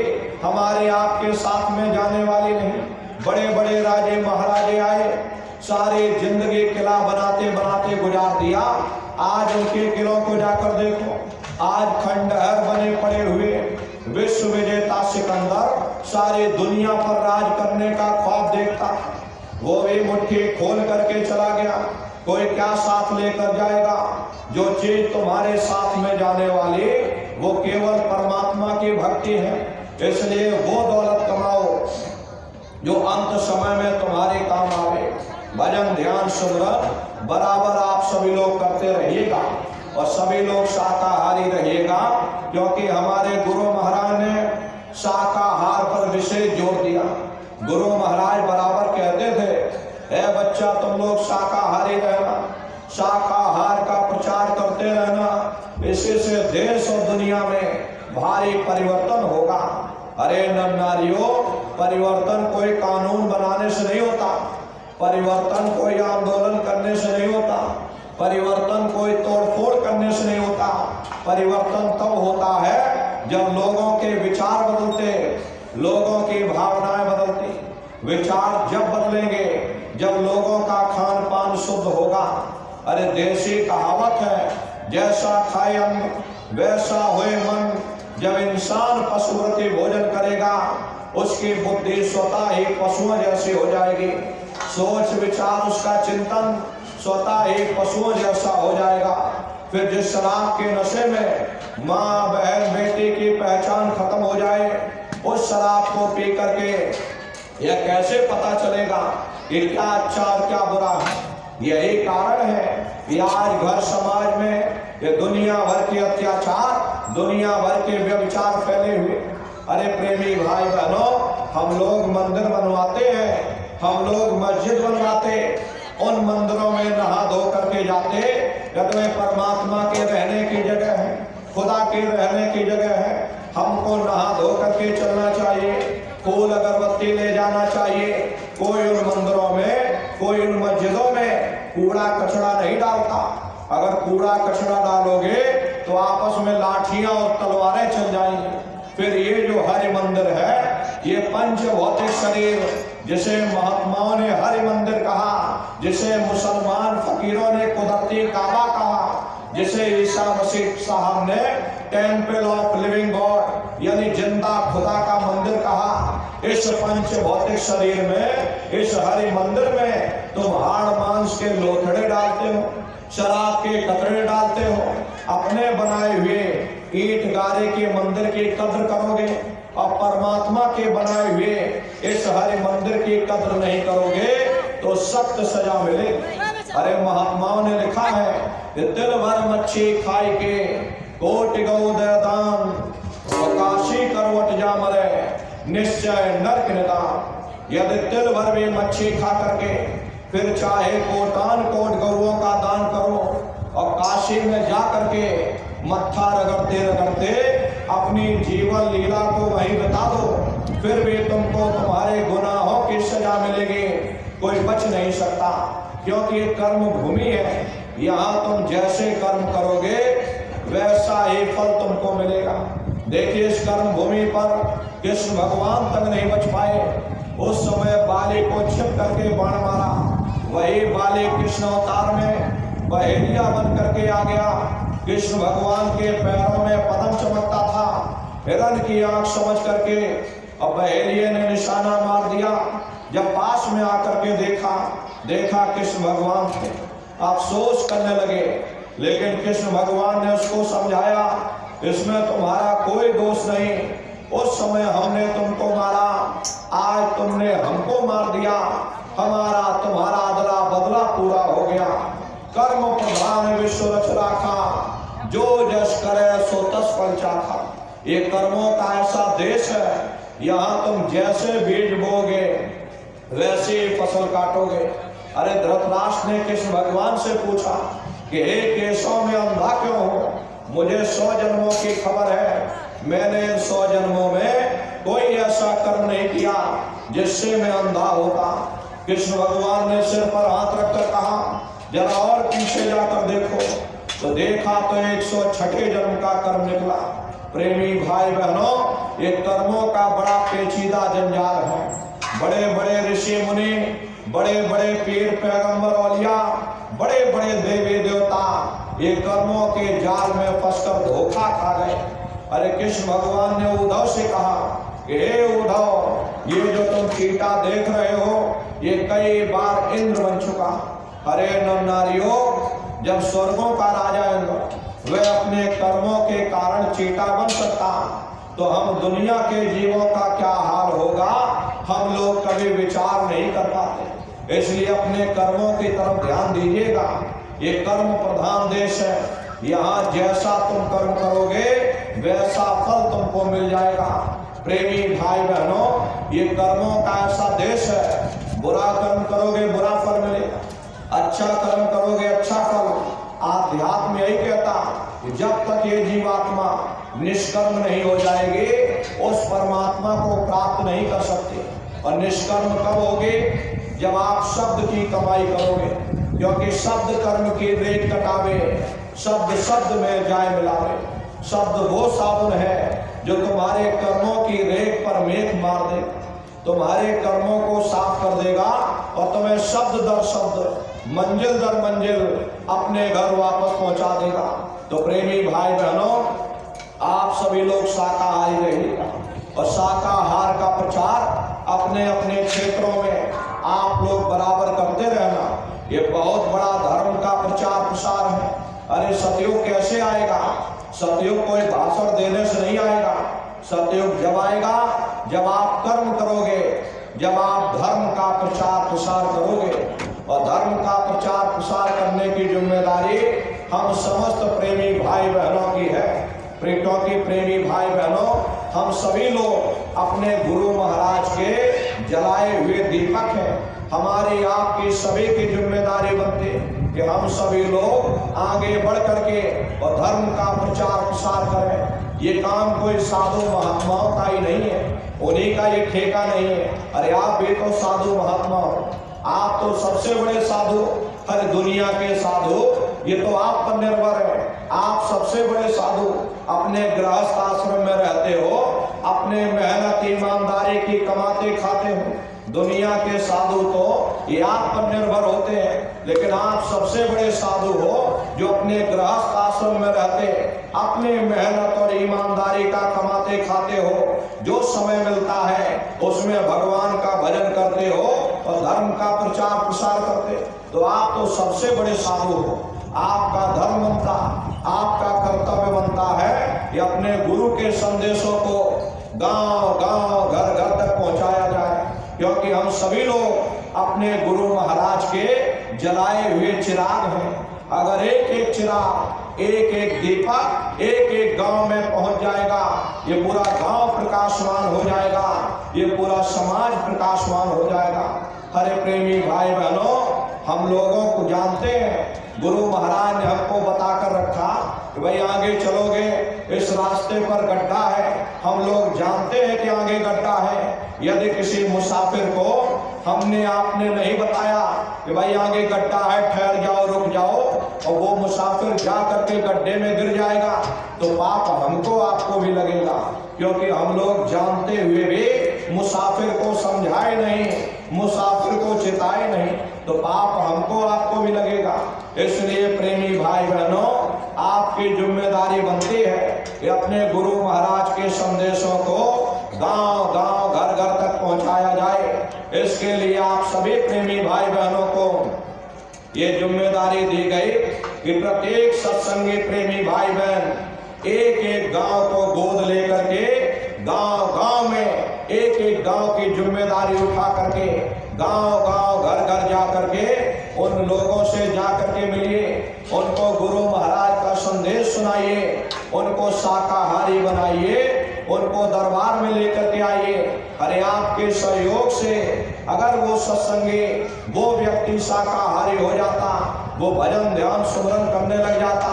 हमारे आपके साथ में जाने वाली नहीं। बड़े बड़े राजे महाराजे आए, सारी जिंदगी किला बनाते बनाते गुजार दिया। आज उनके किलों को जाकर देखो, आज खंडहर बने पड़े हुए। विश्व विजेता सिकंदर सारी दुनिया पर राज करने का ख्वाब देखता, वो भी मुट्ठी खोल करके चला गया। कोई क्या साथ लेकर जाएगा? जो चीज तुम्हारे साथ में जाने वाली वो केवल परमात्मा की भक्ति है। इसलिए वो दौलत कमाओ जो अंत समय में तुम्हारे काम आवे। भजन ध्यान सुमरन बराबर आप सभी लोग करते रहिएगा, और सभी लोग शाकाहारी रहिएगा, क्योंकि हमारे गुरु महाराज ने शाकाहार पर विशेष जोर दिया। गुरु महाराज बराबर कहते थे, ए बच्चा तुम लोग शाकाहारी रहना, शाकाहार का प्रचार करते रहना, इसी से देश और दुनिया में भारी परिवर्तन होगा। अरे नर नारियों, परिवर्तन कोई कानून बनाने से नहीं होता, परिवर्तन कोई आंदोलन करने से नहीं होता, परिवर्तन कोई तोड़फोड़ करने से नहीं होता। परिवर्तन तब होता है जब लोगों के विचार बदलते, लोगों की भावनाएं बदलती। विचार जब बदलेंगे जब लोगों का खान पान शुद्ध होगा। अरे देसी कहावत है, जैसा खाए अन्न वैसा होए मन। जब इंसान पशुवृत्ति भोजन करेगा उसकी बुद्धि स्वतः ही पशुओं जैसी हो जाएगी, सोच विचार उसका चिंतन स्वतः ही पशुओं जैसा हो जाएगा। फिर जिस शराब के नशे में माँ बहन बेटी की पहचान खत्म हो जाए, उस शराब को पी करके यह कैसे पता चलेगा कि क्या अच्छा और क्या बुरा है? यही कारण है कि आज घर समाज में ये दुनिया भर के अत्याचार, दुनिया भर के व्यभिचार फैले हुए। अरे प्रेमी भाई बहनों, हम लोग मंदिर बनवाते हैं, हम लोग मस्जिद बनवाते, उन मंदिरों में नहा धो करके जाते, कहते हैं परमात्मा के रहने की जगह है, खुदा के रहने की जगह है, हमको नहा धो करके चलना चाहिए, फूल अगरबत्ती ले जाना चाहिए। कोई उन मंदिरों में, कोई उन मस्जिदों में कूड़ा कचरा नहीं डालता। अगर कूड़ा कचरा डालोगे तो आपस में लाठियां और तलवारें चल जाएंगी। फिर ये जो हरि मंदिर है, ये पंच भौतिक शरीर, जिसे महात्माओं ने हरि मंदिर कहा, जिसे मुसलमान फकीरों ने कुदरती काबा कहा, जिसे ईसा मसीह साहब ने टेम्पल ऑफ लिविंग गॉड यानी जिंदा खुदा का मंदिर कहा। इस पंच भौतिक शरीर में, इस हरि मंदिर में तुम हाड़ मांस के लोथड़े डालते हो, शराब के कतरे डालते हो, अपने बनाए हुए ईंट गारे के मंदिर की कद्र करोगे, और परमात्मा के बनाए हुए इस हरि मंदिर की कद्र नहीं करोगे तो सख्त सजा मिलेगी। अरे महात्माओं ने लिखा है कि दिल भर मच्छी खाई के कोटि गौ दान, काशी करवट जा मरे निश्चय नरक निदान। यदि दिल भर भी मच्छी खा करके फिर चाहे कोटान कोट गौओं का दान करो और काशी में जा करके मत्था रगड़ते रगड़ते अपनी जीवन लीला को वहीं बता दो, फिर भी तुमको तुम्हारे गुनाहों की सजा मिलेगी, कोई बच नहीं सकता। क्योंकि ये कर्म भूमि है, यहाँ तुम जैसे कर्म करोगे वैसा ही फल तुमको मिलेगा। देखिए इस कर्म भूमि पर कृष्ण भगवान तक नहीं बच पाए, उस समय बाली को छिप करके बाण मारा, वही बाली कृष्ण अवतार में बहेलिया बन करके आ गया। कृष्ण भगवान के पैरों में पद्म चमकता था, हिरण की आंख समझ करके अब बहेलिये ने निशाना मार दिया। जब पास में आकर के देखा कृष्ण भगवान थे, अफसोस करने लगे, लेकिन कृष्ण भगवान ने उसको समझाया इसमें तुम्हारा कोई दोष नहीं, उस समय हमने तुमको मारा, आज तुमने हमको मार दिया, हमारा तुम्हारा अदला बदला पूरा हो गया। कर्म प्रधान विश्व रच राखा, जो जस करे सो तस फल चाखा। ये कर्मों का ऐसा देश है, यहाँ तुम जैसे बीज बोगे वैसे ही फसल काटोगे। अरे धृतराष्ट्र ने कृष्ण भगवान से पूछा कि हे केशव में अंधा क्यों हो? मुझे 100 जन्मों की खबर है, मैंने इन 100 जन्मों में कोई ऐसा कर्म नहीं किया जिससे मैं अंधा होता। कृष्ण भगवान ने सिर पर हाथ रखकर कहा जरा और पीछे जाकर देखो, तो देखा तो 106 जन्म का कर्म निकला। प्रेमी भाई बहनों, ये कर्मों का बड़ा पेचीदा जंजाल है। बड़े बड़े ऋषि मुनि, बड़े बड़े पीर पैगंबर औलिया, बड़े बड़े देवी देवता ये कर्मों के जाल में फंसकर धोखा खा गए। अरे कृष्ण भगवान ने उद्धव से कहा कि हे उद्धव, ये जो तुम चीटा देख रहे हो ये कई बार इंद्र बन चुका। अरे नर नारियों, जब स्वर्गों का राजा इंद्र वह अपने कर्मों के कारण चीटा बन सकता, तो हम दुनिया के जीवों का क्या हाल होगा हम लोग कभी विचार नहीं कर पाते। इसलिए अपने कर्मों की तरफ ध्यान दीजिएगा। ये कर्म प्रधान देश है, यहाँ जैसा तुम कर्म करोगे वैसा फल तुमको मिल जाएगा। प्रेमी भाई बहनों, ये कर्मों का ऐसा देश है, बुरा कर्म करोगे बुरा फल मिलेगा, अच्छा कर्म करोगे अच्छा फल। आध्यात्म यही कहता कि जब तक ये जीवात्मा निष्कर्म नहीं हो जाएगी उस परमात्मा को प्राप्त नहीं कर सकते। और निष्कर्म कब होगे? जब आप शब्द की कमाई करोगे, क्योंकि शब्द कर्म की रेख कटावे, शब्द शब्द में जाए मिलावे। शब्द वो साबुन है जो तुम्हारे कर्मों की रेख पर मेघ मार दे, तुम्हारे कर्मों को साफ कर देगा और तुम्हें शब्द दर शब्द, मंजिल दर मंजिल अपने घर वापस पहुंचा देगा। तो प्रेमी भाई बहनों, आप सभी लोग शाकाहारी रहिएगा और शाकाहार का प्रचार अपने अपने क्षेत्रों में आप लोग बराबर करते रहना। ये बहुत बड़ा धर्म का प्रचार प्रसार है। अरे सतयुग कैसे आएगा? सतयुग कोई भाषण देने से नहीं आएगा। सतयुग जब आएगा जब आप कर्म करोगे, जब आप धर्म का प्रचार प्रसार करोगे। और धर्म का प्रचार प्रसार करने की जिम्मेदारी हम समस्त प्रेमी भाई बहनों की है। क्योंकि प्रेमी भाई बहनों, हम सभी लोग अपने गुरु महाराज के जलाए हुए दीपक हैं। हमारी आपकी सभी की जिम्मेदारी बनती है कि हम सभी लोग आगे बढ़ करके और धर्म का प्रचार प्रसार करें। ये काम कोई साधु महात्माओं का ही नहीं है, उन्हीं का ये ठेका नहीं है। अरे आप भी तो साधु महात्मा हो, आप तो सबसे बड़े साधु, हर दुनिया के साधु ये तो आप पर निर्भर है। आप सबसे बड़े साधु अपने गृहस्थ आश्रम में रहते हो, अपने मेहनत ईमानदारी की कमाते खाते हो। दुनिया के साधु तो ये आप पर निर्भर होते हैं, लेकिन आप सबसे बड़े साधु हो जो अपने गृहस्थ आश्रम में रहते, अपने मेहनत और ईमानदारी का कमाते खाते हो। जो समय मिलता है उसमें भगवान का भजन करते हो और धर्म का प्रचार प्रसार करते, तो आप तो सबसे बड़े साधु हो। आपका धर्म बनता, आपका कर्तव्य बनता है कि अपने गुरु के संदेशों को गांव गांव घर घर तक पहुंचाया जाए। क्योंकि हम सभी लोग अपने गुरु महाराज के जलाए हुए चिराग हैं। अगर एक एक चिराग, एक एक दीपक एक एक गांव में पहुंच जाएगा, ये पूरा गांव प्रकाशमान हो जाएगा, ये पूरा समाज प्रकाशमान हो जाएगा। हरे प्रेमी भाई बहनों, हम लोगों को जानते हैं, गुरु महाराज ने हमको बताकर रखा कि भाई आगे चलोगे इस रास्ते पर गड्ढा है। हम लोग जानते हैं कि आगे गड्ढा है। यदि किसी मुसाफिर को हमने आपने नहीं बताया कि भाई आगे गड्ढा है, ठहर जाओ, रुक जाओ, और वो मुसाफिर जा करके गड्ढे में गिर जाएगा तो पाप हमको आपको भी लगेगा, क्योंकि हम लोग जानते हुए भी मुसाफिर को समझाए नहीं, मुसाफिर को चिताए नहीं, तो पाप हमको आपको भी लगेगा। इसलिए प्रेमी भाई बहनों, आपकी जिम्मेदारी बनती है कि अपने गुरु महाराज के संदेशों को गांव गांव घर घर तक पहुंचाया जाए। इसके लिए आप सभी प्रेमी भाई बहनों को ये जिम्मेदारी दी गई कि प्रत्येक सत्संगी प्रेमी भाई बहन एक एक गांव को गोद लेकर के गांव गांव में एक एक गांव की जिम्मेदारी उठा करके गांव गांव घर घर जा करके उन लोगों से जा करके मिलिए, उनको गुरु महाराज का संदेश सुनाइए, उनको शाकाहारी बनाइए, उनको दरबार में लेकर के आइए। अरे आपके सहयोग से अगर वो सत्संगी, वो व्यक्ति शाकाहारी हो जाता, वो भजन ध्यान सुमरन करने लग जाता,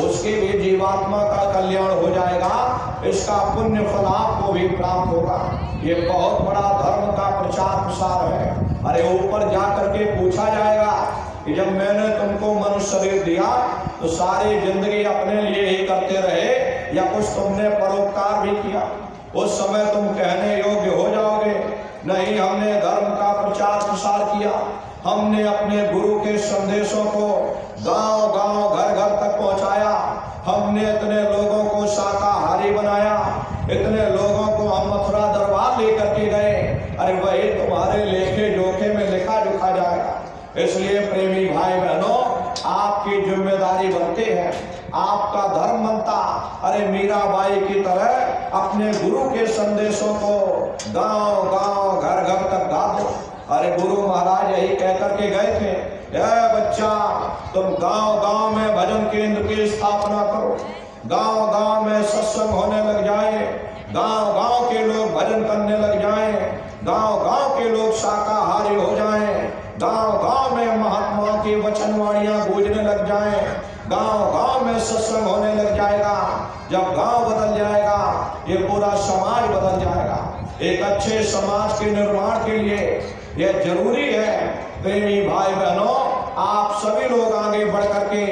उसके भी जीवात्मा का कल्याण हो जाएगा, इसका पुण्य फल आपको भी प्राप्त होगा। ये बहुत बड़ा धर्म का प्रचार प्रसार है। अरे ऊपर जा करके पूछा जाएगा कि जब मैंने तुमको मनुष्य शरीर दिया तो सारी जिंदगी अपने लिए ही करते रहे या कुछ तुमने परोपकार भी किया? उस समय तुम कहने योग्य हो जाओगे, नहीं हमने धर्म का प्रचार प्रसार किया, हमने अपने गुरु के संदेशों को गांव गांव घर घर तक पहुंचाया, हमने इतने लोगों को शाकाहारी बनाया, इतने लोगों को हम मथुरा दरबार लेकर के गए। अरे वही तुम्हारे लेखे जोखे में लिखा जोखा जाएगा। इसलिए प्रेमी भाई बहनों, आपकी जिम्मेदारी बनती है, आपका धर्म बनता, अरे मीराबाई की तरह अपने गुरु के संदेशों को गांव गांव घर घर तक गा दो। अरे गुरु महाराज यही कहकर के गए थे, बच्चा तुम गांव गांव में भजन केंद्र की स्थापना करो, गांव गांव में सत्संग होने लग जाए, गांव गांव के लोग भजन करने लग जाएं, गांव गांव के लोग शाकाहारी हो जाएं, गांव गांव में महात्मा की वचनवाणियां गूंजने लग जाएं, गांव गांव में सत्संग होने लग जाएगा। जब गांव बदल जाएगा, ये पूरा समाज बदल जाएगा। एक अच्छे समाज के निर्माण के लिए यह जरूरी है प्रेमी भाई बहनों, आप सभी लोग आगे बढ़ करके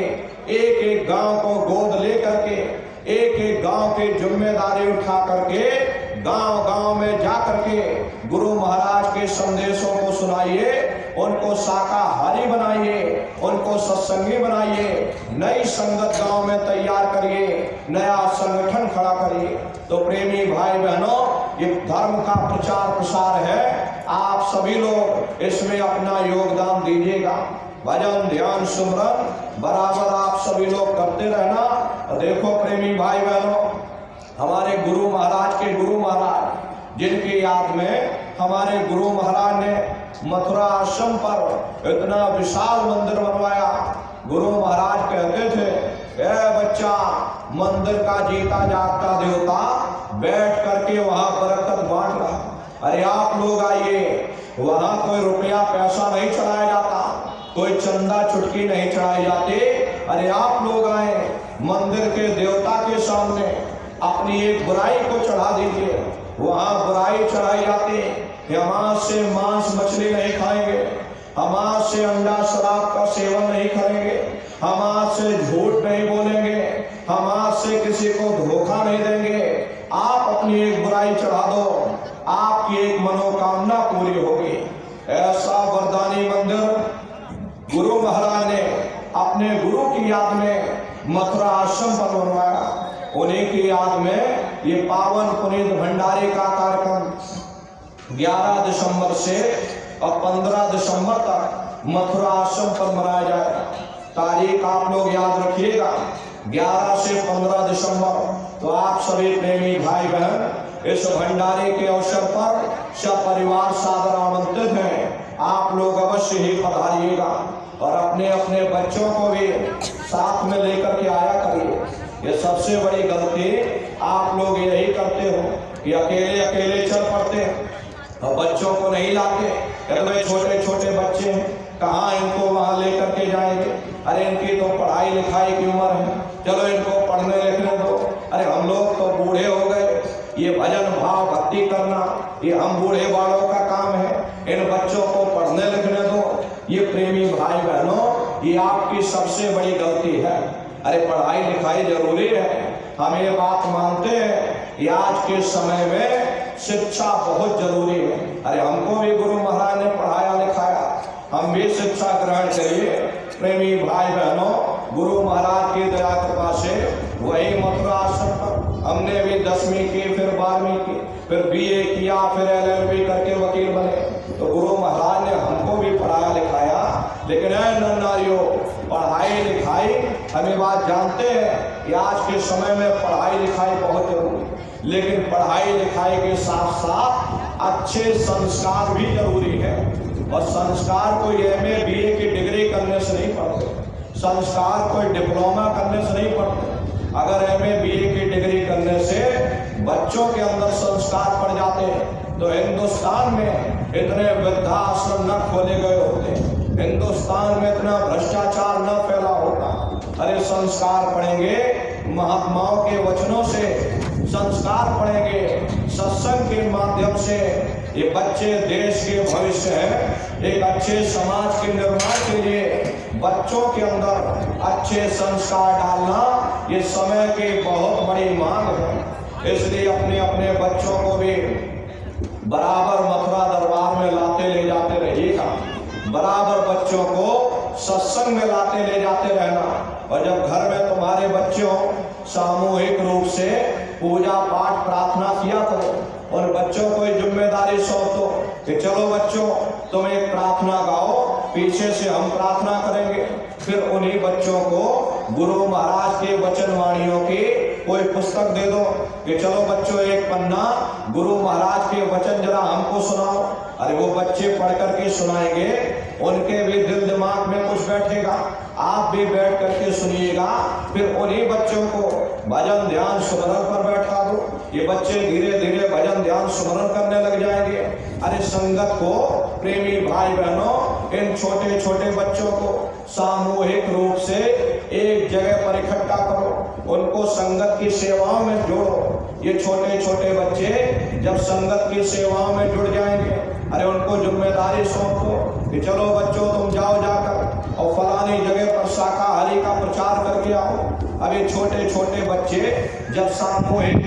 एक एक गांव को गोद ले करके एक एक गांव की जिम्मेदारी उठा करके गांव गांव में जा करके गुरु महाराज के संदेशों को सुनाइए, उनको शाकाहारी बनाइए, उनको सत्संगी बनाइए, नई संगत गांव में तैयार करिए, नया संगठन खड़ा करिए। तो प्रेमी भाई बहनों, ये धर्म का प्रचार प्रसार है, आप सभी लोग इसमें अपना योगदान दीजिएगा। भजन ध्यान सुमरन बराबर आप सभी लोग करते रहना। देखो प्रेमी भाई बहनों, हमारे गुरु महाराज के गुरु महाराज जिनकी याद में हमारे गुरु महाराज ने मथुरा आश्रम पर इतना विशाल मंदिर बनवाया। गुरु महाराज कहते थे, बच्चा मंदिर का जीता जागता देवता बैठ करके वहां बरकत बांट रहा। अरे आप लोग आइए, वहां कोई रुपया पैसा नहीं चढ़ाया जाता, कोई चंदा चुटकी नहीं चढ़ाई जाती। अरे आप लोग आए, मंदिर के देवता के सामने अपनी एक बुराई को चढ़ा दीजिए। वहां बुराई चढ़ाई जाती, हम आज से मांस मछली नहीं खाएंगे, हम आज से अंडा शराब का सेवन नहीं करेंगे, हम आज से झूठ नहीं बोलेंगे, हम आज से किसी को धोखा नहीं देंगे। आप अपनी एक बुराई चढ़ा दो, आपकी एक मनोकामना पूरी होगी। ऐसा वरदानी मंदिर गुरु महाराज ने अपने गुरु की याद में मथुरा आश्रम पर बनवाया। उन्हीं की याद में ये पावन पुनीत भंडारे का कार्यक्रम 11 दिसंबर से और 15 दिसंबर तक मथुरा आश्रम पर मनाया जाएगा। तारीख आप लोग याद रखिएगा, 11 से 15 दिसंबर। तो आप सभी प्रेमी भाई बहन इस भंडारे के अवसर पर सब परिवार सादर आमंत्रित हैं। आप लोग अवश्य ही पधारिएगा और अपने अपने बच्चों को भी साथ में लेकर के आया करिए। ये सबसे बड़ी गलती आप लोग यही करते हो कि अकेले अकेले चल पड़ते और बच्चों को नहीं लाते। छोटे छोटे बच्चे हैं, कहाँ इनको वहां लेकर के जाएंगे? अरे इनकी तो पढ़ाई लिखाई की उम्र है, चलो इनको पढ़ने लिखने दो। अरे हम लोग तो बूढ़े हो गए, ये भजन भाव भक्ति करना ये हम बूढ़े बालों का काम है, इन बच्चों को पढ़ने लिखने दो। ये प्रेमी भाई बहनों, ये आपकी सबसे बड़ी गलती है। अरे पढ़ाई लिखाई जरूरी है, हम ये बात मानते हैं कि आज के समय में शिक्षा बहुत जरूरी है। अरे हमको भी गुरु महाराज ने पढ़ाया लिखाया, हम भी शिक्षा ग्रहण करिए। प्रेमी भाई बहनों, गुरु महाराज की दया कृपा से वही मथुरा आश्रम पर हमने भी 10वीं की, फिर 12वीं की, फिर BA किया, फिर LLB करके वकील बने। तो गुरु महाराज ने हमको भी पढ़ाया लिखाया। लेकिन नर नारियों, पढ़ाई लिखाई हम ये बात जानते हैं कि आज के समय में पढ़ाई लिखाई बहुत जरूरी है, लेकिन पढ़ाई लिखाई के साथ साथ अच्छे संस्कार भी जरूरी है। और संस्कार कोई MA BA की डिग्री करने से नहीं पढ़ते, संस्कार कोई डिप्लोमा करने से नहीं पढ़ते। अगर MA BA की डिग्री करने से बच्चों के अंदर संस्कार पड़ जाते हैं तो हिंदुस्तान में इतने वृद्धाश्रम न खोले गए होते, हिंदुस्तान में इतना भ्रष्टाचार न फैला होता। अरे संस्कार पढ़ेंगे, महात्माओं के वचनों से संस्कार पढ़ेंगे, सत्संग के माध्यम से ये बच्चे देश के भविष्य हैं। एक अच्छे समाज के निर्माण के लिए बच्चों के अंदर अच्छे संस्कार डालना ये समय की बहुत बड़ी मांग है। इसलिए अपने अपने बच्चों को भी बराबर मथुरा दरबार में लाते ले जाते रहिएगा, बराबर बच्चों को सत्संग में लाते ले जाते रहना। और जब घर में तुम्हारे बच्चों सामूहिक रूप से पूजा पाठ प्रार्थना किया करो, और बच्चों को जिम्मेदारी सौंप दो कि चलो बच्चों तुम एक प्रार्थना गाओ, पीछे से हम प्रार्थना करेंगे। फिर उन्हीं बच्चों को गुरु महाराज के वचन वाणियों की कोई पुस्तक दे दो कि चलो बच्चों एक पन्ना गुरु महाराज के वचन जरा हमको सुनाओ। अरे वो बच्चे पढ़ करके सुनाएंगे, उनके भी दिल दिमाग में कुछ बैठेगा, आप भी बैठ करके सुनिएगा। फिर उन्हीं बच्चों को भजन ध्यान सुमरन पर बैठा दो, ये बच्चे धीरे धीरे भजन ध्यान सुमरन करने लग जाएंगे। अरे संगत को, प्रेमी भाई बहनों, इन छोटे छोटे बच्चों को सामूहिक रूप से एक जगह पर इकट्ठा करो, उनको संगत की सेवाओं में जोड़ो। ये छोटे छोटे बच्चे जब संगत की सेवाओं में जुड़ जाएंगे, अरे उनको जिम्मेदारी सौंप दो कि चलो बच्चों तुम जाओ जाकर और फलानी जगह पर शाकाहारी का प्रचार करके आओ। अब ये छोटे छोटे बच्चे जब सामूहिक